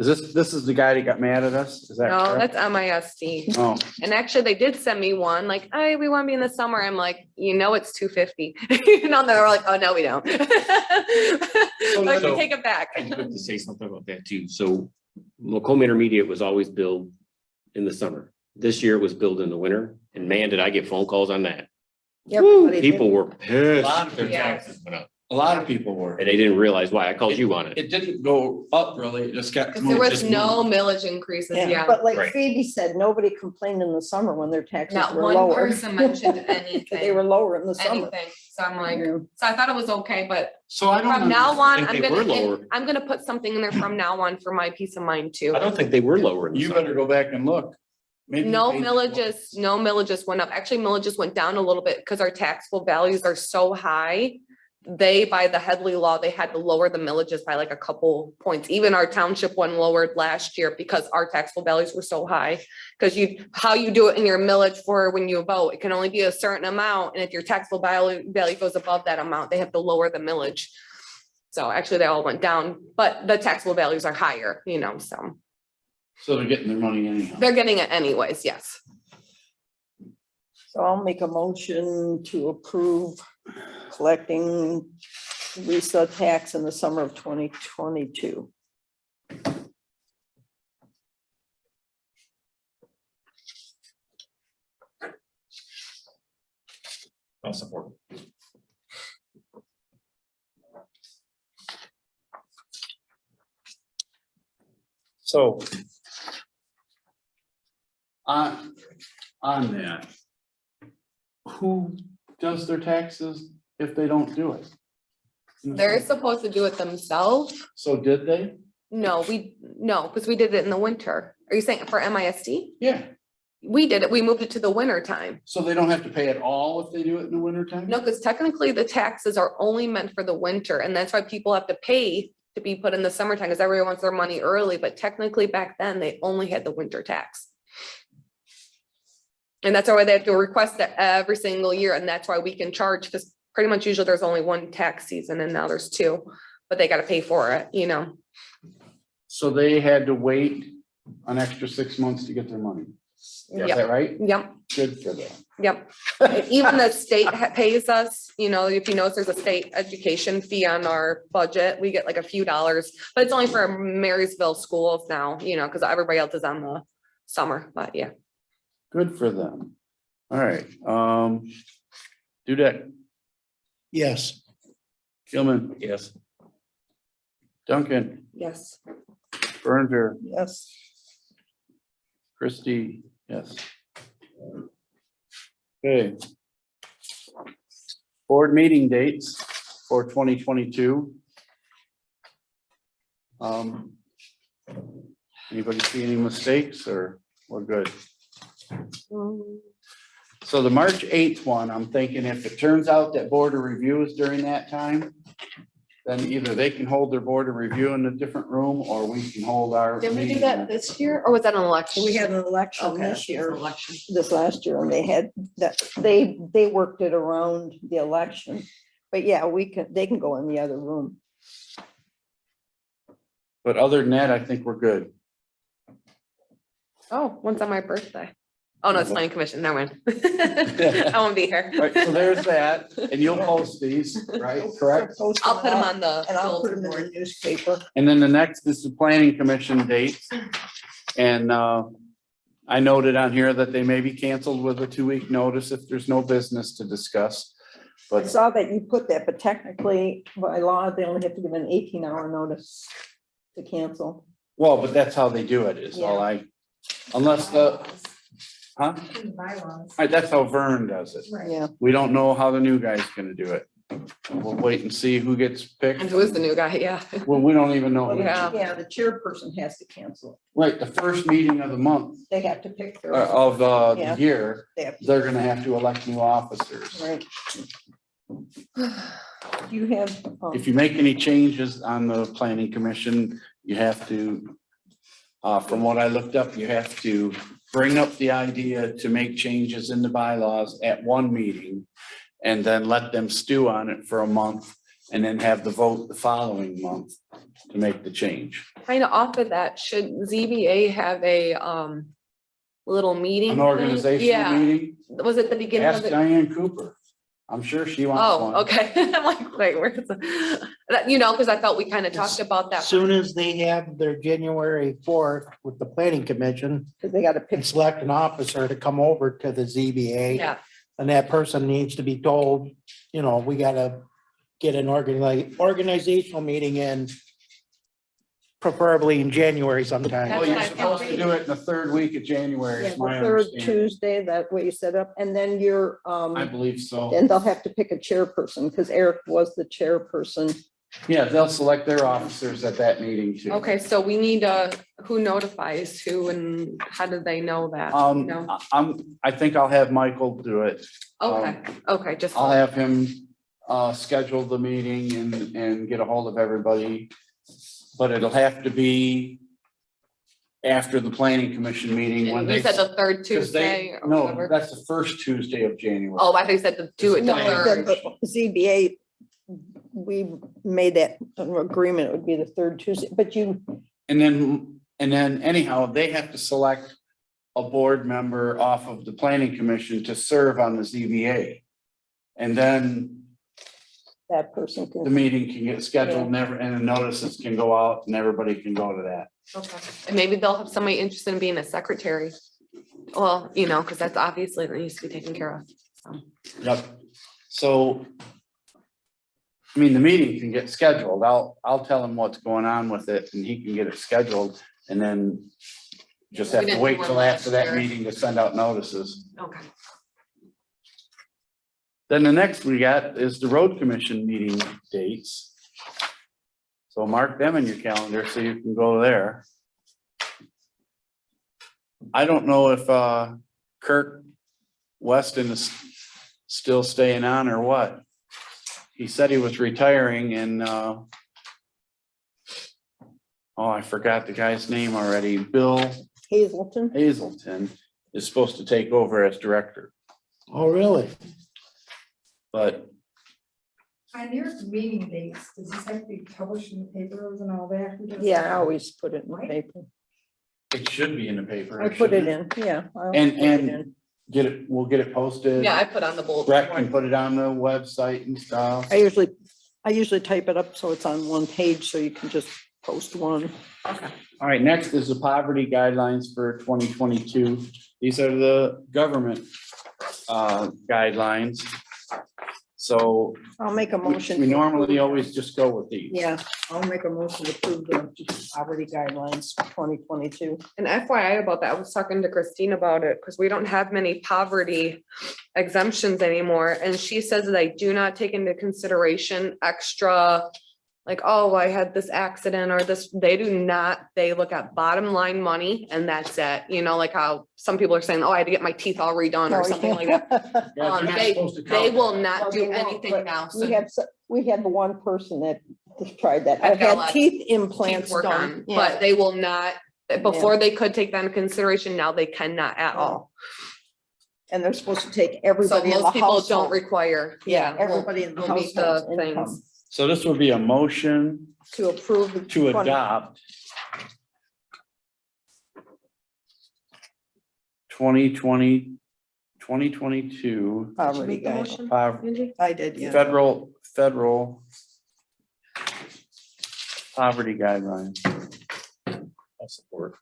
This is the guy that got mad at us? Is that No, correct? that's MISD. Oh, And actually, they did send me one, like, hey, we want to be in the summer. I'm like, it's 250. You know, they're like, oh, no, we don't. Like, we take it back. I have to say something about that too. So Macomb Intermediate was always billed in the summer. This year it was billed in the winter, and man, did I get phone calls on that. Everybody did. People were pissed. A lot of Their Yeah. taxes went up, a lot of people were. and they didn't realize why. I called you on it. It didn't go up really, it just got. Because there was just no moved. millage increases, Yeah, yeah. but like Right. Phoebe said, nobody complained in the summer when their taxes Not were one lower. person mentioned They anything, were lower in the summer. anything. So I'm like, Yeah. so I thought it was okay, but So I don't. from now on, think I'm they were gonna, lower. and I'm gonna put something in there from now on for my peace of mind too. I don't think they were lower in the You summer. better go back and look. Maybe No page- millages went up. Actually, millages went down a little bit because our taxable values are so high. They, by the Headley law, they had to lower the millages by like a couple points. Even our township one lowered last year because our taxable values were so high. Because how you do it in your millage for when you vote, it can only be a certain amount. And if your taxable value goes above that amount, they have to lower the millage. So actually, they all went down, but the taxable values are higher, so So they're getting their money anyhow. they're getting it anyways, yes. So I'll make a motion to approve collecting Risa tax in the summer of 2022. I'll support. So. On that. Who does their taxes if they don't do it? They're supposed to do it themselves. So did they? No, because we did it in the winter. Are you saying for MISD? Yeah, We did it. We moved it to the winter time. so they don't have to pay at all if they do it in the winter time? No, because technically the taxes are only meant for the winter, and that's why people have to pay to be put in the summertime, because everyone wants their money early, but technically back then they only had the winter tax. And that's why they have to request it every single year, and that's why we can charge, because pretty much usually there's only one tax season and now there's two, but they gotta pay for it. So they had to wait an extra 6 months to get their money. Is Yep, that right? yep, Good for them. yep. Even the state pays us, if you notice, there's a state education fee on our budget. We get like a few dollars, but it's only for Marysville schools now, because everybody else is on the summer, but yeah. Good for them. All right, Dudek, Yes. Gilman, Yes. Duncan, Yes. Berenger, Yes. Christie, yes. Okay. Board meeting dates for 2022. Anybody see any mistakes or we're good? So the March 8th one, I'm thinking if it turns out that board of review is during that time, then either they can hold their board of review in a different room, or we can hold our. Did we do meeting. that this year, or was that an election? We had an election Okay, this year, election. this last year, and they had that, they worked it around the election. But yeah, they can go in the other room. But other than that, I think we're good. Oh, when's on my birthday? Oh, no, it's planning commission, never mind. I won't be here. Right, so there's that, and you'll post these, right, correct? I'll put them on the. And I'll put them in bulletin the board. newspaper. And then the next is the planning commission dates. And I noted on here that they may be canceled with a 2-week notice if there's no business to discuss. I But, saw that you put that, but technically by law, they only have to give an 18-hour notice to cancel. well, but that's how they do it, is all unless the, huh? In the bylaws. Right, that's how Vern does it. Right. Yeah, We don't know how the new guy's gonna do it. We'll wait and see who gets picked. And who is the new guy? Yeah. Well, we don't even know. well, who- Yeah. the chairperson has to cancel. Right, the first meeting of the month, They have to pick their. of Yeah. the year, They have to- they're gonna have to elect new officers. Right. You have. If you make any changes on the planning commission, you have to, from what I looked up, you have to bring up the idea to make changes in the bylaws at one meeting and then let them stew on it for a month and then have the vote the following month to make the change. Kind of off of that, should ZBA have a little meeting? An thing? organizational Yeah, meeting, was it the beginning of ask the? Diane Cooper. I'm sure she wants one. Oh, okay. I'm like, wait, where's the, that, you know, because I felt we kind of talked about that. As soon as they have their January 4th with the planning commission Because they gotta and pick. select an officer to come over to the ZBA. Yeah, And that person needs to be told, you know, we gotta get an organizational meeting in. Preferably in January sometime. Well, That's you're what I supposed to do it in the third week of January, Yeah, is the my third understanding. Tuesday, that way you set up, and then you're, I believe so. then they'll have to pick a chairperson, because Eric was the chairperson. Yeah, they'll select their officers at that meeting too. okay, so we need who notifies who and how do they know that? No. I think I'll have Michael do it. Okay, okay, just. I'll have him schedule the meeting and get a hold of everybody. But it'll have to be after the planning commission meeting when You they. said the third 'cause Tuesday or No, whatever. that's the first Tuesday of January. Oh, I think you said the do it the No, third. The ZBA, we made that an agreement, it would be the third Tuesday, but you, And then anyhow, they have to select a board member off of the planning commission to serve on the ZBA. And then that person the can, meeting can get scheduled, and the notices can go out and everybody can go to that. Okay, and maybe they'll have somebody interested in being a secretary. Well, you know, because that's obviously that needs to be taken care of. So, Yep. So, I mean, the meeting can get scheduled. I'll tell him what's going on with it and he can get it scheduled and then just have We to didn't wait do one till after last that year. meeting to send out notices. okay. Then the next we got is the road commission meeting dates. So mark them in your calendar so you can go there. I don't know if Kirk Weston is still staying on or what. He said he was retiring and oh, I forgot the guy's name already. Bill Hazelton, Hazelton is supposed to take over as director, Oh, really? but On your meeting dates, does this have to be published in the papers and all that? Who does yeah, I that? always put it in the Right. paper. it should be in the paper. I put it shouldn't in, yeah. I always And- put it and- in. Get it, we'll get it posted. Yeah, I put on the bulletin. Brett board. can put it on the website and stuff. I usually type it up so it's on one page, so you can just post one. Okay. All right, next is the poverty guidelines for 2022. These are the government guidelines. So I'll make a motion. we to normally approve. always just go with these. Yeah, I'll make a motion to approve the poverty guidelines for 2022. And FYI about that, I was talking to Christine about it, because we don't have many poverty exemptions anymore, and she says that they do not take into consideration extra. Like, oh, I had this accident or this, they do not, they look at bottom line money and that's it, you know, like how some people are saying, oh, I had to get my teeth all redone or something like that. that. Yeah, they're not supposed to They count will that. not Well, do they won't, anything but now, so. We had the one person that Just tried that. I've I've got a had lot of teeth teeth implants work done. on, but they will not, before they could take that into consideration, now they cannot at all. And they're supposed to take So everybody in the most people don't household. require, Yeah, yeah. everybody in the will meet the household things. income So this would be a motion to approve. the to 20 adopt 2022 Poverty Make the guide. motion, pov- Angie? I did, yeah. federal poverty guidelines. I'll support.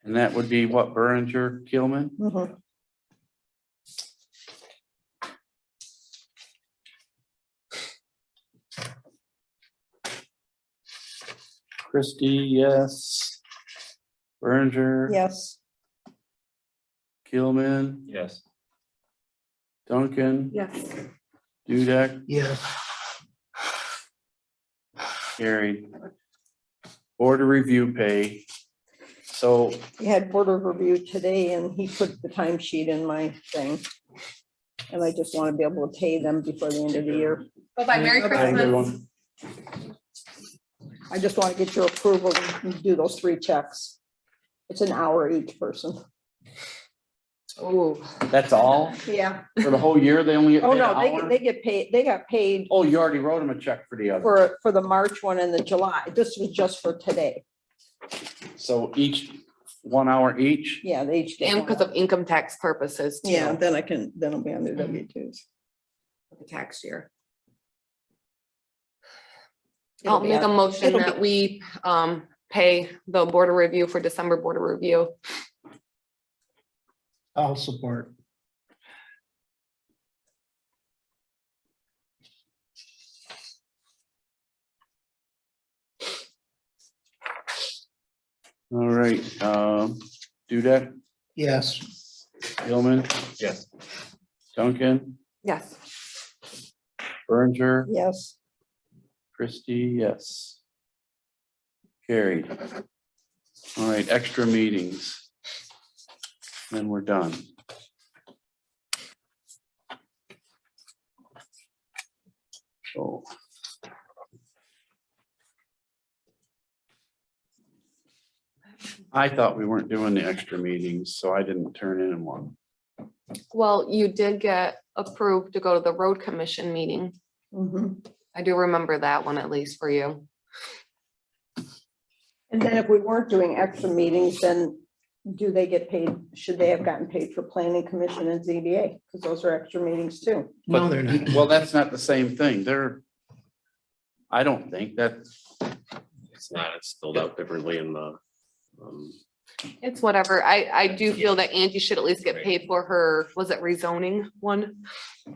And that would be what, Berenger, Keelman? Mhm. Christie, yes. Berenger. Yes, Keelman, Yes. Duncan, Yes. Dudek, Yeah, carried. Board of review pay. So we had board of review today and he put the timesheet in my thing. And I just want to be able to pay them before the end of the year. Bye-bye, Merry Have a good Christmas. one. I just want to get your approval to do those 3 checks. It's an hour each person. Oh, That's all? Yeah. For the whole year, they only get Oh, paid an no, hour? they get paid, they got paid Oh, you already wrote them a check for the other. for the March one and the July. This was just for today. So each, 1 hour each? Yeah, they each get and one. because of income tax purposes too. Yeah, then then it'll be on their W-2s. The tax year. It'll I'll be make a on- motion it'll that be- we pay the board of review for December board of review. I'll support. All right, Dudek, Yes, Gilman, Yes. Duncan, Yes. Berenger, Yes, Christie, yes. Carried. All right, extra meetings. Then we're done. So. I thought we weren't doing the extra meetings, so I didn't turn in one. Well, you did get approved to go to the road commission meeting. mhm. I do remember that one at least for you. And then if we weren't doing extra meetings, then do they get paid? Should they have gotten paid for planning commission and ZBA? Because those are extra meetings too. no, they're not. Well, that's not the same thing. I don't think that, It's not, it's spelled out differently in the, It's whatever. I do feel that Angie should at least get paid for her, was it rezoning one?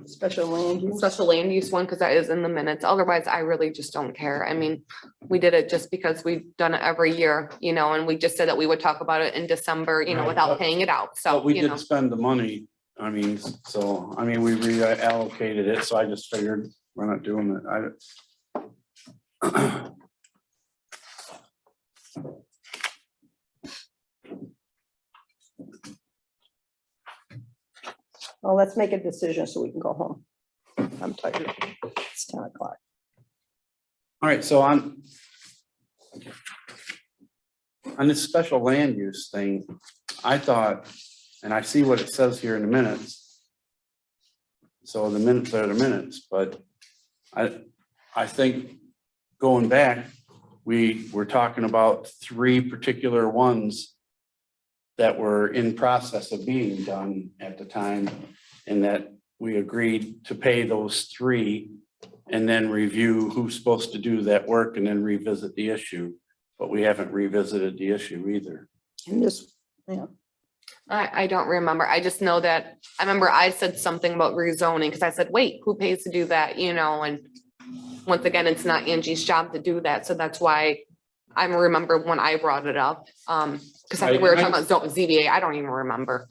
Special land use. Special land use one, because that is in the minutes. Otherwise, I really just don't care. I mean, we did it just because we've done it every year, and we just said that we would talk about it in December, Right, without but- paying it out. So, but we did spend the money. I mean, we reallocated it, so I just figured we're not doing it. Well, let's make a decision so we can go home. I'm tired. It's 10 o'clock. All right, so on this special land use thing, I thought, and I see what it says here in the minutes. So the minutes are the minutes, but I think going back, we were talking about 3 particular ones that were in process of being done at the time, and that we agreed to pay those 3 and then review who's supposed to do that work and then revisit the issue. But we haven't revisited the issue either. And this, I don't remember. I just know that, I remember I said something about rezoning, because I said, wait, who pays to do that, and once again, it's not Angie's job to do that, so that's why I remember when I brought it up. Because I think we were talking about ZBA, I don't even remember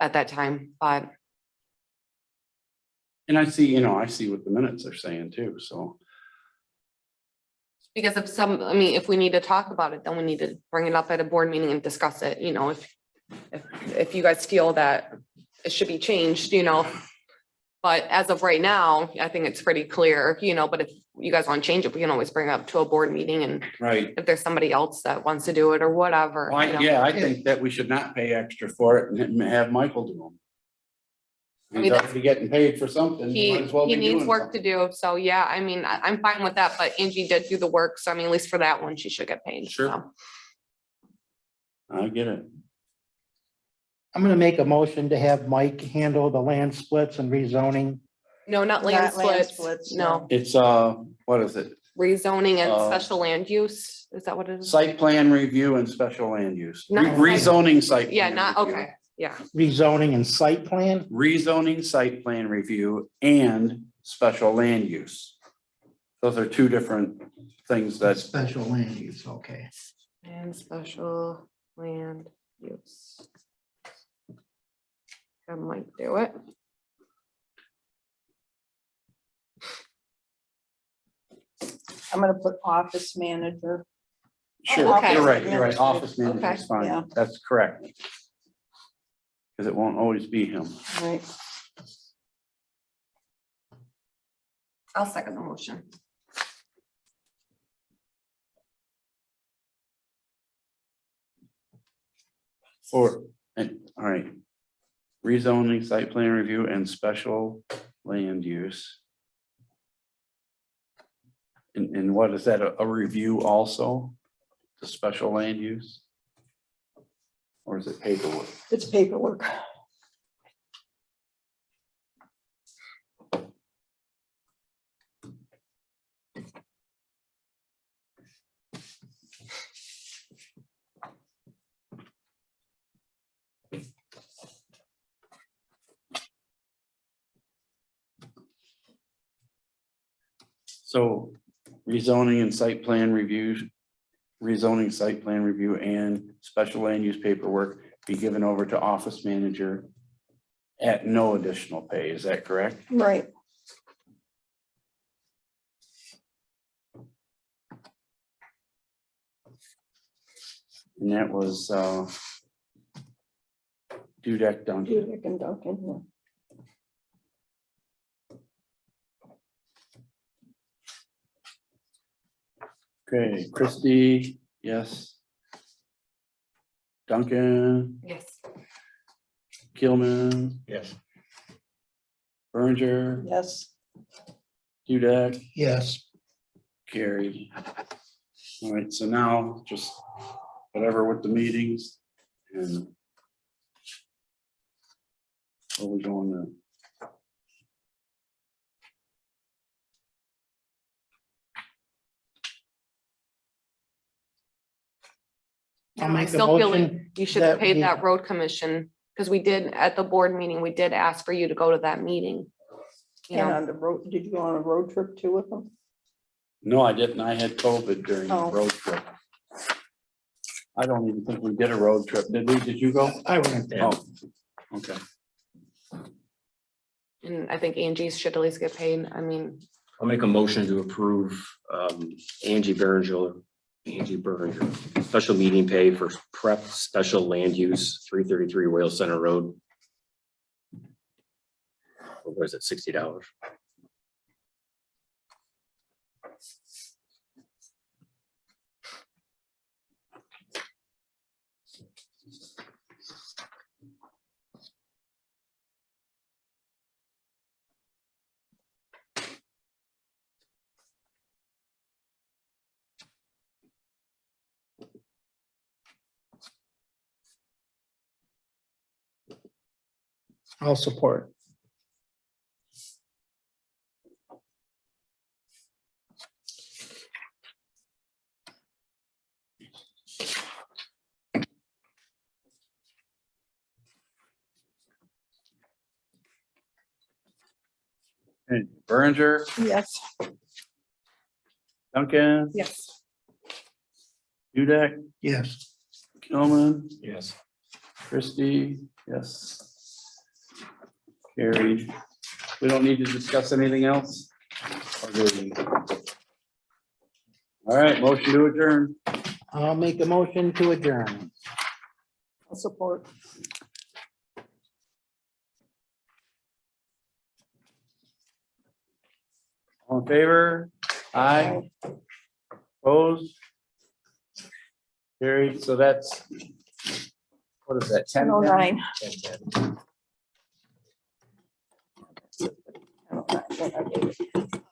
at that time, but And I see what the minutes are saying too, so. because if we need to talk about it, then we need to bring it up at a board meeting and discuss it, if you guys feel that it should be changed, But as of right now, I think it's pretty clear, but if you guys want to change it, we can always bring it up to a board meeting and Right. if there's somebody else that wants to do it or whatever. Yeah, I think that we should not pay extra for it and have Michael do them. I mean, He's that's- already getting paid for something. He, might as well he be needs doing work to something. do. So yeah, I mean, I'm fine with that, but Angie did do the work. So I mean, at least for that one, she should get paid. Sure. So. I get it. I'm gonna make a motion to have Mike handle the land splits and rezoning. No, not land Not land splits. splits, No, It's, what is it? rezoning and Uh, special land use. Is that what it is? Site plan review and special land use. Not- Rezoning site. Yeah, plan not, review. okay, yeah. Rezoning and site plan, Rezoning site plan review and special land use. Those are two different things that, special land use, okay. And special land use. I might do it. I'm gonna put office manager. sure, okay. you're right, office manager is Okay. Yeah. fine, that's correct. Because it won't always be him. Right. I'll second the motion. All right. Rezoning, site plan review and special land use. And what is that, a review also? The special land use? Or is it paperwork? It's paperwork. So rezoning and site plan review, rezoning site plan review and special land use paperwork be given over to office manager at no additional pay, is that correct? Right. And that was Dudek Duncan. Dudek and Duncan, yeah. Okay, Christie, yes. Duncan, Yes. Gilman, Yes. Berger, Yes. Dudek, Yes, carried. All right, so now just whatever with the meetings and where we going then? I'll I make a still feel like motion you should that pay we- that road commission, because we did, at the board meeting, we did ask for you to go to that meeting. You And know, on the road, did you go on a road trip too with them? No, I didn't. I had COVID during the Oh. road trip. I don't even think we did a road trip. Did we? Did you go? I went there. Oh, okay. and I think Angie's should at least get paid. I mean, I'll make a motion to approve Angie Berenger, special meeting pay for prep special land use, 333 Whale Center Road. What was it, $60? I'll support. And Berenger, Yes. Duncan, yes. Dudek, Yes, Gilman, Yes. Christie, yes. Carried. We don't need to discuss anything else? Or do we? All right, motion to adjourn. I'll make a motion to adjourn. I'll support. All in favor? Aye. Opposed? Carried, so that's. What is that, 10? 10:09. 10:10.